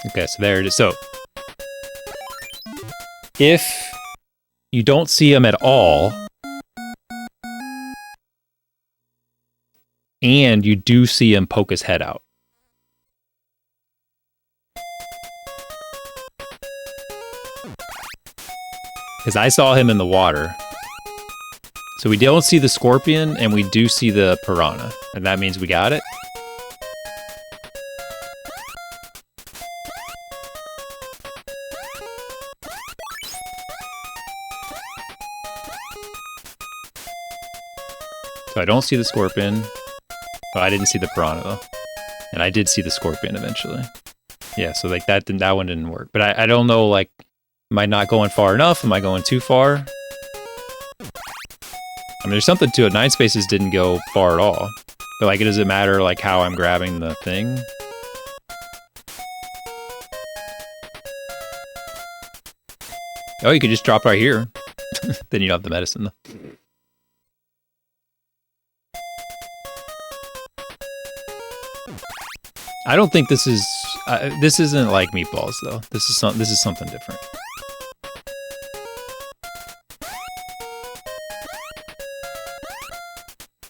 Okay, so there it is. So, if you don't see him at all, and you do see him poke his head out, because I saw him in the water. So we don't see the scorpion, and we do see the piranha. And that means we got it. So I don't see the scorpion. Oh, I didn't see the piranha, though. And I did see the scorpion eventually. Yeah, so like that one didn't work. But I don't know, like, am I not going far enough? Am I going too far? I mean, there's something to it. 9 Spaces didn't go far at all. But, like, does it matter, like, how I'm grabbing the thing? Oh, you could just drop right here. Then you don't have the medicine, though. I don't think this is... this isn't like Meatballs, though. This is something different.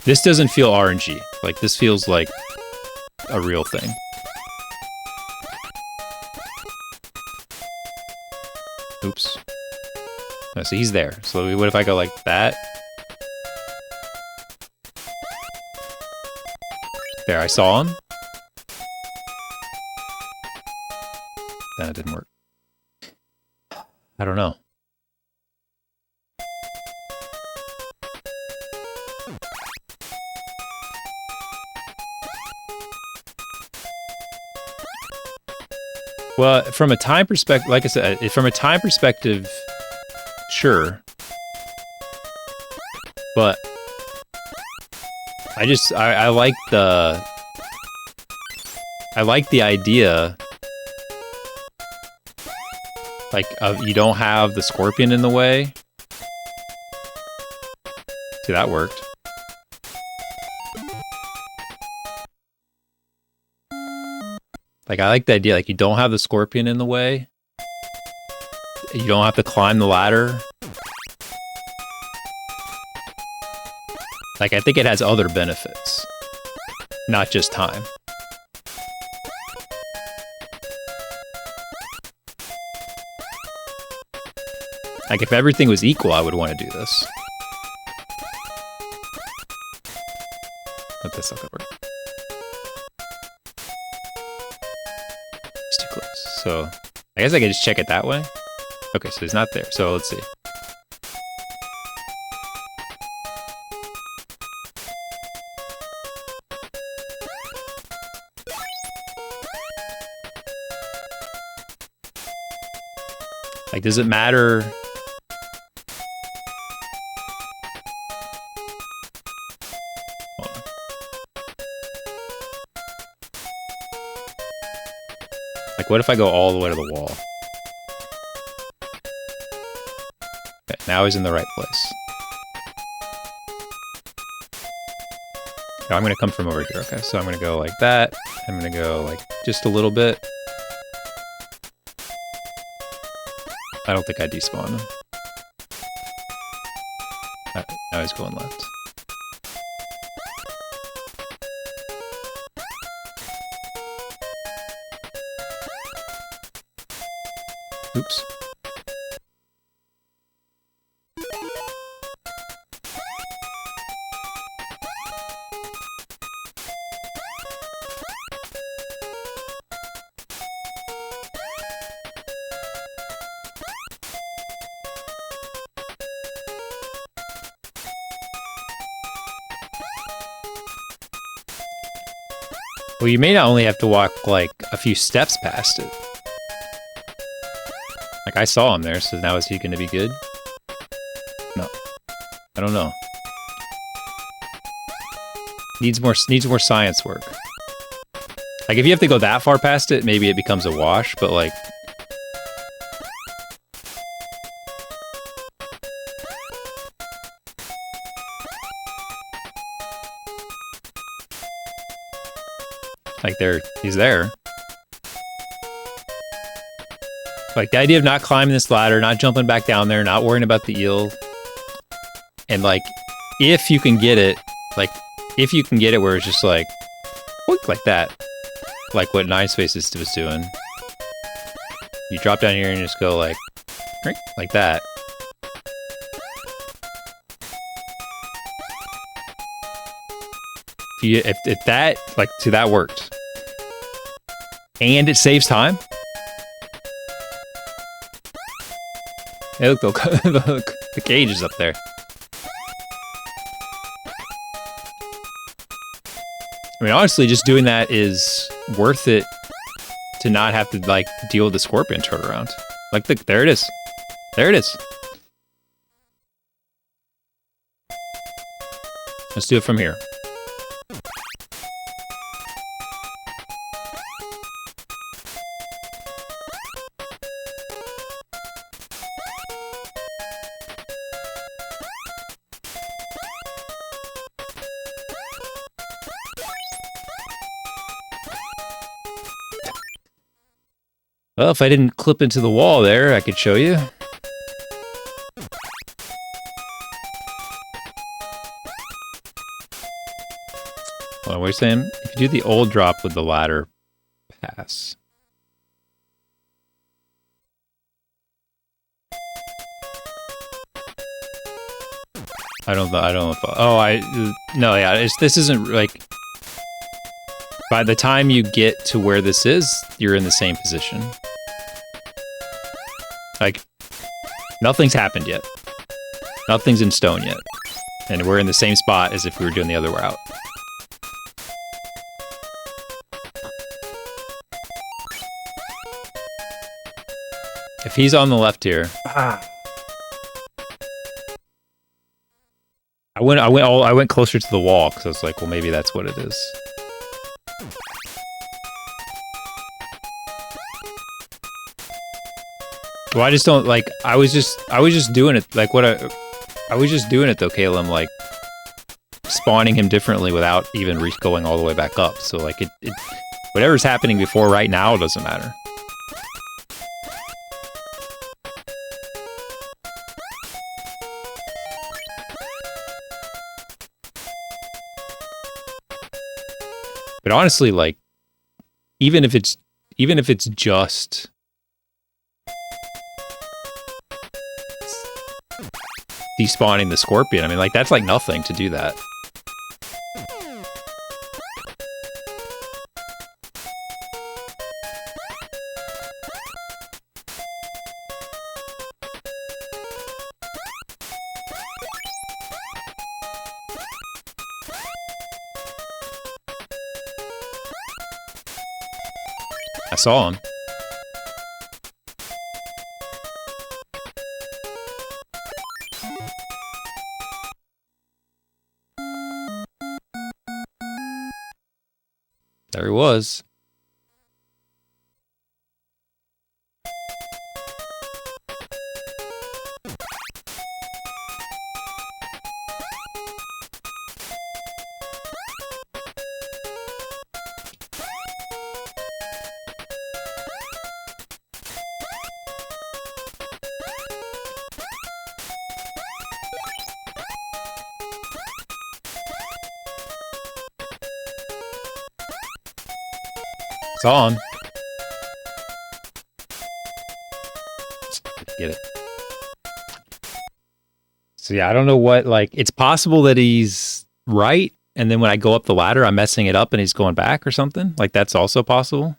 This doesn't feel RNG. Like, this feels like a real thing. Oops. No, so he's there. So what if I go like that? There, I saw him. That didn't work. I don't know. Well, from a time perspective, like I said, from a time perspective, sure. But I like the idea, like, you don't have the scorpion in the way. See, that worked. Like, I like the idea, like, you don't have the scorpion in the way. You don't have to climb the ladder. Like, I think it has other benefits. Not just time. Like, if everything was equal, I would want to do this. But that's not gonna work. It's too close. So I guess I can just check it that way. Okay, so he's not there. So let's see. Like, does it matter? Hold on. Like, what if I go all the way to the wall? Okay, now he's in the right place. Now I'm gonna come from over here, okay? So I'm gonna go like that. I'm gonna go like just a little bit. I don't think I despawned him. Now he's going left. Oops. Well, you may not only have to walk like a few steps past it. Like, I saw him there, so now is he going to be good? No. I don't know. Needs more science work. Like, if you have to go that far past it, maybe it becomes a wash, but like... Like, he's there. Like, the idea of not climbing this ladder, not jumping back down there, not worrying about the eel. And, like, if you can get it, like, if you can get it where it's just, like, like that. Like what Nice Faces was doing. You drop down here and just go, like that. If that, like, see, that worked. And it saves time. Hey, look, the cage is up there. I mean, honestly, just doing that is worth it to not have to, like, deal with the scorpion turnaround. Like, there it is. There it is. Let's do it from here. Well, if I didn't clip into the wall there, I could show you. What are we saying? If you do the old drop with the ladder pass. I don't know if, no, yeah, this isn't, like, by the time you get to where this is, you're in the same position. Like, nothing's happened yet. Nothing's in stone yet. And we're in the same spot as if we were doing the other route. If he's on the left here... I went closer to the wall, because I was like, well, maybe that's what it is. Well, I just don't, like, I was just doing it, like, I was just doing it, though, Caleb, like, spawning him differently without even going all the way back up, so, like, whatever's happening before right now doesn't matter. But honestly, like, even if it's just despawning the scorpion, I mean, like, that's like nothing to do that. I saw him. There he was. Saw him. Get it. So yeah, I don't know what, like, it's possible that he's right, and then when I go up the ladder, I'm messing it up and he's going back or something. Like, that's also possible.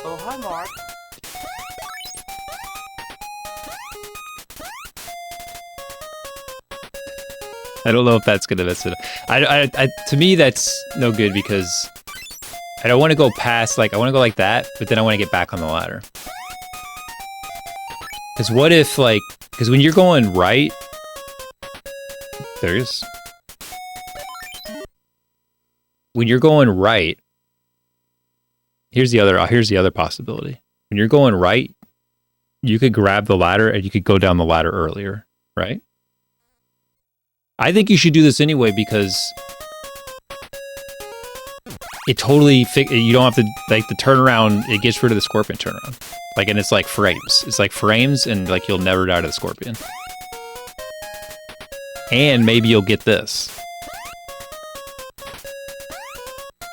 Oh, hi, Mark. I don't know if that's gonna mess it up. To me, that's no good because I don't want to go past, like, I want to go like that, but then I want to get back on the ladder. Because what if, like, because when you're going right, there is. When you're going right, here's the other possibility. When you're going right, you could grab the ladder and you could go down the ladder earlier, right? I think you should do this anyway because it totally you don't have to, like, the turnaround, it gets rid of the scorpion turnaround. Like, and it's like frames. It's like frames and, like, you'll never die to the scorpion. And maybe you'll get this.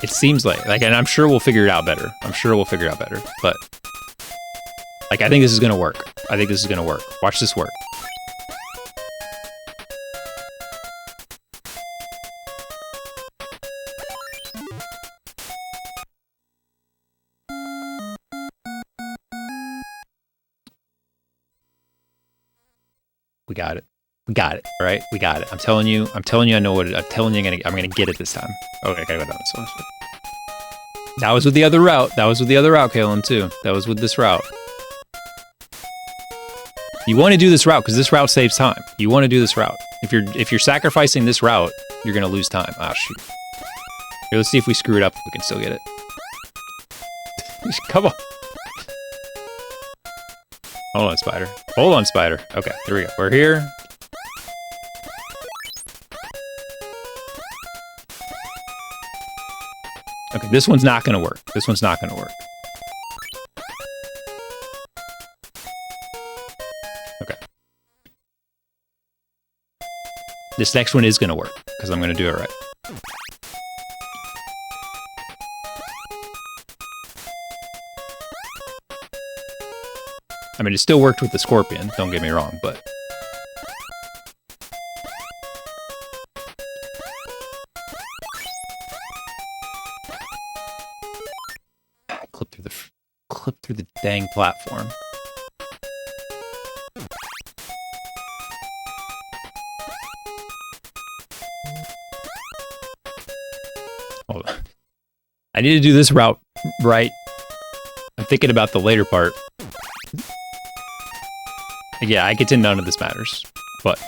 It seems like, and I'm sure we'll figure it out better. But, like, I think this is gonna work. Watch this work. We got it. All right, we got it. I'm telling you, I know what I'm telling you. I'm gonna get it this time. Okay, I gotta go down this one. That was with the other route. Kalen, too. That was with this route. You want to do this route because this route saves time. You want to do this route. If you're sacrificing this route, you're gonna lose time. Ah, shoot. Here, let's see if we screw it up. We can still get it. Come on. Hold on, spider. Okay, here we go. We're here. Okay, this one's not gonna work. Okay. This next one is gonna work, because I'm gonna do it right. I mean, it still worked with the scorpion, don't get me wrong, but... Clip through the dang platform. Hold on. I need to do this route right. I'm thinking about the later part. Yeah, I get to none of this matters, but...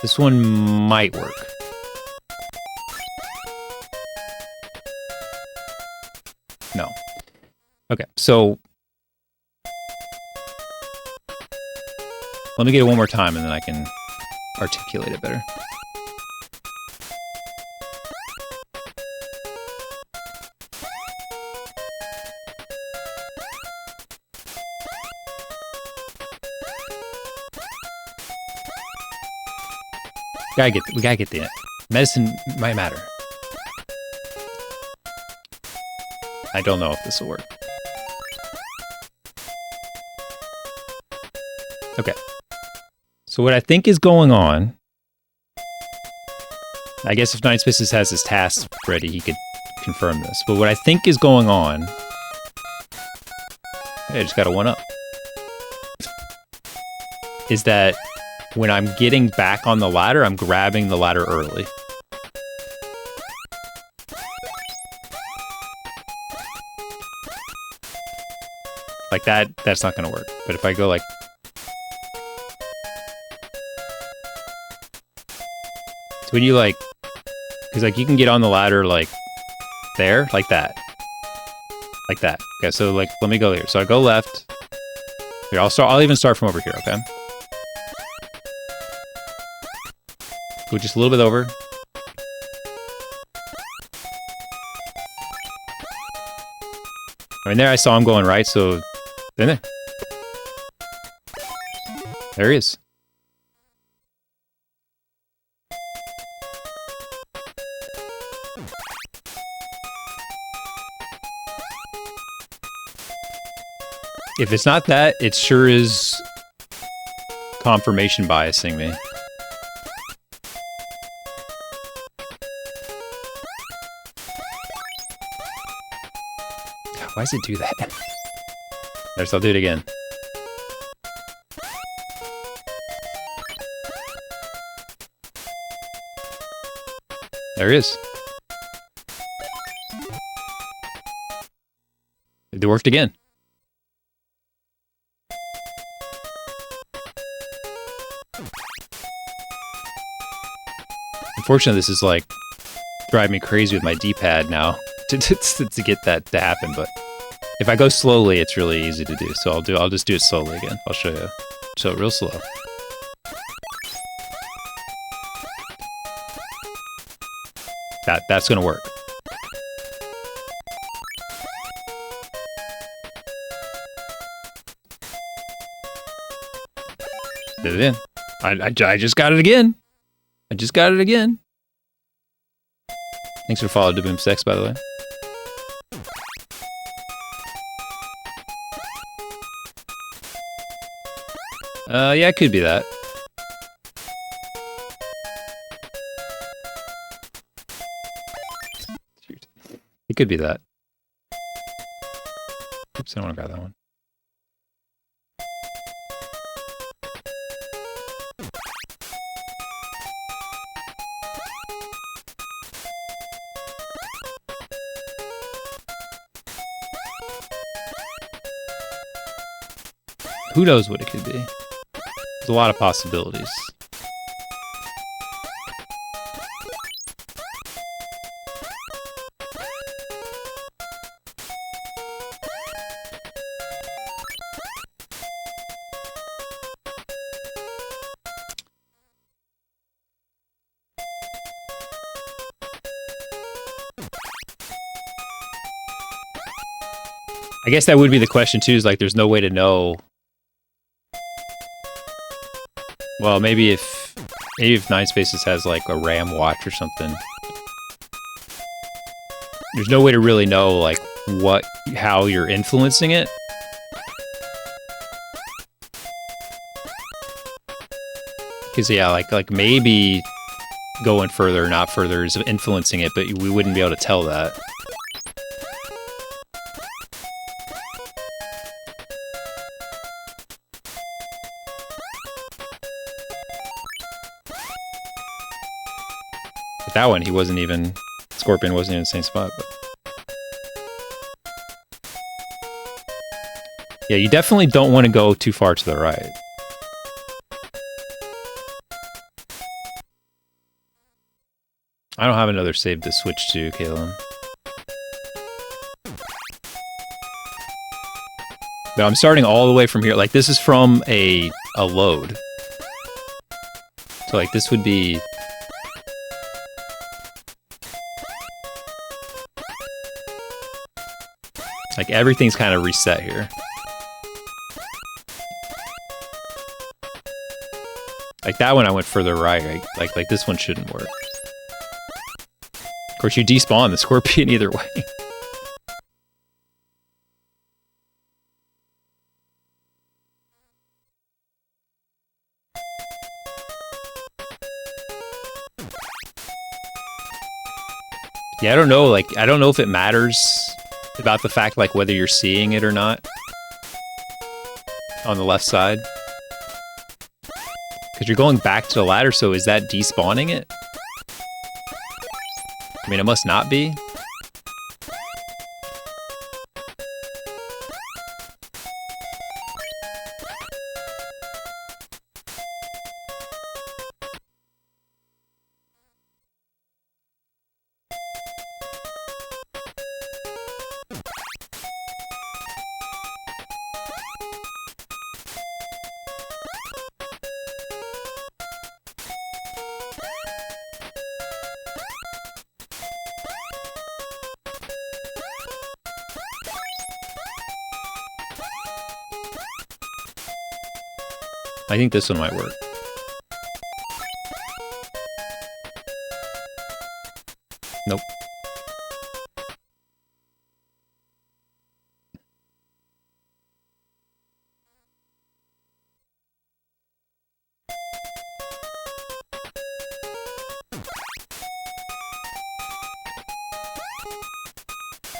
This one might work. No. Okay, so... Let me get it one more time and then I can articulate it better. We gotta get the medicine might matter. I don't know if this will work. Okay. So what I think is going on, I guess if Nine Spaces has his task ready, he could confirm this. But what I think is going on, hey, I just got a 1-up, is that when I'm getting back on the ladder, I'm grabbing the ladder early. Like that's not gonna work. But if I go like... So when you like... Because like you can get on the ladder like there, like that. Like that. Okay, so like let me go here. So I go left. Here, I'll even start from over here, okay? Go just a little bit over. I mean, there I saw him going right, so... There. There he is. If it's not that, it sure is confirmation biasing me. Why does it do that? There, so I'll do it again. There it is. It worked again. Unfortunately, this is like driving me crazy with my D-pad now to get that to happen, but if I go slowly, it's really easy to do. So I'll just do it slowly again. I'll show you. So real slow. That's gonna work. Did it in. I just got it again. I just got it again. Thanks for following Boom Sex, by the way. Yeah, it could be that. Shoot. It could be that. Oops, I don't want to grab that one. Who knows what it could be? There's a lot of possibilities. I guess that would be the question too, is like there's no way to know. Well, maybe if Nine Spaces has like a RAM watch or something, there's no way to really know like how you're influencing it. Because yeah, like maybe going further or not further is influencing it, but we wouldn't be able to tell that. That one, Scorpion wasn't even in the same spot. But. Yeah, you definitely don't want to go too far to the right. I don't have another save to switch to, Caleb. But I'm starting all the way from here. Like, this is from a load. So, like, this would be... Like, everything's kind of reset here. Like, that one I went further right? Like this one shouldn't work. Of course, you despawn the Scorpion either way. Yeah, I don't know. Like, I don't know if it matters about the fact, like, whether you're seeing it or not on the left side. Because you're going back to the ladder, so is that despawning it? I mean, it must not be. I think this one might work. Nope.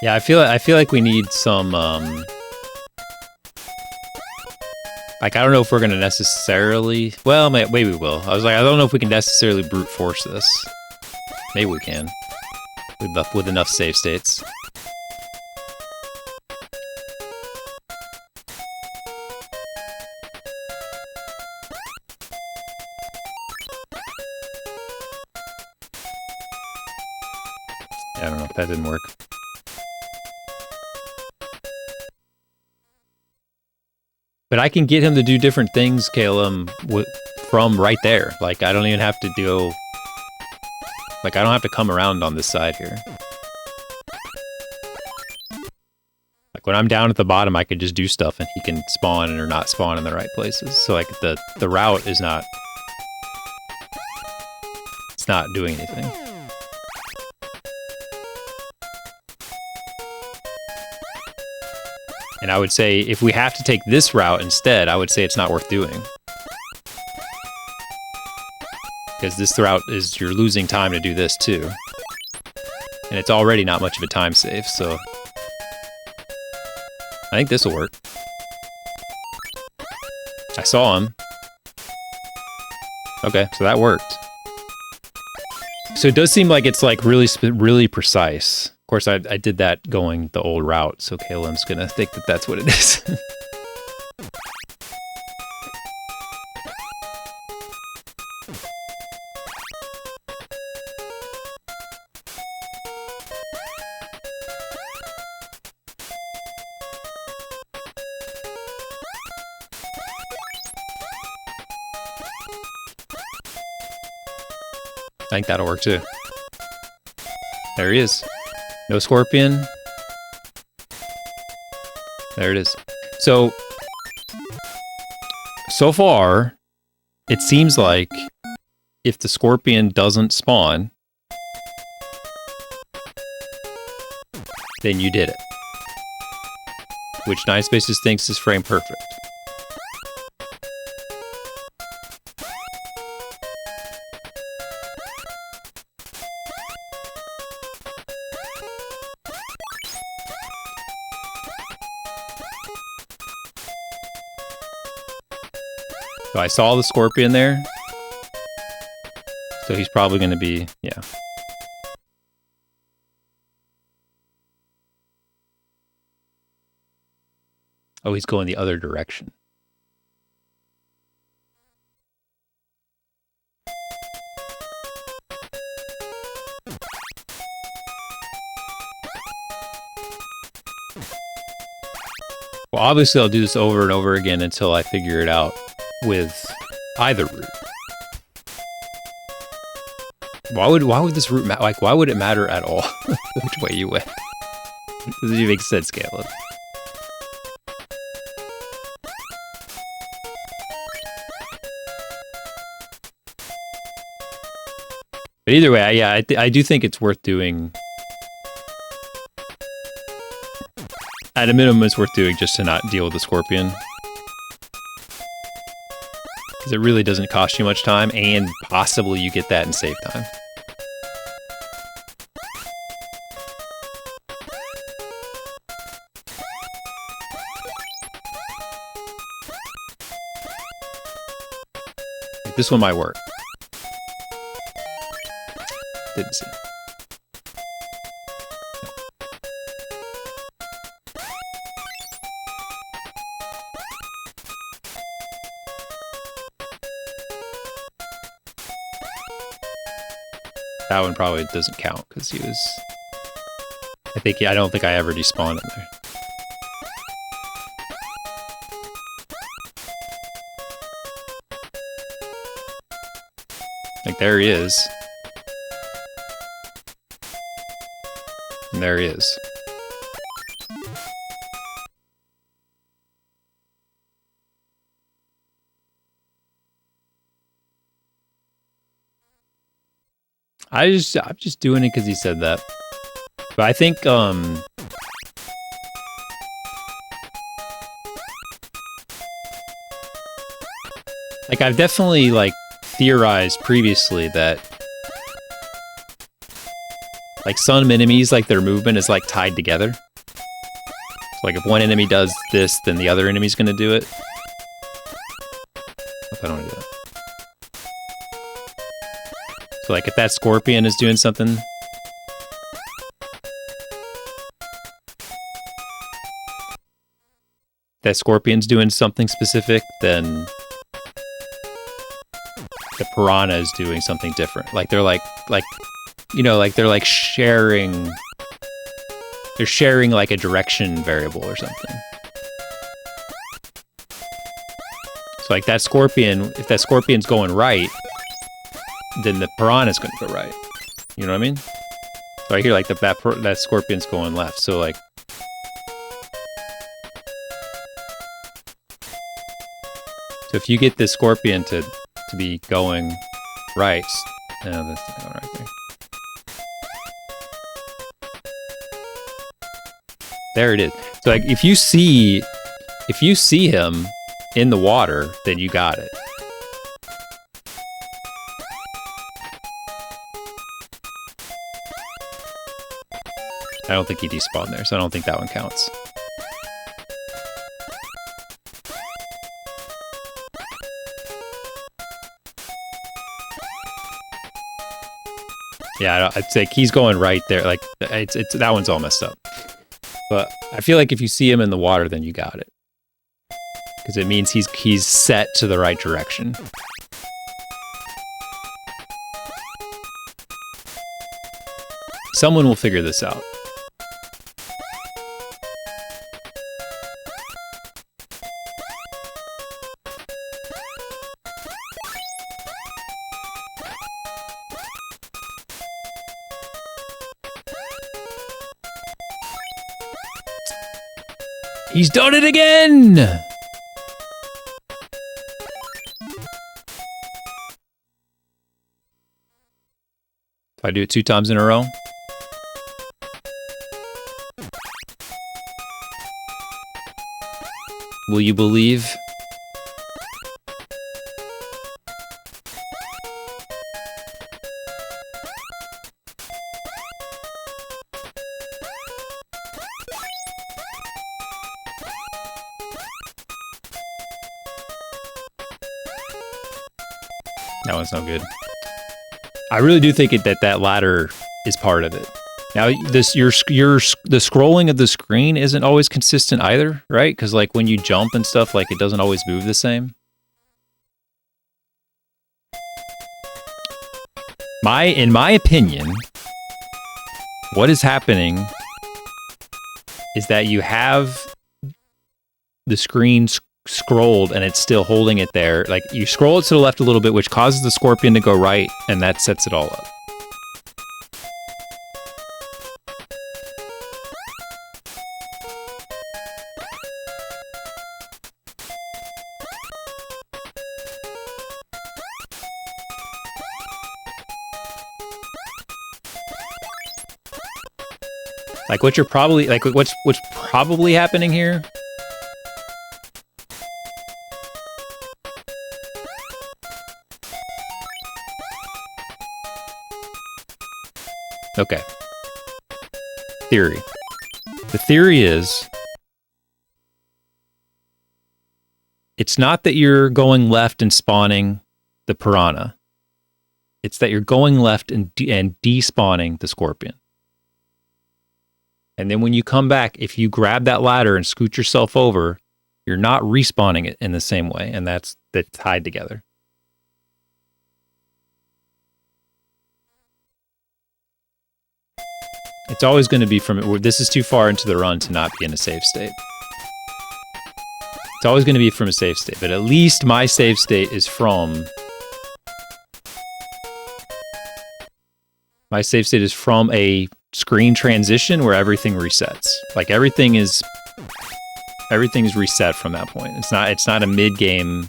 Yeah, I feel like we need some like, I don't know if we're gonna necessarily, well, maybe we will. I was like, I don't know if we can necessarily brute force this. Maybe we can. With enough save states. Yeah, I don't know, that didn't work. But I can get him to do different things, Calum, from right there. Like, I don't even have to do... Like, I don't have to come around on this side here. Like, when I'm down at the bottom, I can just do stuff and he can spawn or not spawn in the right places. So, like, the route is not... It's not doing anything. And I would say, if we have to take this route instead, I would say it's not worth doing. Because this route is, you're losing time to do this too. And it's already not much of a time save, so... I think this will work. I saw him. Okay, so that worked. So it does seem like it's like really precise. Of course, I did that going the old route, so Caleb's gonna think that that's what it is. I think that'll work too. There he is. No scorpion. There it is. So far, it seems like if the scorpion doesn't spawn, then you did it. Which Nine Spaces thinks is frame perfect. So I saw the scorpion there. So he's probably going to be, yeah. Oh, he's going the other direction. Well, obviously I'll do this over and over again until I figure it out with either route. Why would this route like, why would it matter at all which way you went? It doesn't even make sense, Caleb. But either way, yeah, I do think it's worth doing. At a minimum, it's worth doing just to not deal with the scorpion. Because it really doesn't cost you much time, and possibly you get that in save time. This one might work. Didn't see. That one probably doesn't count because he was. I don't think I ever despawned him there. Like there he is. And there he is. I'm just doing it because he said that. But I think like I've definitely like theorized previously that like some enemies, like their movement is like tied together. So like if one enemy does this, then the other enemy's gonna do it. If I don't want to do that. So like if that scorpion is doing something, that scorpion's doing something specific, then the piranha is doing something different. Like they're like you know, like they're like sharing, they're sharing like a direction variable or something. So like that scorpion, if that scorpion's going right, then the piranha's going to go right. You know what I mean? So I hear like that scorpion's going left. So like, so if you get this scorpion to be going right, no, that's not going right there. There it is. So like if you see him in the water, then you got it. I don't think he despawned there, so I don't think that one counts. Yeah, I'd say he's going right there. Like it's that one's all messed up. But I feel like if you see him in the water, then you got it, because it means he's set to the right direction. Someone will figure this out. He's done it again! If I do it 2 times in a row. Will you believe? That one's no good. I really do think that ladder is part of it. Now, the scrolling of the screen isn't always consistent either, right? Because like when you jump and stuff, like it doesn't always move the same. In my opinion, what is happening is that you have the screen scrolled and it's still holding it there. Like you scroll it to the left a little bit, which causes the scorpion to go right, and that sets it all up. Like what's probably happening here? Okay. Theory. The theory is it's not that you're going left and spawning the piranha. It's that you're going left and despawning the scorpion. And then when you come back, if you grab that ladder and scoot yourself over, you're not respawning it in the same way, and that's tied together. It's always going to be from... This is too far into the run to not be in a safe state. It's always going to be from a safe state, but at least my save state is from... My save state is from a screen transition where everything resets. Like everything's reset from that point. It's not a mid-game...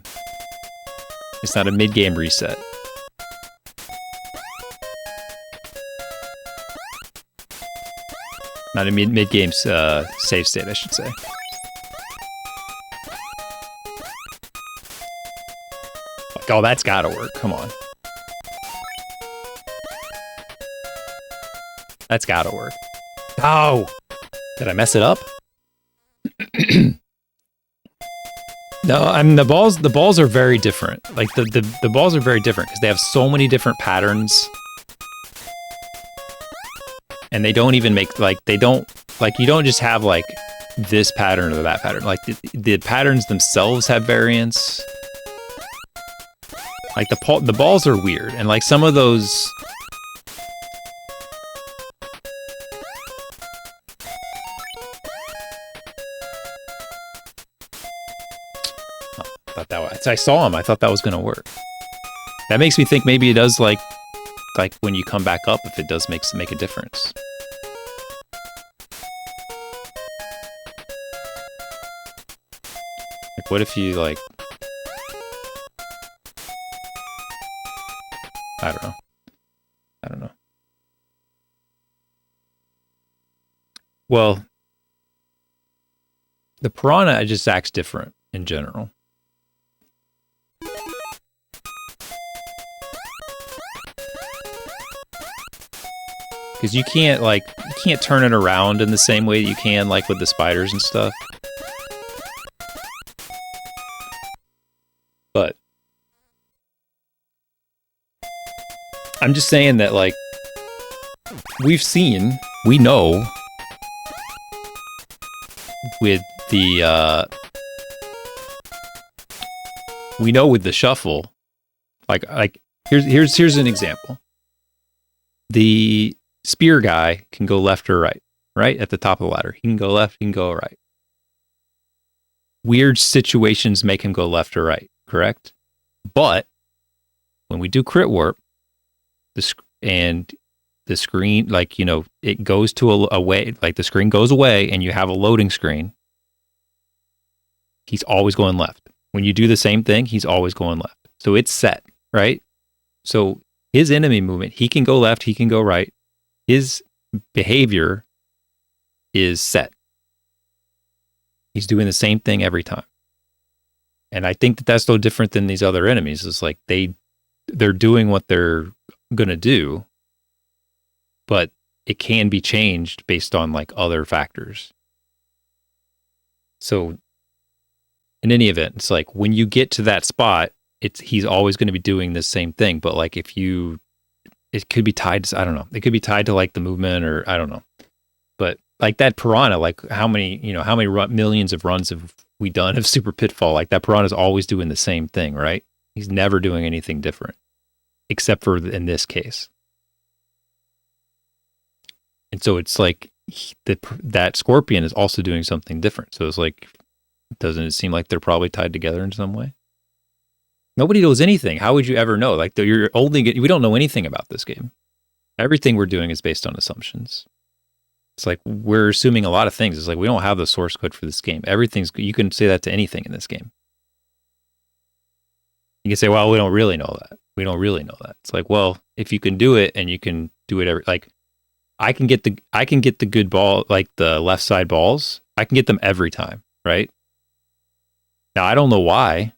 It's not a mid-game reset. Not a mid-game save state, I should say. Like, oh, that's gotta work. Come on. That's gotta work. Oh! Did I mess it up? No, I mean, the balls are very different. Like, the balls are very different because they have so many different patterns. And they don't even make, like, you don't just have, like, this pattern or that pattern. Like, the patterns themselves have variance. Like, the balls are weird. And, like, some of those... I saw him. I thought that was going to work. That makes me think maybe it does, like when you come back up, if it does make a difference. Like, what if you, like... I don't know. Well, the piranha just acts different in general. Because you can't turn it around in the same way that you can, like, with the spiders and stuff. But I'm just saying that, like, we know with the, with the shuffle, like here's an example. The spear guy can go left or right at the top of the ladder. He can go left, he can go right. Weird situations make him go left or right, correct? But when we do crit warp, the screen, like, you know, it goes to a way, like the screen goes away and you have a loading screen. He's always going left. When you do the same thing, he's always going left. So it's set, right? So his enemy movement, he can go left, he can go right. His behavior is set. He's doing the same thing every time. And I think that that's no different than these other enemies. It's like they're doing what they're going to do, but it can be changed based on, like, other factors. So in any event, it's like when you get to that spot, he's always going to be doing the same thing. But, like, it could be tied to, I don't know. It could be tied to, like, the movement, or I don't know. But, like, that piranha, like, how many millions of runs have we done of Super Pitfall? Like, that piranha's always doing the same thing, right? He's never doing anything different, except for in this case. And so it's like that scorpion is also doing something different. So it's like, doesn't it seem like they're probably tied together in some way? Nobody knows anything. How would you ever know? Like, we don't know anything about this game. Everything we're doing is based on assumptions. It's like we're assuming a lot of things. It's like we don't have the source code for this game. You can say that to anything in this game. You can say, well, we don't really know that. We don't really know that. It's like, well, if you can do it and you can do it like, I can get the good ball, like the left side balls. I can get them every time, right? Now, I don't know why.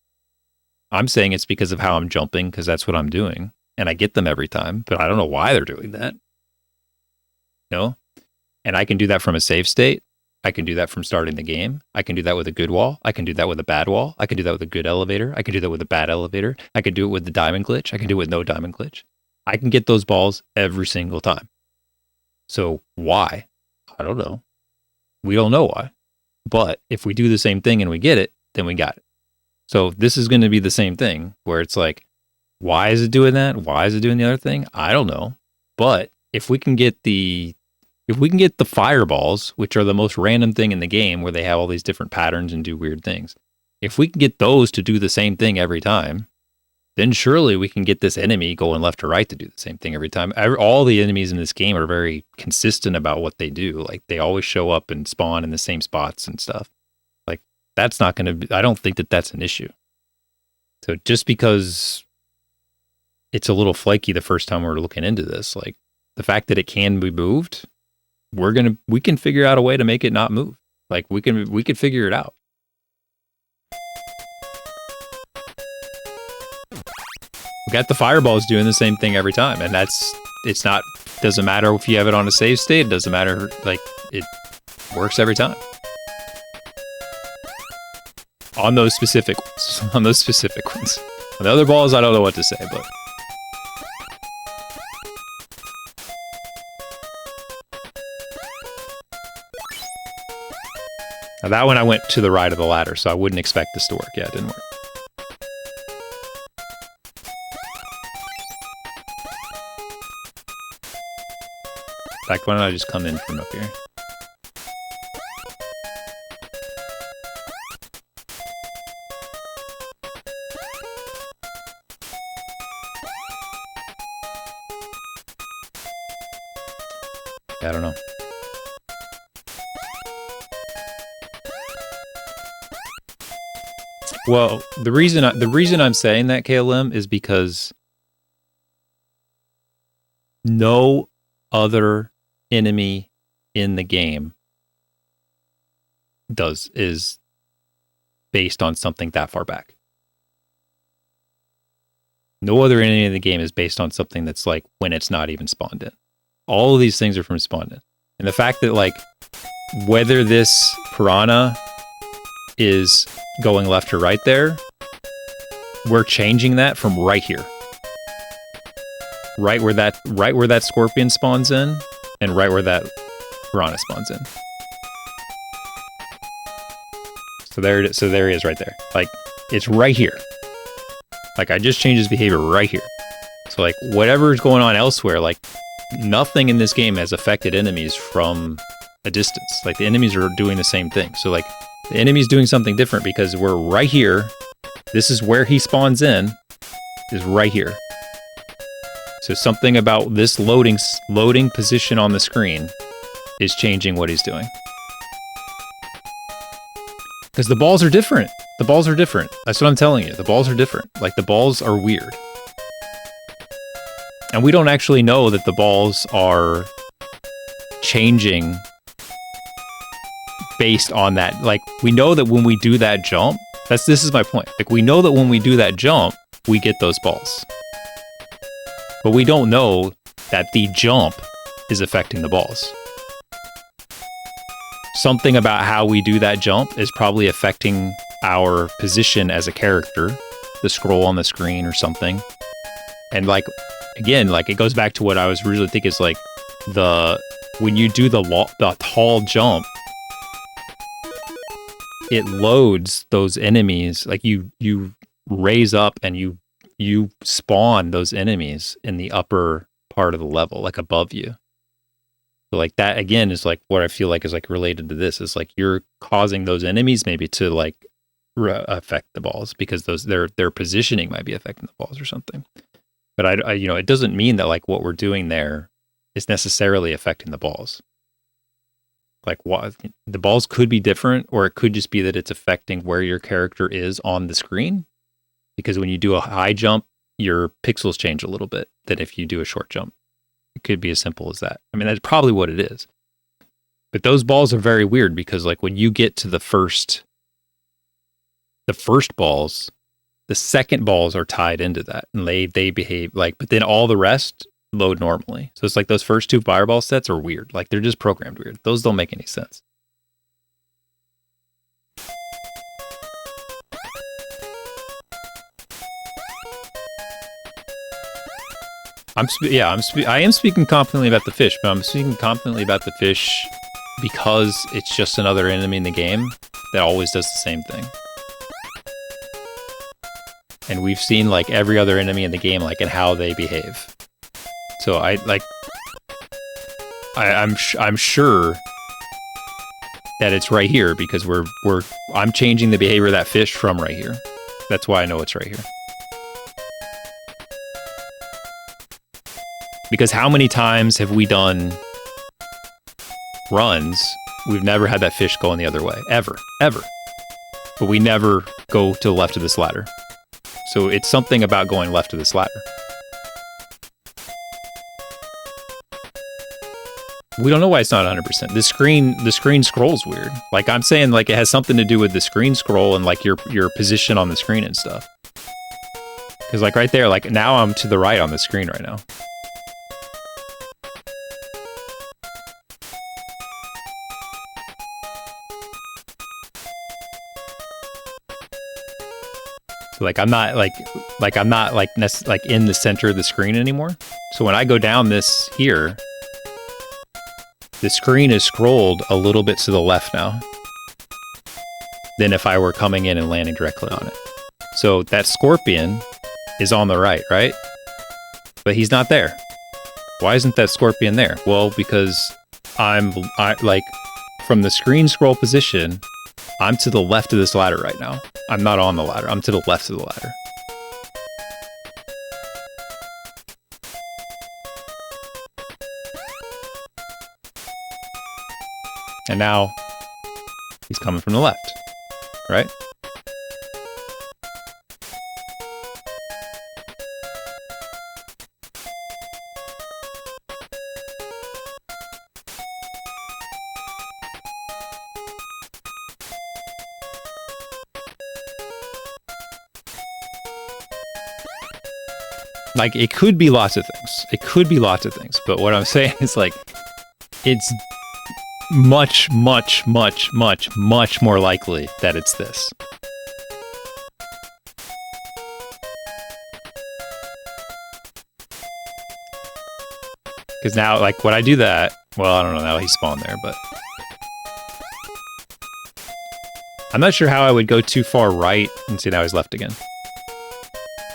I'm saying it's because of how I'm jumping, because that's what I'm doing. And I get them every time, but I don't know why they're doing that. You know? And I can do that from a save state. I can do that from starting the game. I can do that with a good wall. I can do that with a bad wall. I can do that with a good elevator. I can do that with a bad elevator. I can do it with the diamond glitch. I can do it with no diamond glitch. I can get those balls every single time. So why? I don't know. We don't know why. But if we do the same thing and we get it, then we got it. So this is going to be the same thing where it's like, why is it doing that? Why is it doing the other thing? I don't know. But if we can get the fireballs, which are the most random thing in the game where they have all these different patterns and do weird things, if we can get those to do the same thing every time, then surely we can get this enemy going left to right to do the same thing every time. All the enemies in this game are very consistent about what they do. Like they always show up and spawn in the same spots and stuff. Like that's not going to be, I don't think that that's an issue. So just because it's a little flaky the first time we're looking into this, like the fact that it can be moved, we can figure out a way to make it not move. Like we could figure it out. We got the fireballs doing the same thing every time, and doesn't matter if you have it on a save state, it doesn't matter, like it works every time. On those specific ones. On the other balls, I don't know what to say, but now that one I went to the right of the ladder, so I wouldn't expect this to work. Yeah, it didn't work. In fact, why don't I just come in from up here? I don't know. Well, the reason I'm saying that, KLM, is because no other enemy in the game is based on something that far back. No other enemy in the game is based on something that's like when it's not even spawned in. All of these things are from spawned in. And the fact that like whether this piranha is going left or right there, we're changing that from right here. Right where that scorpion spawns in, and right where that piranha spawns in. So there he is right there. Like, it's right here. Like, I just changed his behavior right here. So, like, whatever's going on elsewhere, like, nothing in this game has affected enemies from a distance. Like, the enemies are doing the same thing. So, like, the enemy's doing something different because we're right here. This is where he spawns in, is right here. So something about this loading position on the screen is changing what he's doing. Because the balls are different. The balls are different. That's what I'm telling you. The balls are different. Like, the balls are weird. And we don't actually know that the balls are changing based on that. Like, we know that when we do that jump, this is my point. Like, we know that when we do that jump, we get those balls. But we don't know that the jump is affecting the balls. Something about how we do that jump is probably affecting our position as a character, the scroll on the screen or something. And like, again, like it goes back to what I was really thinking is like when you do the tall jump, it loads those enemies. Like you raise up and you spawn those enemies in the upper part of the level, like above you. So like that again is like what I feel like is like related to this is like you're causing those enemies maybe to like affect the balls because their positioning might be affecting the balls or something. But I it doesn't mean that like what we're doing there is necessarily affecting the balls. Like what the balls could be different, or it could just be that it's affecting where your character is on the screen. Because when you do a high jump, your pixels change a little bit than if you do a short jump. It could be as simple as that. I mean, that's probably what it is. But those balls are very weird because like when you get to the first balls, the second balls are tied into that and they behave like, but then all the rest load normally. So it's like those first two fireball sets are weird. Like they're just programmed weird. Those don't make any sense. I am speaking confidently about the fish, but I'm speaking confidently about the fish because it's just another enemy in the game that always does the same thing. And we've seen like every other enemy in the game, like and how they behave. So I'm sure that it's right here because I'm changing the behavior of that fish from right here. That's why I know it's right here. Because how many times have we done runs, we've never had that fish going the other way. Ever. But we never go to the left of this ladder. So it's something about going left of this ladder. We don't know why it's not 100%. The screen scrolls weird. Like I'm saying, like it has something to do with the screen scroll and like your position on the screen and stuff. Because like right there, like now I'm to the right on the screen right now. So like I'm not like in the center of the screen anymore. So when I go down this here, the screen is scrolled a little bit to the left now than if I were coming in and landing directly on it. So that scorpion is on the right? But he's not there. Why isn't that scorpion there? Well, because I like from the screen scroll position, I'm to the left of this ladder right now. I'm not on the ladder. I'm to the left of the ladder. And now he's coming from the left, right? Like, it could be lots of things. But what I'm saying is, like, it's much more likely that it's this. Because now, like, when I do that, well, I don't know, now he spawned there, but I'm not sure how I would go too far right, and see, now he's left again.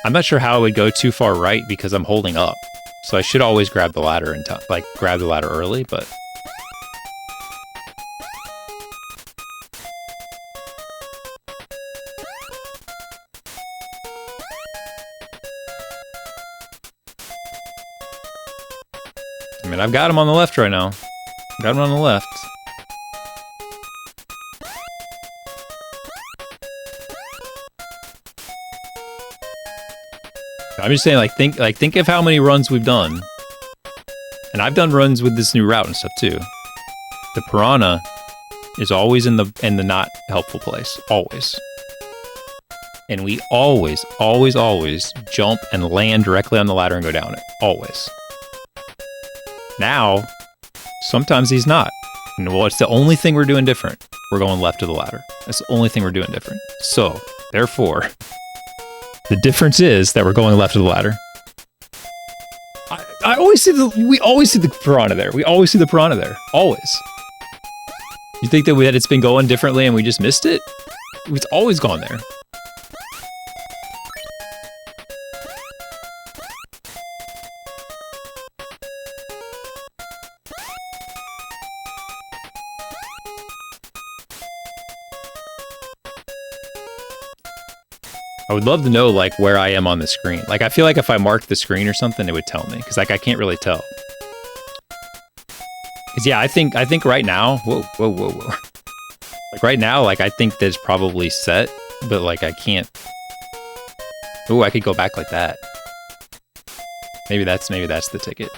I'm not sure how I would go too far right because I'm holding up. So I should always grab the ladder in time, like grab the ladder early, but I mean, I've got him on the left right now. Got him on the left. I'm just saying, think of how many runs we've done. And I've done runs with this new route and stuff too. The piranha is always in the not helpful place. Always. And we always jump and land directly on the ladder and go down it. Always. Now, sometimes he's not. And well, it's the only thing we're doing different. We're going left of the ladder. That's the only thing we're doing different. So, therefore, the difference is that we're going left of the ladder. I always see we always see the piranha there. We always see the piranha there. Always. You think that it's been going differently and we just missed it? It's always gone there. I would love to know, like, where I am on the screen. Like, I feel like if I marked the screen or something, it would tell me. Because, like, I can't really tell. Because, yeah, I think right now... Whoa. Like, right now, like, I think that's probably set. But, like, I can't... Ooh, I could go back like that. Maybe that's the ticket.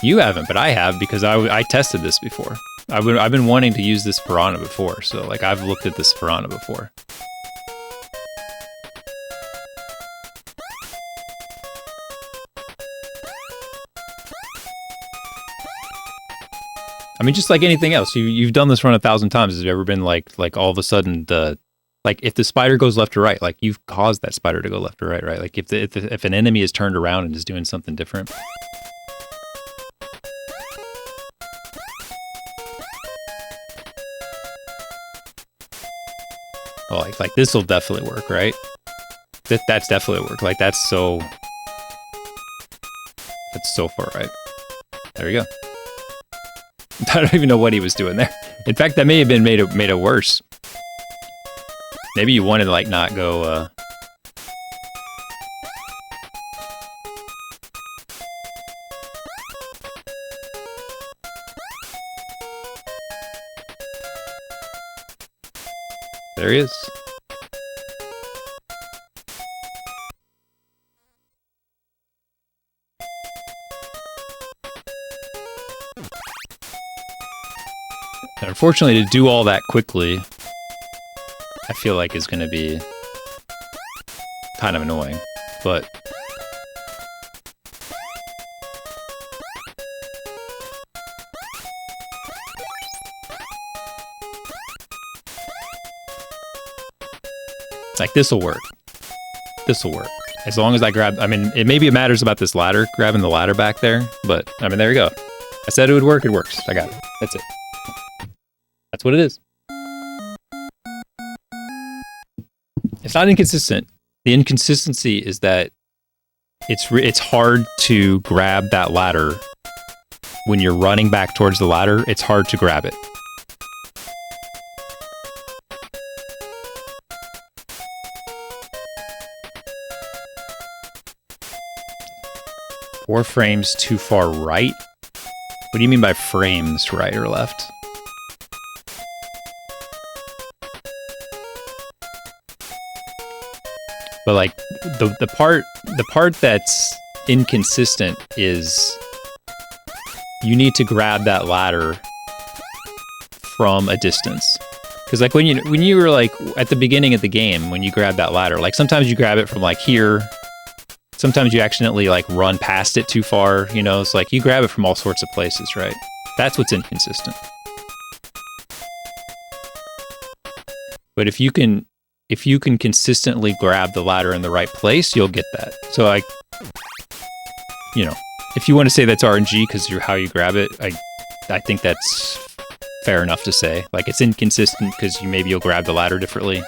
You haven't, but I have, because I tested this before. I've been wanting to use this piranha before. So, like, I've looked at this piranha before. I mean, just like anything else, you've done this run 1,000 times. Has there ever been like all of a sudden the like if the spider goes left or right, like you've caused that spider to go left or right, right? Like if an enemy is turned around and is doing something different. Oh, like this will definitely work, right? That's definitely work. Like that's so far right. There you go. I don't even know what he was doing there. In fact, that may have been made it worse. Maybe you wanted to like not go. There he is. And unfortunately, to do all that quickly, I feel like is going to be kind of annoying, but like this will work. This will work. As long as I grab, I mean, maybe it matters about this ladder, grabbing the ladder back there, but I mean, there you go. I said it would work, it works. I got it. That's it. That's what it is. It's not inconsistent. The inconsistency is that it's hard to grab that ladder when you're running back towards the ladder. It's hard to grab it. Four frames too far right? What do you mean by frames right or left? But like the part that's inconsistent is you need to grab that ladder from a distance. Because like when you were like at the beginning of the game, when you grab that ladder, like sometimes you grab it from like here, sometimes you accidentally like run past it too far, you know, it's like you grab it from all sorts of places, right? That's what's inconsistent. But if you can consistently grab the ladder in the right place, you'll get that. So like, you know, if you want to say that's RNG because you're how you grab it, I think that's fair enough to say. Like it's inconsistent because you'll grab the ladder differently.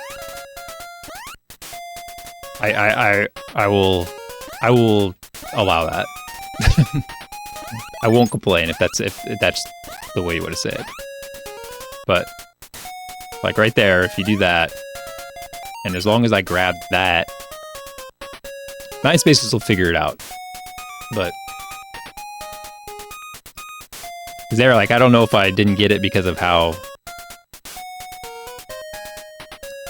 I will allow that. I won't complain if that's the way you want to say it. But like right there, if you do that, and as long as I grab that, Nine Spaces will figure it out. But there, like, I don't know if I didn't get it because of how,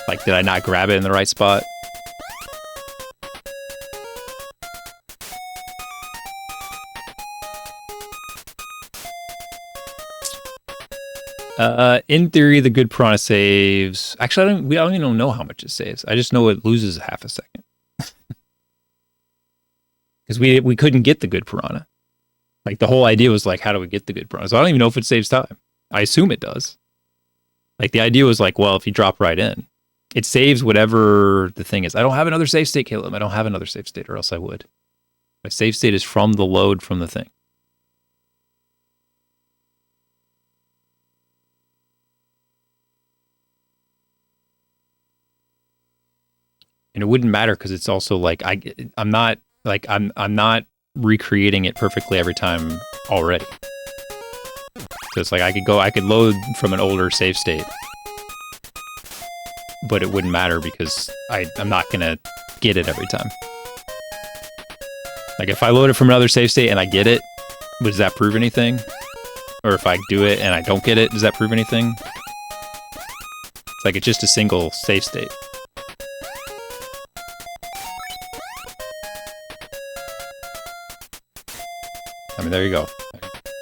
like, did I not grab it in the right spot? In theory, the good piranha saves. Actually, we don't even know how much it saves. I just know it loses half a second because we couldn't get the good piranha. Like the whole idea was like, how do we get the good piranha? So I don't even know if it saves time. I assume it does. Like the idea was like, well, if you drop right in, it saves whatever the thing is. I don't have another save state, Caleb. I don't have another save state, or else I would. My save state is from the load from the thing. And it wouldn't matter because it's also like I'm not recreating it perfectly every time already. So it's like I could load from an older save state, but it wouldn't matter because I'm not gonna get it every time. Like if I load it from another save state and I get it, does that prove anything? Or if I do it and I don't get it, does that prove anything? It's like it's just a single save state. I mean, there you go.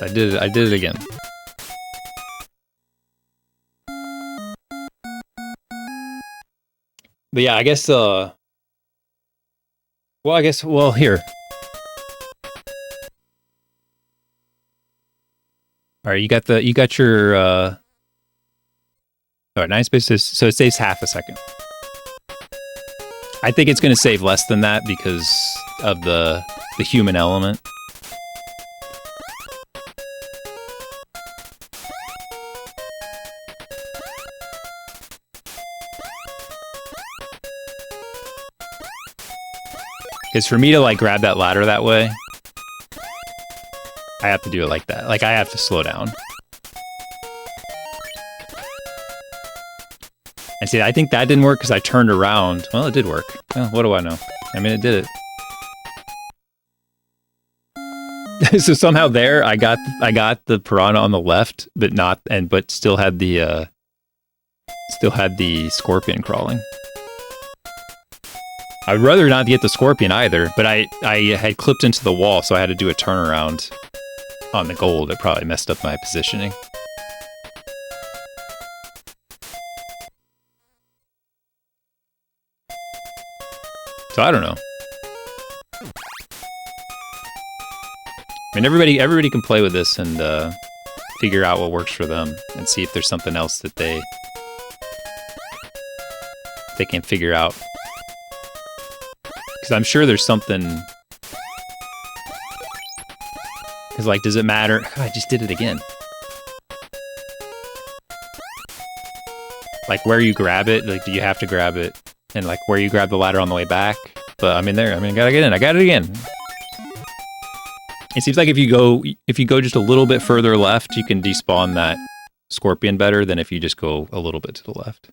I did it again. But yeah, I guess well, here. All right, you got your all right, 9 spaces, so it saves half a second. I think it's going to save less than that because of the human element. Because for me to like grab that ladder that way, I have to do it like that. Like I have to slow down. And see, I think that didn't work because I turned around. Well, it did work. Well, what do I know? I mean, it did it. So somehow there, I got the piranha on the left, but still had the scorpion crawling. I'd rather not get the scorpion either, but I had clipped into the wall, so I had to do a turnaround on the gold. It probably messed up my positioning. So I don't know. I mean, everybody can play with this and figure out what works for them, and see if there's something else that they can figure out. Because I'm sure there's something. Because like, does it matter? God, I just did it again. Like where you grab it, like do you have to grab it? And like where you grab the ladder on the way back. But I mean, I gotta get in. I got it again. It seems like if you go just a little bit further left, you can despawn that scorpion better than if you just go a little bit to the left.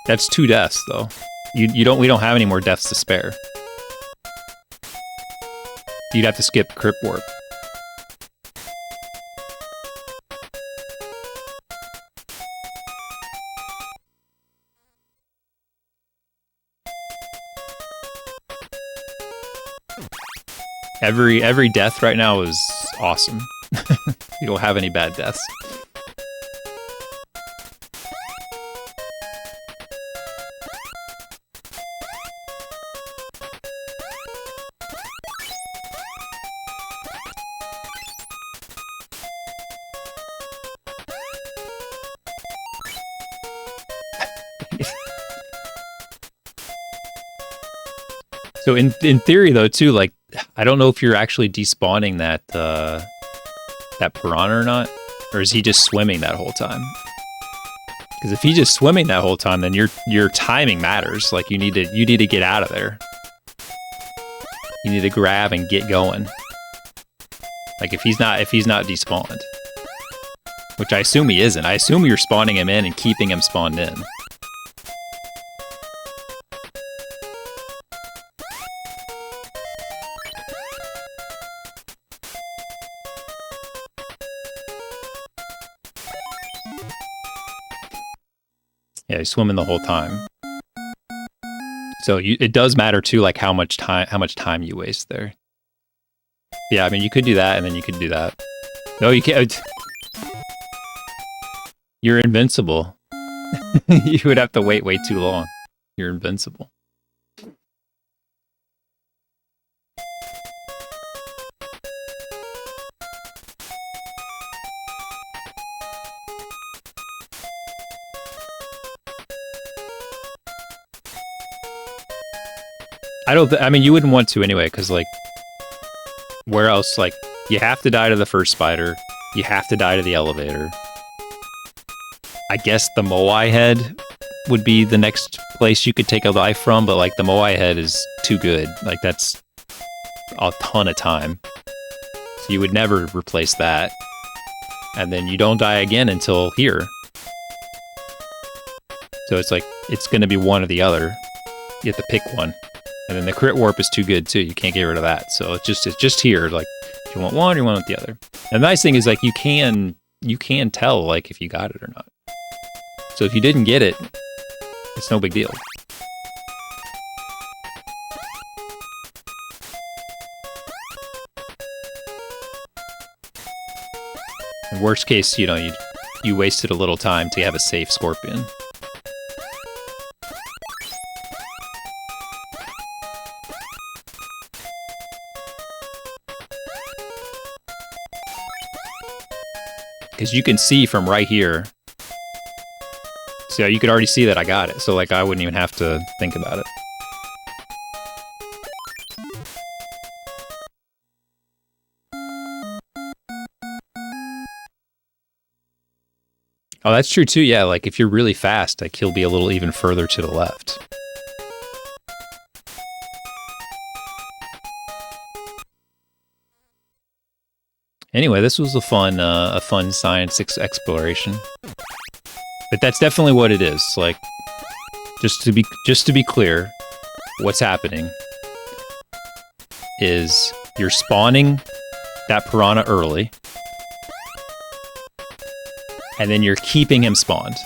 That's 2 deaths though. We don't have any more deaths to spare. You'd have to skip Crypt Warp. Every death right now is awesome. You don't have any bad deaths. So in theory though too, like I don't know if you're actually despawning that piranha or not, or is he just swimming that whole time? Because if he's just swimming that whole time, then your timing matters. Like you need to get out of there. You need to grab and get going. Like if he's not despawned, which I assume he isn't. I assume you're spawning him in and keeping him spawned in. Yeah, he's swimming the whole time. So it does matter too, like how much time you waste there. Yeah, I mean you could do that, and then you could do that. No, you can't. You're invincible. You would have to wait way too long. You're invincible. I mean, you wouldn't want to anyway, because, like, where else? Like, you have to die to the first spider. You have to die to the elevator. I guess the Moai head would be the next place you could take a life from, but, like, the Moai head is too good. Like, that's a ton of time. So you would never replace that. And then you don't die again until here. So it's like, it's going to be one or the other. You have to pick one. And then the crit warp is too good too. You can't get rid of that. So it's just here. Like, if you want one, you want the other. And the nice thing is, like, you can tell, like, if you got it or not. So if you didn't get it, it's no big deal. In worst case, you know, you wasted a little time to have a safe scorpion. because you can see from right here. So you could already see that I got it. So like I wouldn't even have to think about it. Oh, that's true too. Yeah, like if you're really fast, like he'll be a little even further to the left. Anyway, this was a fun science exploration. But that's definitely what it is. Like, just to be clear, what's happening is you're spawning that piranha early, and then you're keeping him spawned.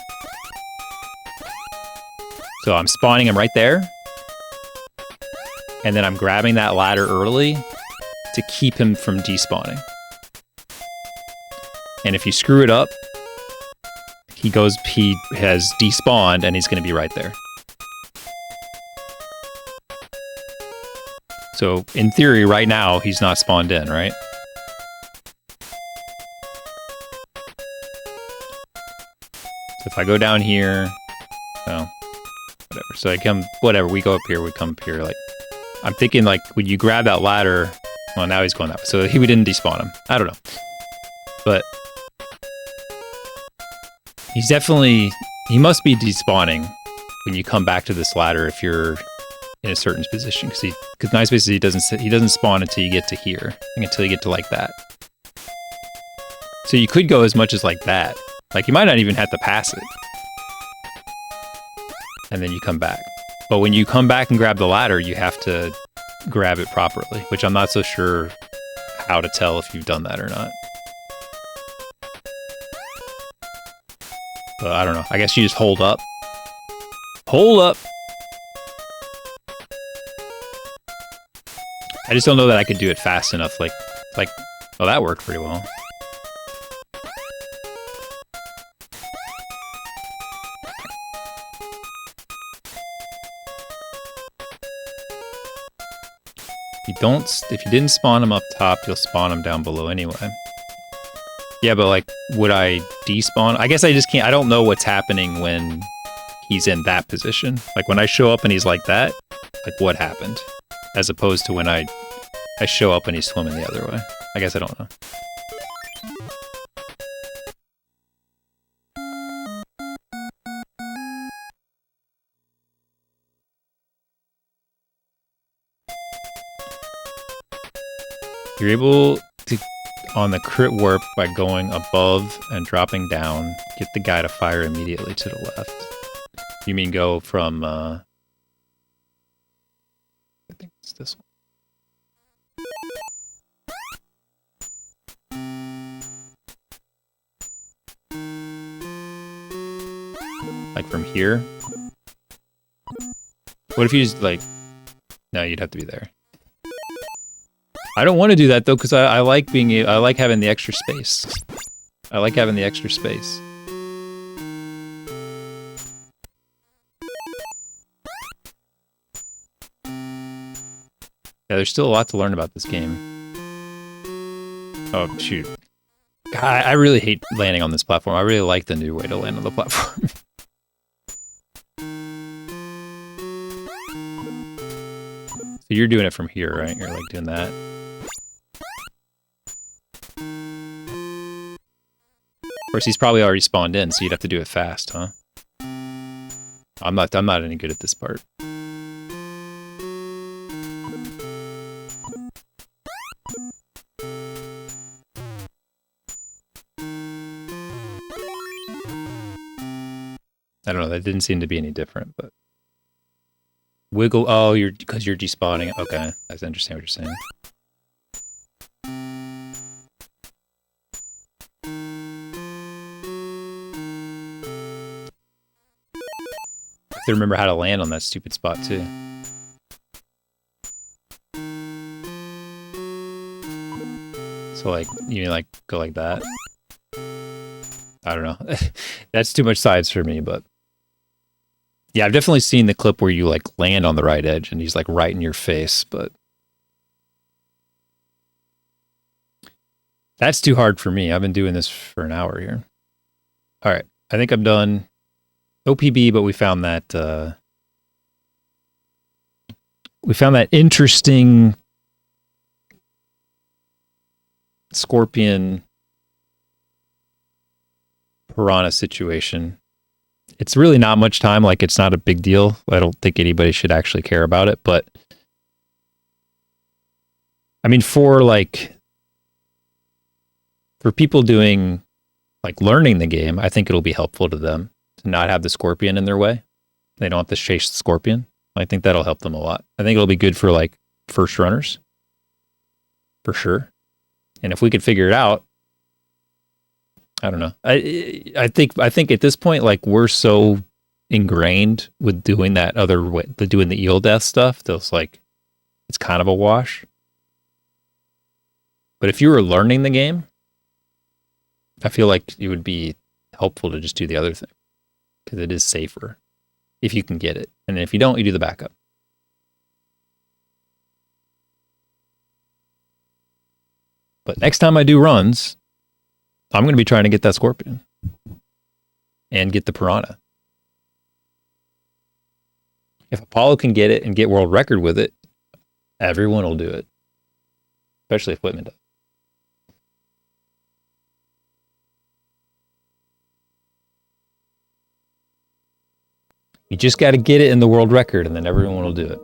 So I'm spawning him right there, and then I'm grabbing that ladder early to keep him from despawning. And if you screw it up, he has despawned and he's going to be right there. So in theory, right now, he's not spawned in, right? So if I go down here, well, whatever. So I come, whatever, we go up here, we come up here. Like, I'm thinking like, when you grab that ladder, well, now he's going up. So we didn't despawn him. I don't know. But he must be despawning when you come back to this ladder if you're in a certain position, because nice spaces he doesn't spawn until you get to here, until you get to like that. So you could go as much as like that. Like you might not even have to pass it, and then you come back. But when you come back and grab the ladder, you have to grab it properly, which I'm not so sure how to tell if you've done that or not. But I don't know. I guess you just hold up. Hold up! I just don't know that I could do it fast enough. Like, well, that worked pretty well. If you didn't spawn him up top, you'll spawn him down below anyway. Yeah, but like, would I despawn? I guess I just can't. I don't know what's happening when he's in that position. Like when I show up and he's like that, like what happened? As opposed to when I show up and he's swimming the other way. I guess I don't know. You're able to, on the crit warp, by going above and dropping down, get the guy to fire immediately to the left. You mean go from, I think it's this one. Like from here? What if you just like, no, you'd have to be there. I don't want to do that though, because I like having the extra space. I like having the extra space. Yeah, there's still a lot to learn about this game. Oh shoot. God, I really hate landing on this platform. I really like the new way to land on the platform. So you're doing it from here, right? You're like doing that. Of course, he's probably already spawned in, so you'd have to do it fast, huh? I'm not any good at this part. I don't know, that didn't seem to be any different, but... Wiggle, oh, because you're despawning. Okay, I understand what you're saying. I have to remember how to land on that stupid spot, too. So, like, you like, go like that? I don't know. That's too much sides for me, but... Yeah, I've definitely seen the clip where you, like, land on the right edge and he's, like, right in your face, but... That's too hard for me. I've been doing this for an hour here. All right. I think I'm done. OPB, but we found that interesting scorpion piranha situation. It's really not much time. Like, it's not a big deal. I don't think anybody should actually care about it. But I mean, for people doing like learning the game, I think it'll be helpful to them to not have the scorpion in their way. They don't have to chase the scorpion. I think that'll help them a lot. I think it'll be good for like first runners for sure. And if we could figure it out, I don't know. I think at this point, like, we're so ingrained with doing that other way, doing the eel death stuff, that it's like, it's kind of a wash. But if you were learning the game, I feel like it would be helpful to just do the other thing, because it is safer if you can get it. And if you don't, you do the backup. But next time I do runs, I'm going to be trying to get that scorpion and get the piranha. If Apollo can get it and get world record with it, everyone will do it, especially if Whitman does. You just got to get it in the world record, and then everyone will do it.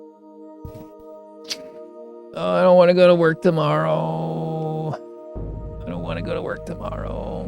Oh, I don't want to go to work tomorrow. I don't want to go to work tomorrow.